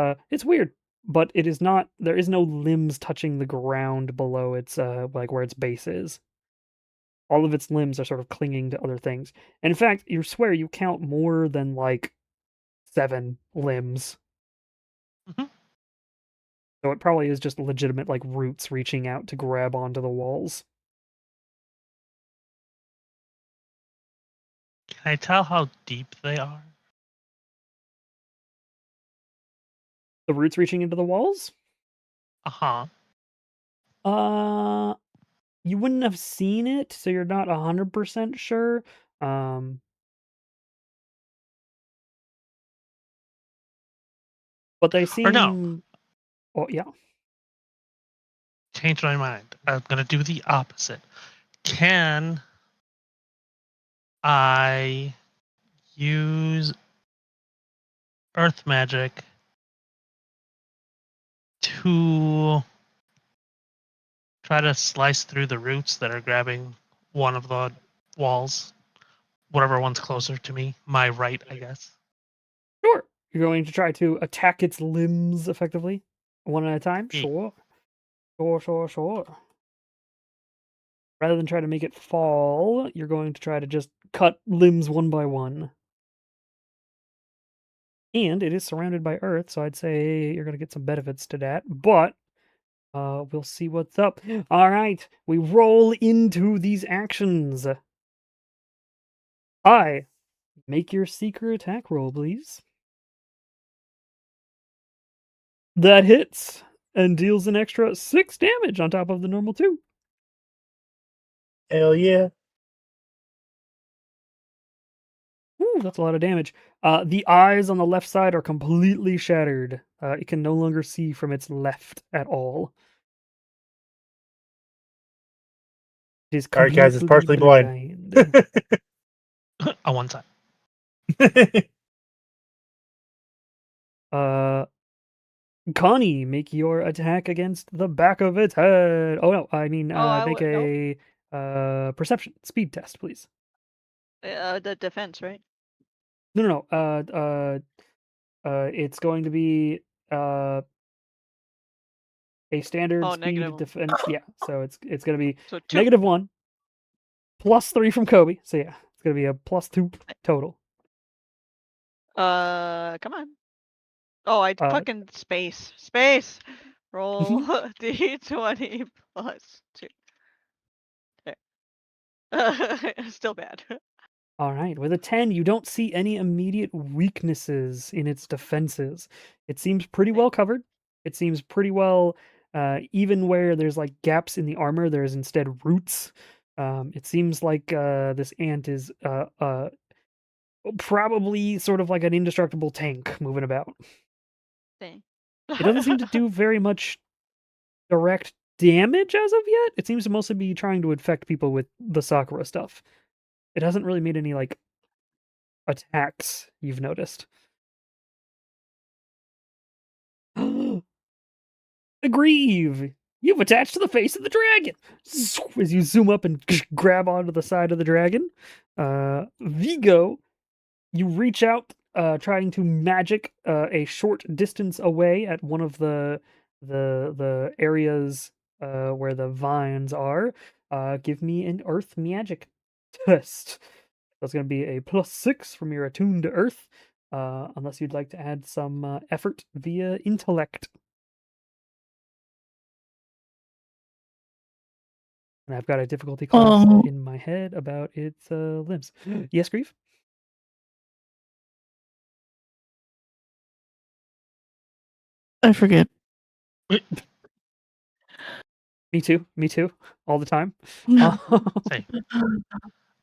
weird. but it is not. There is no limbs touching the ground below its like where its base is. All of its limbs are sort of clinging to other things. And in fact, you swear you count more than like 7 limbs. Mhm. So it probably is just legitimate like roots reaching out to grab onto the walls. Can I tell how deep they are? The roots reaching into the walls? Uh-huh. You wouldn't have seen it, so you're not 100% sure. But they Or no. seem. Oh yeah. Change my mind. I'm gonna do the opposite. Can I use earth magic to try to slice through the roots that are grabbing one of the walls? Whatever one's closer to me. My right, I guess. Sure. You're going to try to attack its limbs effectively, one at a time. Yeah. Sure. Sure. Rather than try to make it fall, you're going to try to just cut limbs one by one. And it is surrounded by earth, so I'd say you're going to get some benefits to that. But we'll see what's up. All right, we roll into these actions. Make your secret attack roll, please. That hits and deals an extra 6 damage on top of the normal 2. Hell yeah. Ooh, that's a lot of damage. The eyes on the left side are completely shattered. It can no longer see from its left at all. It is All right, guys, it's partially blind. On one side. Connie, make your attack against the back of its head. Oh no, I mean, make a perception speed test, please. The defense, right? No. It's going to be a standard speed negative. defense. Yeah, so it's going to be So 2. -1 +3 from Kobe. So yeah, it's going to be a +2 total. Come on. Oh, I fucking space. Roll D20 +2. There. Still bad. All right, with a 10, you don't see any immediate weaknesses in its defenses. It seems pretty well covered. It seems pretty well, even where there's like gaps in the armor, there's instead roots. It seems like this ant is probably sort of like an indestructible tank moving about. Thing. It doesn't seem to do very much direct damage as of yet. It seems to mostly be trying to infect people with the Sakura stuff. It hasn't really made any like attacks, you've noticed. Grieve! You've attached to the face of the dragon! As you zoom up and grab onto the side of the dragon. Vigo, you reach out, trying to magic a short distance away at one of the areas where the vines are. Give me an earth magic test. That's going to be a +6 from your attuned to earth, unless you'd like to add some effort via intellect. And I've got a difficulty class in my head about its limbs. Yes, Grief? I forget. Me too. All the time. Same.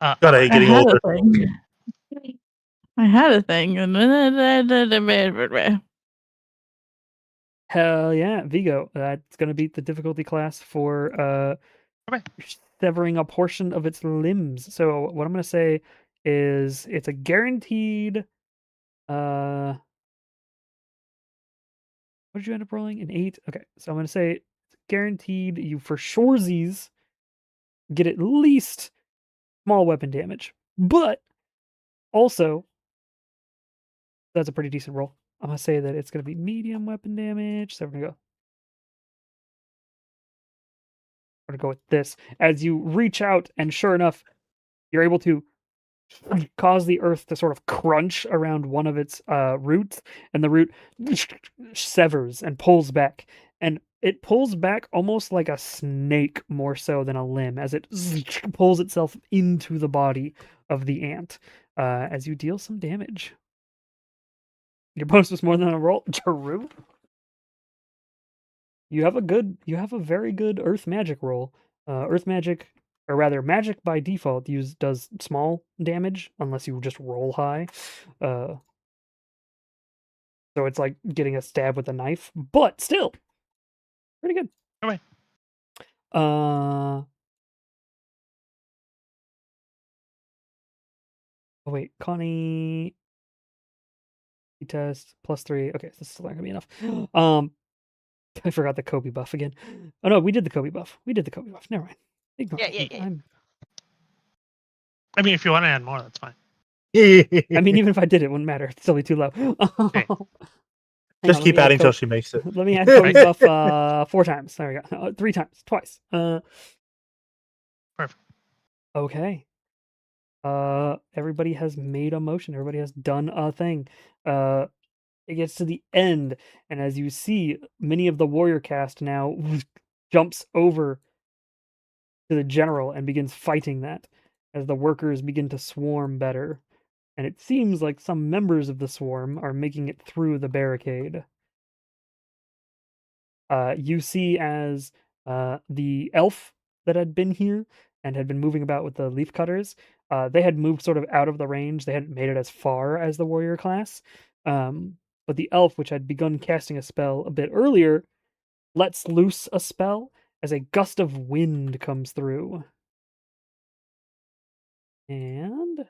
Gotta hate getting older. I had a thing. And Hell yeah, Vigo. That's going to beat the difficulty class for severing a portion of its limbs. So what I'm going to say is it's a guaranteed... what did you end up rolling? An 8? Okay, so I'm going to say it's guaranteed you for surezies get at least small weapon damage. But also, that's a pretty decent roll. I'm gonna say that it's gonna be medium weapon damage. So we're gonna go with this. As you reach out, and sure enough, you're able to cause the earth to sort of crunch around one of its roots, and the root severs and pulls back. And it pulls back almost like a snake more so than a limb, as it pulls itself into the body of the ant as you deal some damage. Your bonus was more than a roll. True. You have a very good earth magic roll. Earth magic, or rather magic by default, does small damage unless you just roll high. So it's like getting a stab with a knife, but still pretty good. Okay. Oh wait, Connie test +3. Okay, this is still not gonna be enough. I forgot the Kobe buff again. Oh no, we did the Kobe buff. Never mind. Ignore me. Yeah. I mean, if you want to add more, that's fine. I mean, even if I did, it wouldn't matter. It'd still be too low. Okay. Hang Just on, let keep me add adding till Kobe- she makes it. Let me add Kobe buff 4 times. There we go. 3 times. Twice. Perfect. Okay. Everybody has made a motion. Everybody has done a thing. It gets to the end, and as you see, many of the warrior cast now jumps over to the general and begins fighting that as the workers begin to swarm better. And it seems like some members of the swarm are making it through the barricade. You see as the elf that had been here and had been moving about with the leaf cutters, they had moved sort of out of the range. They hadn't made it as far as the warrior class. But the elf, which had begun casting a spell a bit earlier, lets loose a spell as a gust of wind comes through. And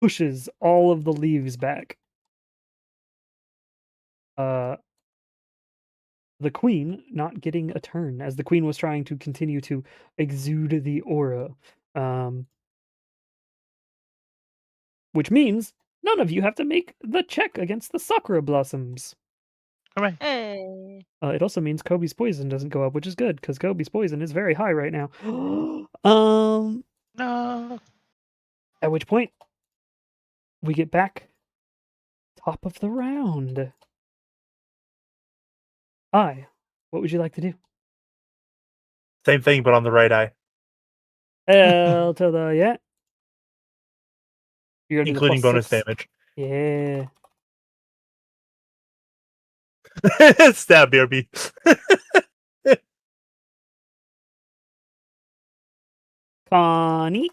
pushes all of the leaves back. The queen not getting a turn, as the queen was trying to continue to exude the aura. Which means none of you have to make the check against the Sakura Blossoms. Hooray. Hey. It also means Kobe's poison doesn't go up, which is good, because Kobe's poison is very high right now. No. At which point, we get back top of the round. What would you like to do? Same thing, but on the right eye, L to the yeah. You're gonna do the including bonus +6. damage. Yeah. Stab, BRB. Connie.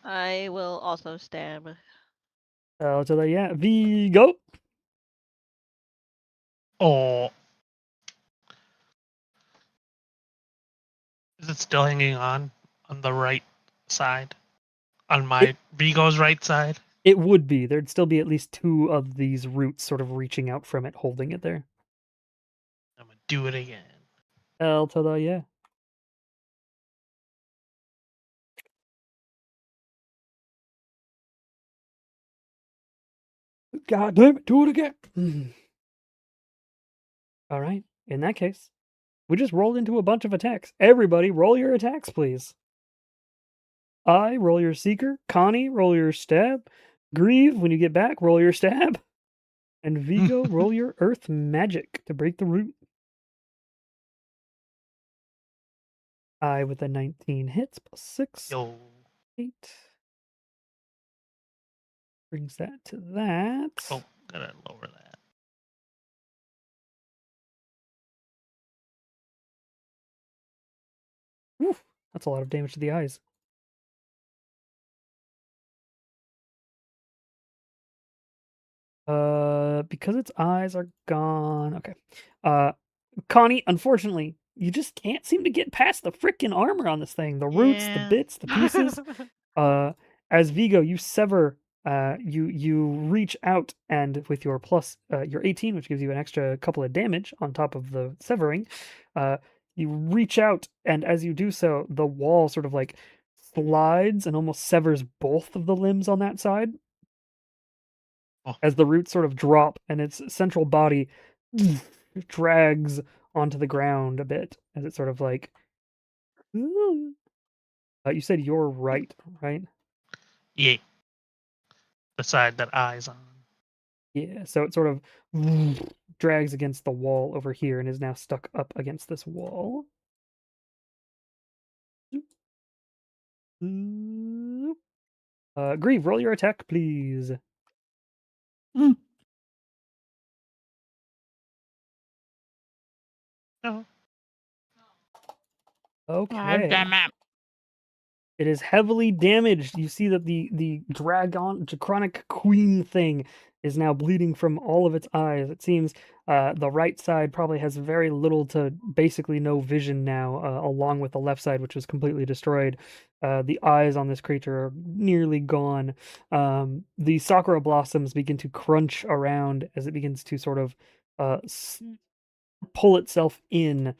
I will also stab. L to the yeah. Vigo. Oh. Is it still hanging on the right side? On my Vigo's right side? It would be. There'd still be at least 2 of these roots sort of reaching out from it, holding it there. I'm going to do it again. L to the yeah. God damn it, do it again. All right. In that case, we just rolled into a bunch of attacks. Everybody, roll your attacks, please. I, roll your seeker. Connie, roll your stab. Grieve, when you get back, roll your stab. And Vigo, roll your earth magic to break the root. I with a 19 hits, +6, Yo. 8. Brings that to that. Oh, gotta lower that. Oof, that's a lot of damage to the eyes. Because its eyes are gone. Okay. Connie, unfortunately, you just can't seem to get past the frickin' armor on this thing. The roots, the Yeah. bits, the pieces. As Vigo, you sever. You reach out, and with your your 18, which gives you an extra couple of damage on top of the severing, you reach out, and as you do so, the wall sort of like slides and almost severs both of the limbs on that side Oh. as the roots sort of drop and its central body drags onto the ground a bit as it sort of like. You said you're right? Yeah. The side that eyes on. Yeah, so it sort of drags against the wall over here and is now stuck up against this wall. Grieve, roll your attack, please. No. Okay. Damn it. It is heavily damaged. You see that the Draconic Queen thing is now bleeding from all of its eyes. It seems the right side probably has very little to basically no vision now, along with the left side, which was completely destroyed. The eyes on this creature are nearly gone. The Sakura blossoms begin to crunch around as it begins to sort of pull itself in.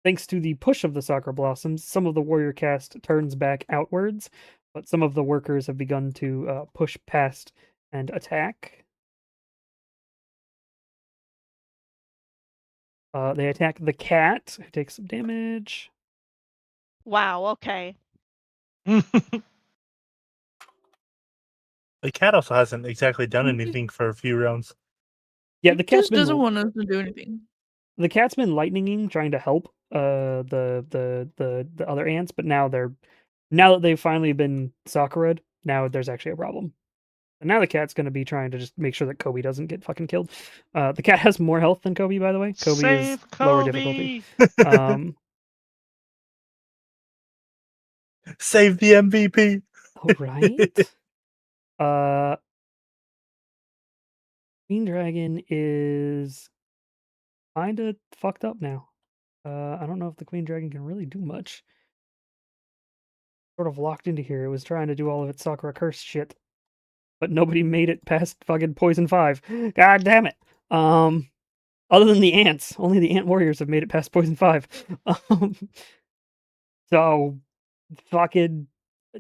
Thanks to the push of the Sakura blossoms, some of the warrior caste turns back outwards, but some of the workers have begun to push past and attack. They attack the cat, who takes some damage. Wow. Okay. The cat also hasn't exactly done anything for a few rounds. Yeah, He the cat's just doesn't been want us to do anything. the cat's been lightninging, trying to help the other ants, but now that they've finally been Sakura'd, now there's actually a problem. And now the cat's going to be trying to just make sure that Kobe doesn't get fucking killed. The cat has more health than Kobe, by the way. Kobe Save is lower Kobe! difficulty. Save the MVP. All right. Queen Dragon is kind of fucked up now. I don't know if the Queen Dragon can really do much. Sort of locked into here. It was trying to do all of its Sakura curse shit, but nobody made it past fucking Poison 5. God damn it. Other than the ants, only the ant warriors have made it past Poison 5. So fucking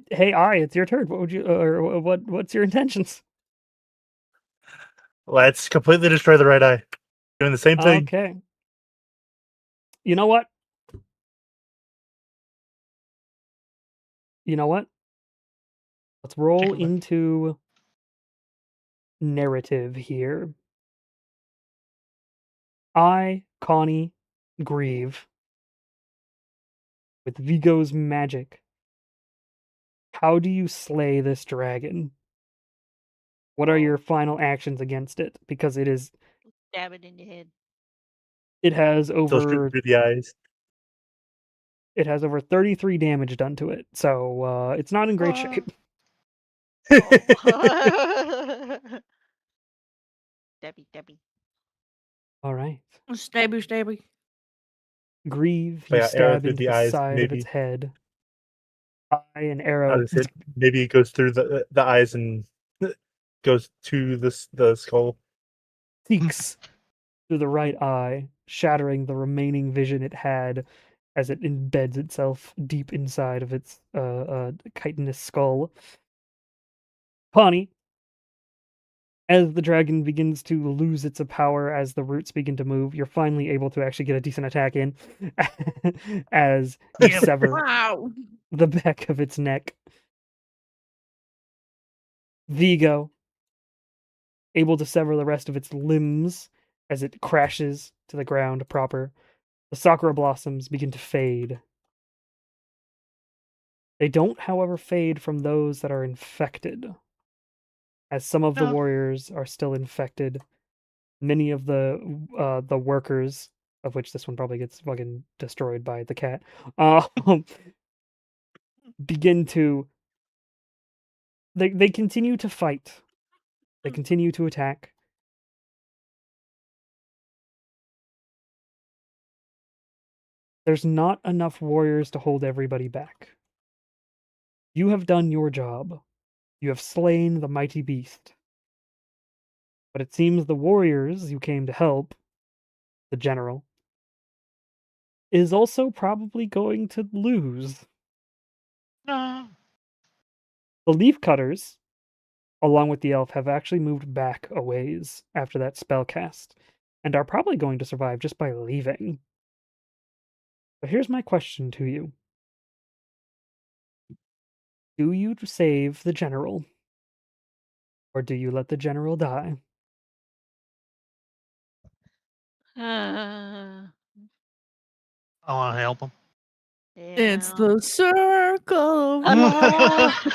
hey, it's your turn. What would you or what's your intentions? Let's completely destroy the right eye. Doing the same thing. Okay. You know what? Let's roll Take a look. into narrative here. I, Connie, Grieve, with Vigo's magic. How do you slay this dragon? What are your final actions against it? Because it Stab it in the head. has Still shooting over through the eyes. 33 damage done to it, so it's not in great shape. Oh. Debbie. All right, Stabby. Grieve, But you yeah, arrow stab through into the the eyes, side of maybe. its head. Eye and How arrow does it? Maybe it goes through the eyes and goes to the skull. seeks through the right eye, shattering the remaining vision it had as it embeds itself deep inside of its chitinous skull. Connie, as the dragon begins to lose its power as the roots begin to move, you're finally able to actually get a decent attack in as you Yeah. sever Wow. the back of its neck. Vigo, able to sever the rest of its limbs as it crashes to the ground proper. The Sakura blossoms begin to fade. They don't, however, fade from those that are infected, as some of the No. warriors are still infected. Many of the workers, of which this one probably gets fucking destroyed by the cat, begin to. They continue to fight. They continue to attack. There's not enough warriors to hold everybody back. You have done your job. You have slain the mighty beast. But it seems the warriors you came to help, the general, is also probably going to lose. No. The leaf cutters, along with the elf, have actually moved back a ways after that spell cast, and are probably going to survive just by leaving. But here's my question to you. Do you save the general? Or do you let the general die? Yeah. I want to help him. It's the circle of Ah. life.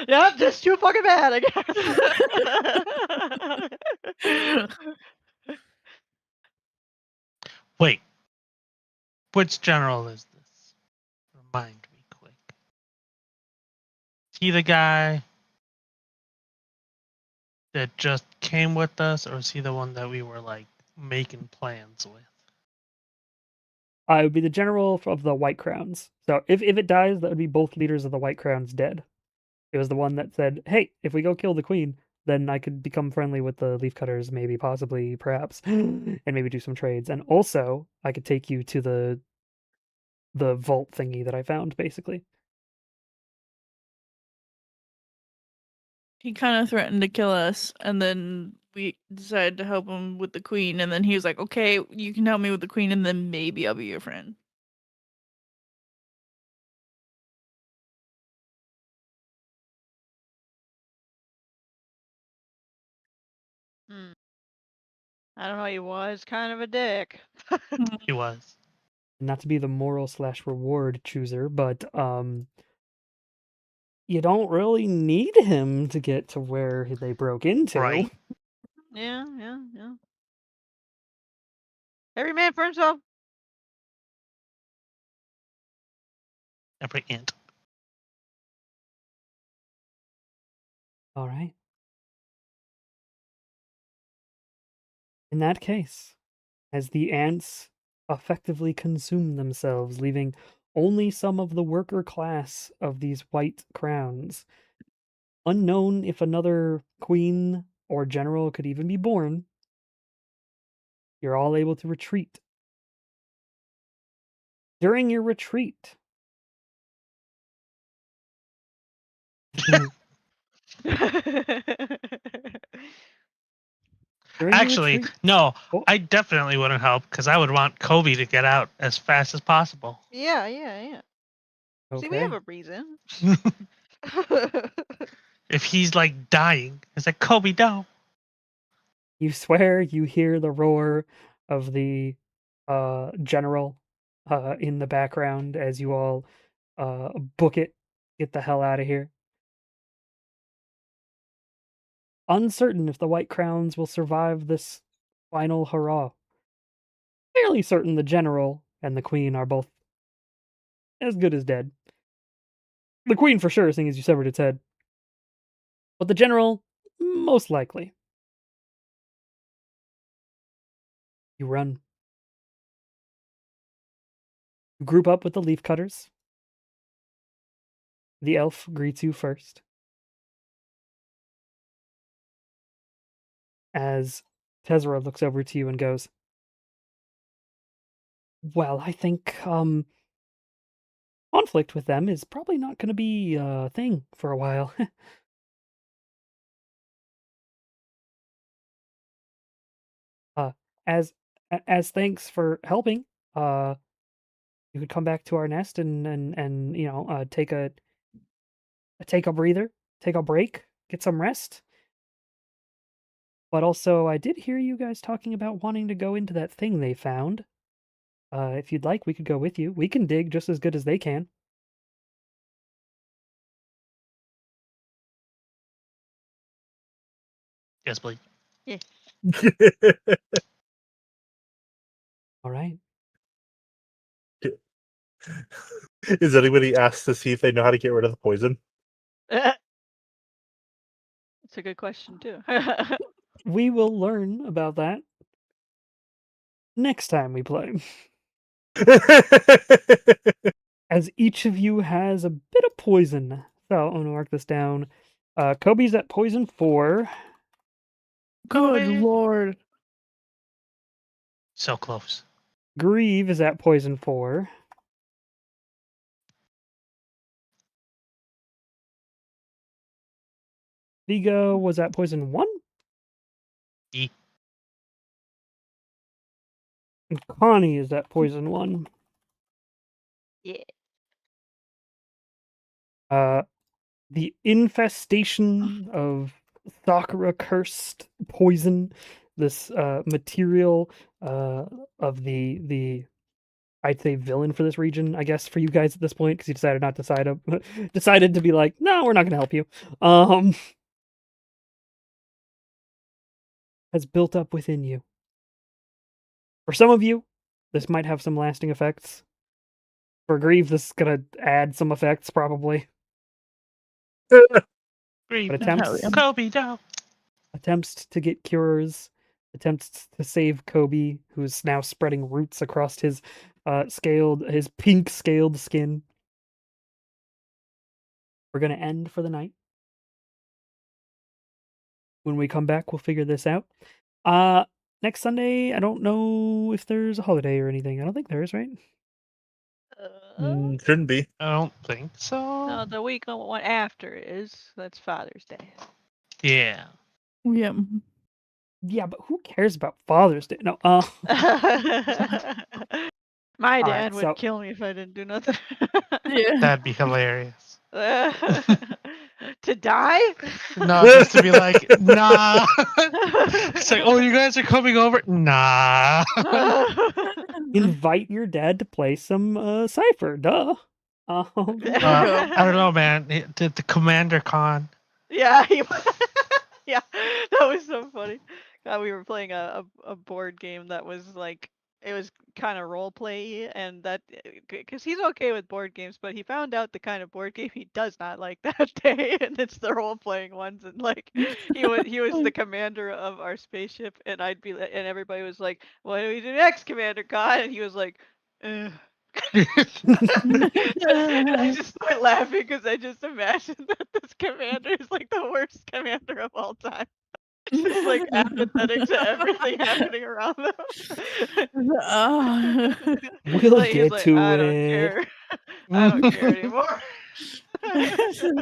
Yep, just too fucking bad, I guess. Wait. Which general is this? Remind me quick. Is he the guy that just came with us, or is he the one that we were like making plans with? It would be the general of the White Crowns. So if it dies, that would be both leaders of the White Crowns dead. It was the one that said, hey, if we go kill the queen, then I could become friendly with the leafcutters, maybe, possibly, perhaps, and maybe do some trades. And also, I could take you to the vault thingy that I found, basically. He kind of threatened to kill us, and then we decided to help him with the queen, and then he was like, okay, you can help me with the queen, and then maybe I'll be your friend. I don't know, he was kind of a dick. He was. Not to be the moral/reward chooser, but you don't really need him to get to where they broke into. Right. Yeah. Every man for himself. Every ant. All right. In that case, as the ants effectively consume themselves, leaving only some of the worker class of these white crowns, unknown if another queen or general could even be born, you're all able to retreat. During your retreat, during your Actually, retreat, no. Oh. I definitely wouldn't help because I would want Kobe to get out as fast as possible. Yeah. See, we have okay. a reason. If he's like dying, it's like Kobe, no. You swear you hear the roar of the general in the background as you all book it, get the hell out of here. Uncertain if the White Crowns will survive this final hurrah. Fairly certain the general and the queen are both as good as dead. The queen for sure, seeing as you severed its head. But the general, most likely. You run. You group up with the leaf cutters. The elf greets you first. As Tezra looks over to you and goes, well, I think conflict with them is probably not going to be a thing for a while. As thanks for helping, you could come back to our nest and you know take a breather, take a break, get some rest. But also, I did hear you guys talking about wanting to go into that thing they found. If you'd like, we could go with you. We can dig just as good as they can. Yes, please. All right. Is anybody asked to see if they know how to get rid of the poison? It's a good question too. We will learn about that next time we play. As each of you has a bit of poison. So I'm gonna mark this down. Kobe's at poison 4. Good Kobe. lord. So close. Grieve is at poison 4. Vigo was at poison 1. E. And Connie is at poison 1. Yeah. The infestation of Sakura cursed poison, this material of the I'd say villain for this region, I guess, for you guys at this point, because you decided not to decided to be like, no, we're not gonna help you. Has built up within you. For some of you, this might have some lasting effects. For Grieve, this is gonna add some effects, probably. Grieve, But Hell attempts yeah. Kobe down. attempts to get cures, attempts to save Kobe, who's now spreading roots across his his pink scaled skin. We're gonna end for the night. When we come back, we'll figure this out. Next Sunday, I don't know if there's a holiday or anything. I don't think there is, right? Shouldn't be. I don't think so. No, the week one after is that's Father's Day. Yeah. Yeah. Yeah, but who cares about Father's Day? No, My All right, dad would so- kill me if I didn't do nothing. Yeah. That'd be hilarious. To die? No, just to be like, nah. It's like, oh, you guys are coming over? Nah. invite your dad to play some Cypher. Duh. I don't know, man. The Commander Con. Yeah, yeah, that was so funny. God, we were playing a board game that was like it was kind of role play, and that because he's okay with board games, but he found out the kind of board game he does not like that day, and it's the role playing ones, and like he was the commander of our spaceship, and and everybody was like, "What do we do next, Commander God?" And he was like, "Eh." And I just started laughing because I just imagined that this commander is like the worst commander of all time. Just like apathetic to everything happening around them. We'll Like, he's get like, to I don't it. care. I don't care anymore.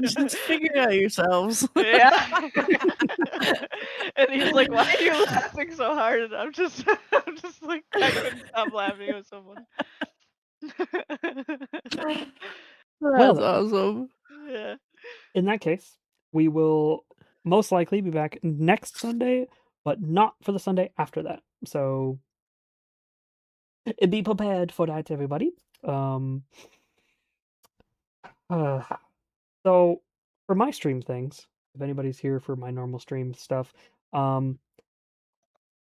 Just figure it out yourselves. Yeah. And he's like, why are you laughing so hard? And I'm just like, I couldn't stop laughing. It was so funny. Well That's then. awesome. Yeah. In that case, we will most likely be back next Sunday, but not for the Sunday after that. So be prepared for that, everybody. So for my stream things, if anybody's here for my normal stream stuff,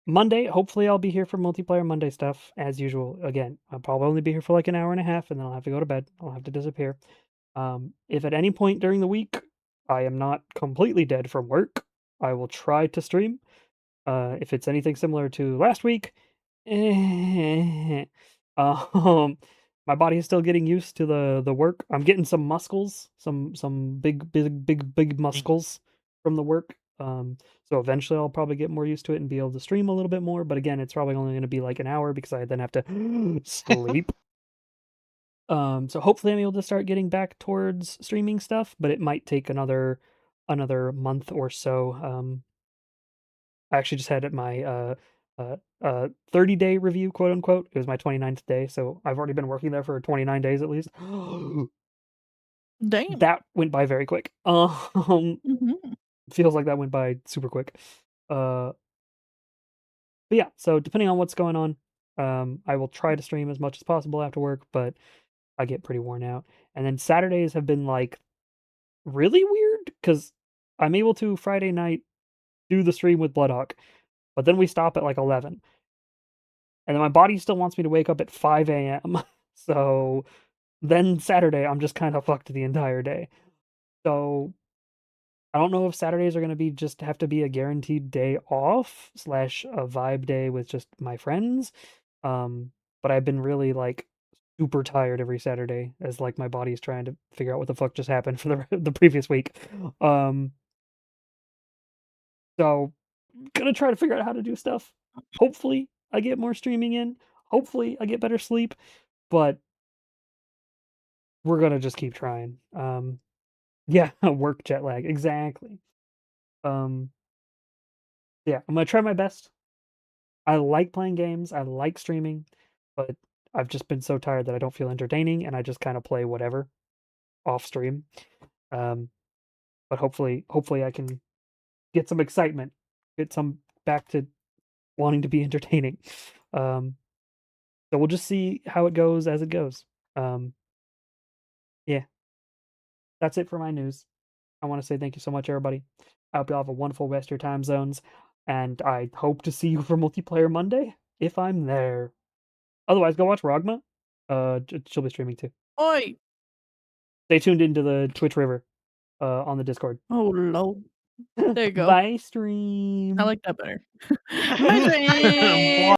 Monday, hopefully I'll be here for multiplayer Monday stuff as usual. Again, I'll probably only be here for like an hour and a half, and then I'll have to go to bed. I'll have to disappear. If at any point during the week I am not completely dead from work, I will try to stream. If it's anything similar to last week, my body is still getting used to the work. I'm getting some muscles, some big muscles from the work. So eventually I'll probably get more used to it and be able to stream a little bit more. But again, it's probably only going to be like an hour because I then have to sleep. So hopefully I'm able to start getting back towards streaming stuff, but it might take another month or so. I actually just had my 30-day review, quote unquote. It was my 29th day, so I've already been working there for 29 days at least. Damn. That went by very quick. Mhm. Feels like that went by super quick. But yeah, so depending on what's going on, I will try to stream as much as possible after work, but I get pretty worn out. And then Saturdays have been like really weird because I'm able to Friday night do the stream with Bloodhawk, but then we stop at like 11. And then my body still wants me to wake up at 5 a.m. So then Saturday, I'm just kind of fucked the entire day. So I don't know if Saturdays are going to be just have to be a guaranteed day off / a vibe day with just my friends. But I've been really like super tired every Saturday as like my body's trying to figure out what the fuck just happened for the previous week. So gonna try to figure out how to do stuff. Hopefully I get more streaming in. Hopefully I get better sleep, but we're gonna just keep trying. Yeah, work jet lag. Exactly. Yeah, I'm gonna try my best. I like playing games. I like streaming, but I've just been so tired that I don't feel entertaining, and I just kind of play whatever off stream. Um, but hopefully I can get some excitement, get some back to wanting to be entertaining. So we'll just see how it goes as it goes. Yeah, that's it for my news. I want to say thank you so much, everybody. I hope you all have a wonderful rest of your time zones, and I hope to see you for Multiplayer Monday if I'm there. Otherwise, go watch Rogma. She'll be streaming too. Oi! Stay tuned into the Twitch River on the Discord. Oh, Lord. There you go. Bye, stream. I like that better. Bye, Dre.